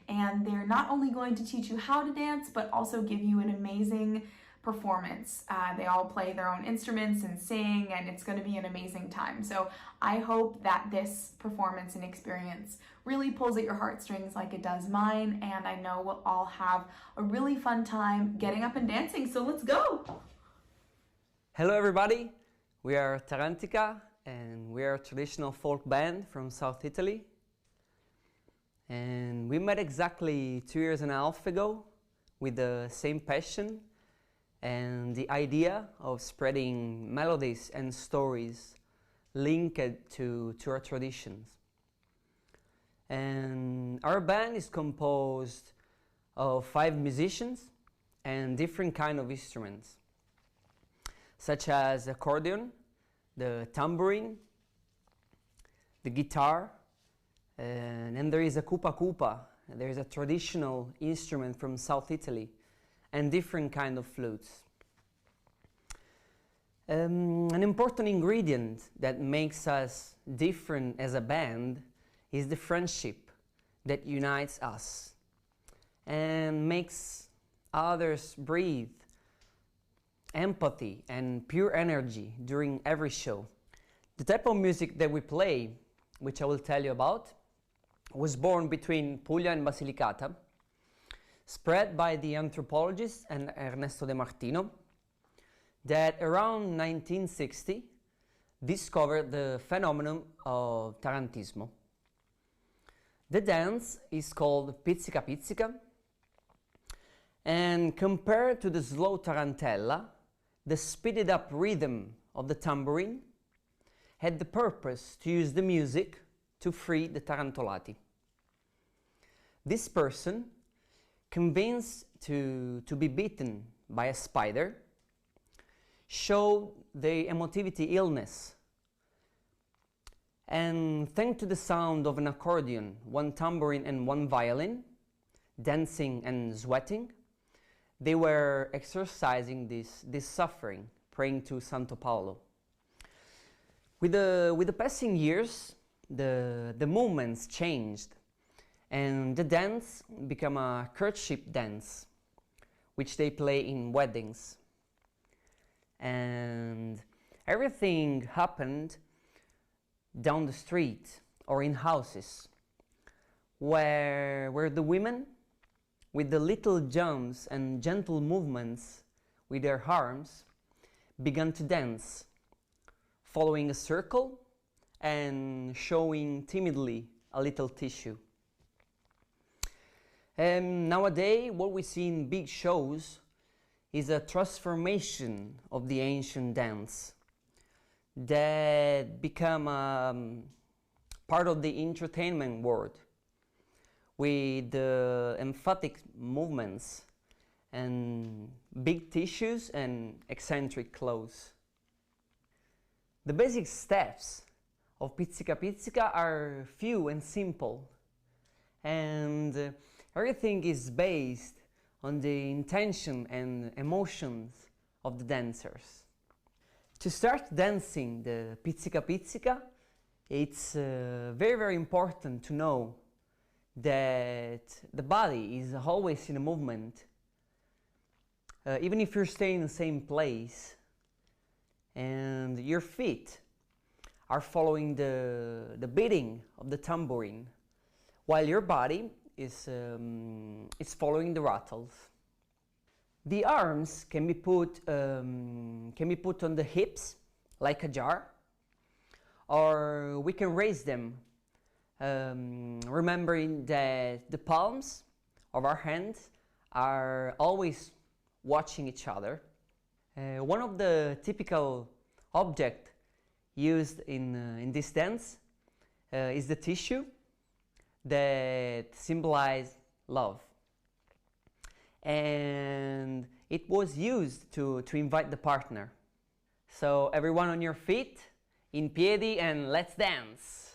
And they're not only going to teach you how to dance, but also give you an amazing performance. They all play their own instruments and sing, and it's going to be an amazing time. So I hope that this performance and experience really pulls at your heartstrings like it does mine, and I know we'll all have a really fun time getting up and dancing. So let's go! Hello everybody, we are Tarantica, and we are a traditional folk band from South Italy. And we met exactly 2.5 years ago with the same passion and the idea of spreading melodies and stories linked to our traditions. And our band is composed of 5 musicians and different kind of instruments, such as accordion, the tambourine, the guitar, and then there is a kupa kupa. There is a traditional instrument from South Italy, and different kind of flutes. An important ingredient that makes us different as a band is the friendship that unites us and makes others breathe empathy and pure energy during every show. The type of music that we play, which I will tell you about, was born between Puglia and Basilicata, spread by the anthropologist Ernesto De Martino, that around 1960 discovered the phenomenon of tarantismo. The dance is called pizzica pizzica, and compared to the slow tarantella, the speeded up rhythm of the tambourine had the purpose to use the music to free the tarantolati. This person, convinced to be bitten by a spider, showed the emotivity illness, and thanks to the sound of an accordion, 1 tambourine and 1 violin, dancing and sweating, they were exorcising this suffering, praying to Santo Paolo. With the passing years, the movements changed, and the dance became a courtship dance, which they play in weddings. And everything happened down the street or in houses, where the women, with the little jumps and gentle movements with their arms, began to dance, following a circle and showing timidly a little tissue. And nowadays, what we see in big shows is a transformation of the ancient dance that become part of the entertainment world, with the emphatic movements and big tissues and eccentric clothes. The basic steps of pizzica pizzica are few and simple, and everything is based on the intention and emotions of the dancers. To start dancing the pizzica pizzica, it's very, very important to know that the body is always in a movement, even if you're staying in the same place, and your feet are following the beating of the tambourine, while your body is following the rattles. The arms can be put on the hips like a jar, or we can raise them, remembering that the palms of our hands are always watching each other. One of the typical objects used in this dance is the tissue that symbolizes love. And it was used to invite the partner. So everyone on your feet, in piedi, and let's dance!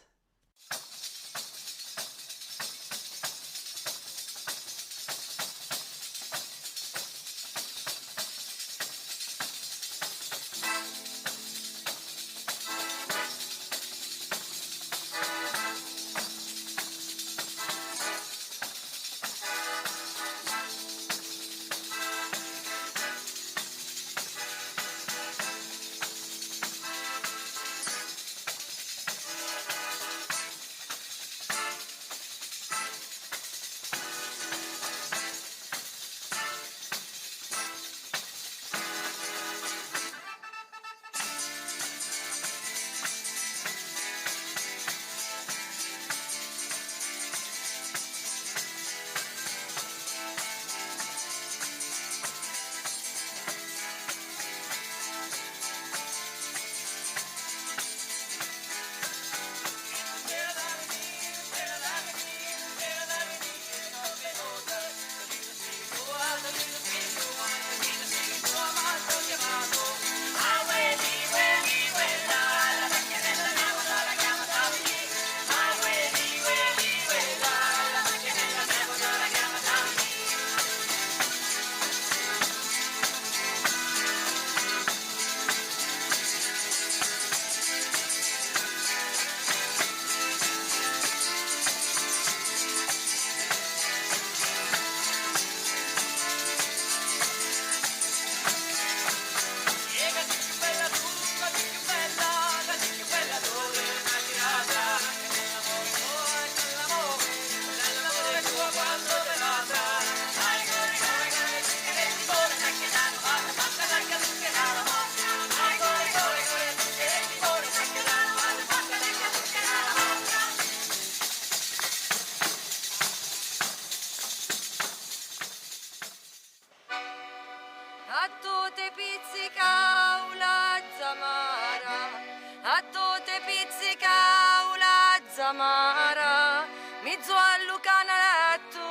amara, mezzo a Lucanaletto,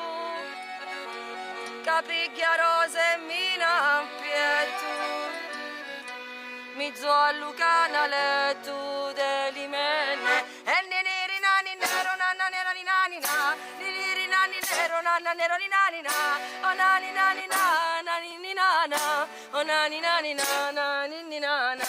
capiglia rose e mina pietu, mezzo a Lucanaletto delle mele, e neri nani nero nanna nera ni nani na, neri nani nero nanna nero ni nani na, o nani nani na, nani ni nana, o nani nani na, nani ni nana.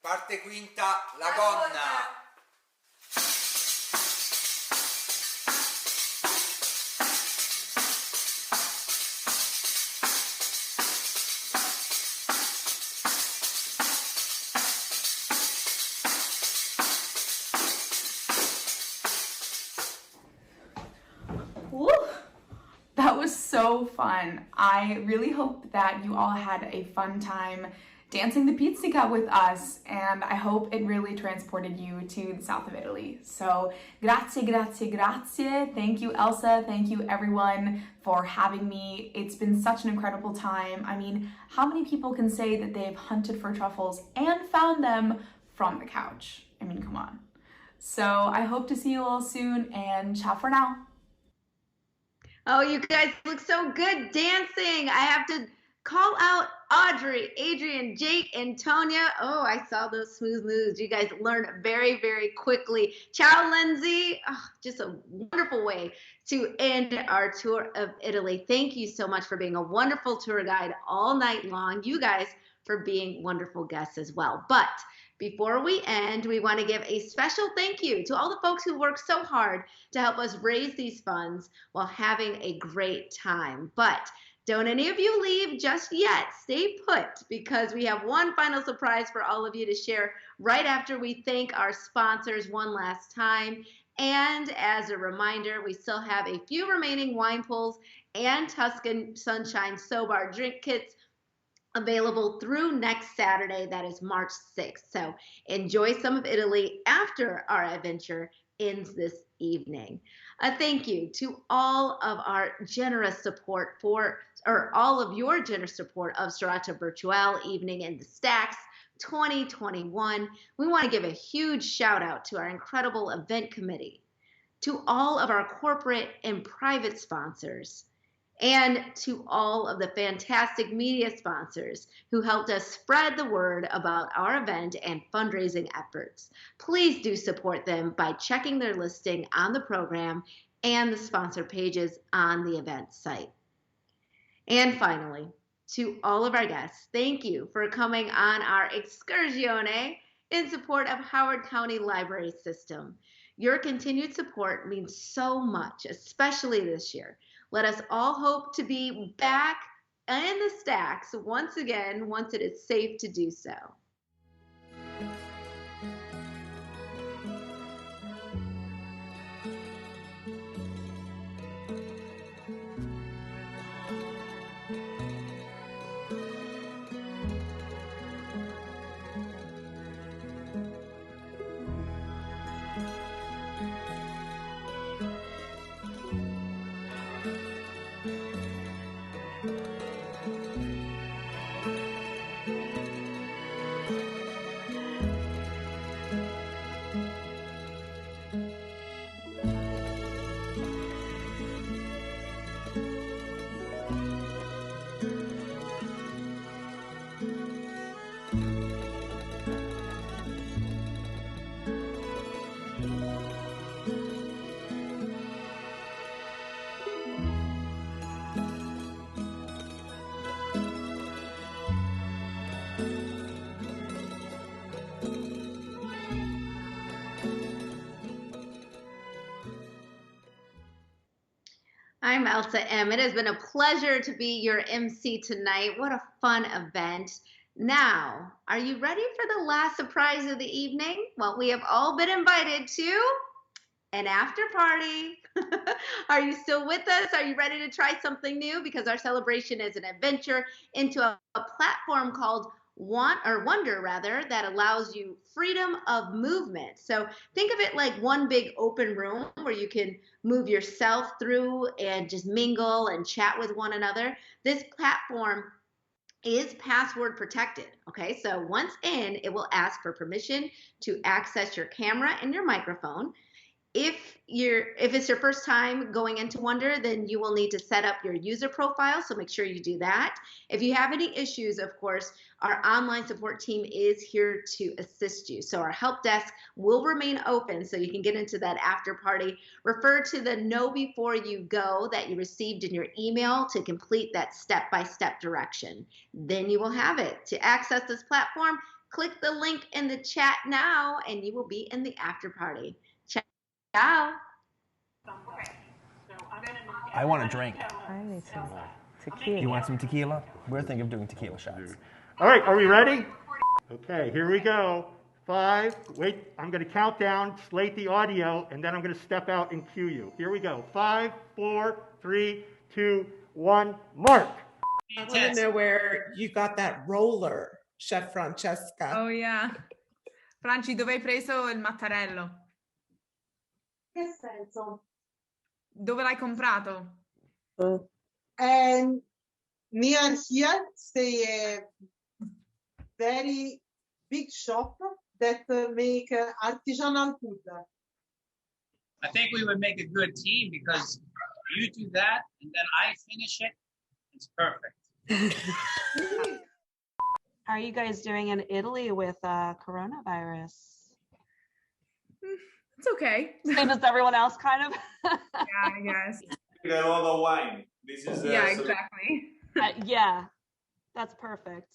Parte quinta, la gonna. Woo! That was so fun. I really hope that you all had a fun time dancing the pizzica with us, and I hope it really transported you to the south of Italy. So grazie, grazie, grazie. Thank you, Elsa. Thank you, everyone, for having me. It's been such an incredible time. I mean, how many people can say that they've hunted for truffles and found them from the couch? I mean, come on. So I hope to see you all soon, and ciao for now. Oh, you guys look so good dancing. I have to call out Audrey, Adrian, Jake, and Tonya. Oh, I saw those smooth moves. You guys learned very, very quickly. Ciao, Lindsay. Oh, just a wonderful way to end our tour of Italy. Thank you so much for being a wonderful tour guide all night long. You guys for being wonderful guests as well. But before we end, we want to give a special thank you to all the folks who worked so hard to help us raise these funds while having a great time. But don't any of you leave just yet. Stay put, because we have one final surprise for all of you to share right after we thank our sponsors one last time. And as a reminder, we still have a few remaining wine pools and Tuscan Sunshine Sobar drink kits available through next Saturday, that is March 6th. So enjoy some of Italy after our adventure ends this evening. Thank you to all of our generous support all of your generous support of Serata Virtuale Evening in the Stacks 2021. We want to give a huge shout out to our incredible event committee, to all of our corporate and private sponsors, and to all of the fantastic media sponsors who helped us spread the word about our event and fundraising efforts. Please do support them by checking their listing on the program and the sponsor pages on the event site. And finally, to all of our guests, thank you for coming on our Excursione in support of Howard County Library System. Your continued support means so much, especially this year. Let us all hope to be back in the stacks once again, once it is safe to do so. I'm Elsa M. It has been a pleasure to be your MC tonight. What a fun event. Now, are you ready for the last surprise of the evening? Well, we have all been invited to an after party. Are you still with us? Are you ready to try something new? Because our celebration is an adventure into a platform called Wonder that allows you freedom of movement. So think of it like one big open room where you can move yourself through and just mingle and chat with one another. This platform is password protected. Okay, so once in, it will ask for permission to access your camera and your microphone. If it's your first time going into Wonder, then you will need to set up your user profile, so make sure you do that. If you have any issues, of course, our online support team is here to assist you. So our help desk will remain open so you can get into that after party. Refer to the know before you go that you received in your email to complete that step-by-step direction. Then you will have it. To access this platform, click the link in the chat now and you will be in the after party. Ciao. I want a drink. I need some tequila. You want some tequila? We're thinking of doing tequila shots. All right, are we ready? Okay, here we go. 5, wait, I'm going to count down, slate the audio, and then I'm going to step out and cue you. Here we go. 5, 4, 3, 2, 1, mark. I want to know where you got that roller, Chef Francesca. Oh yeah. Franci, dove hai preso il mattarello? Che senso? Dove l'hai comprato? And near here, stay a very big shop that make artisanal food. I think we would make a good team because you do that and then I finish it. It's perfect. How are you guys doing in Italy with coronavirus? It's okay. Same as everyone else, kind of. Yeah, I guess. We got all the wine. This is yeah, exactly. Yeah, that's perfect.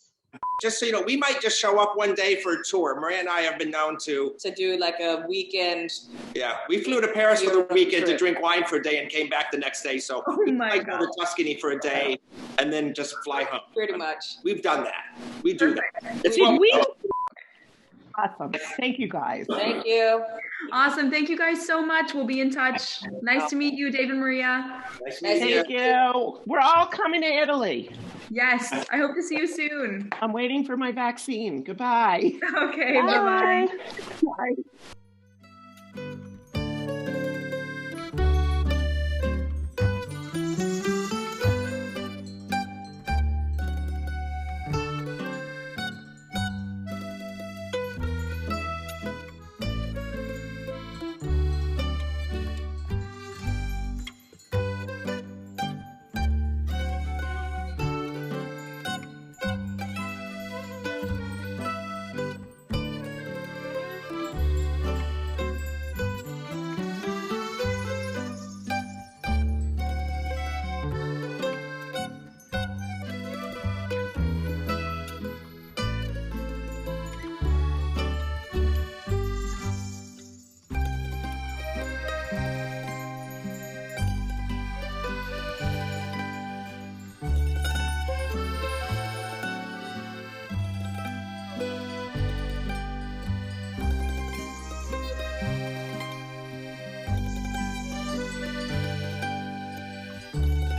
Just so you know, we might just show up one day for a tour. Maria and I have been known to do like a weekend. Yeah, we flew to Paris for the weekend to drink wine for a day and came back the next day. So we might go to Tuscany for a day and then just fly home. Pretty much. We've done that. We do that. It's Awesome. Thank you, guys. Thank you. Awesome. Thank you guys so much. We'll be in touch. Nice to meet you, Dave and Maria. Nice to meet you. Thank you. We're all coming to Italy. Yes. I hope to see you soon. I'm waiting for my vaccine. Goodbye. Okay. Bye-bye. Bye.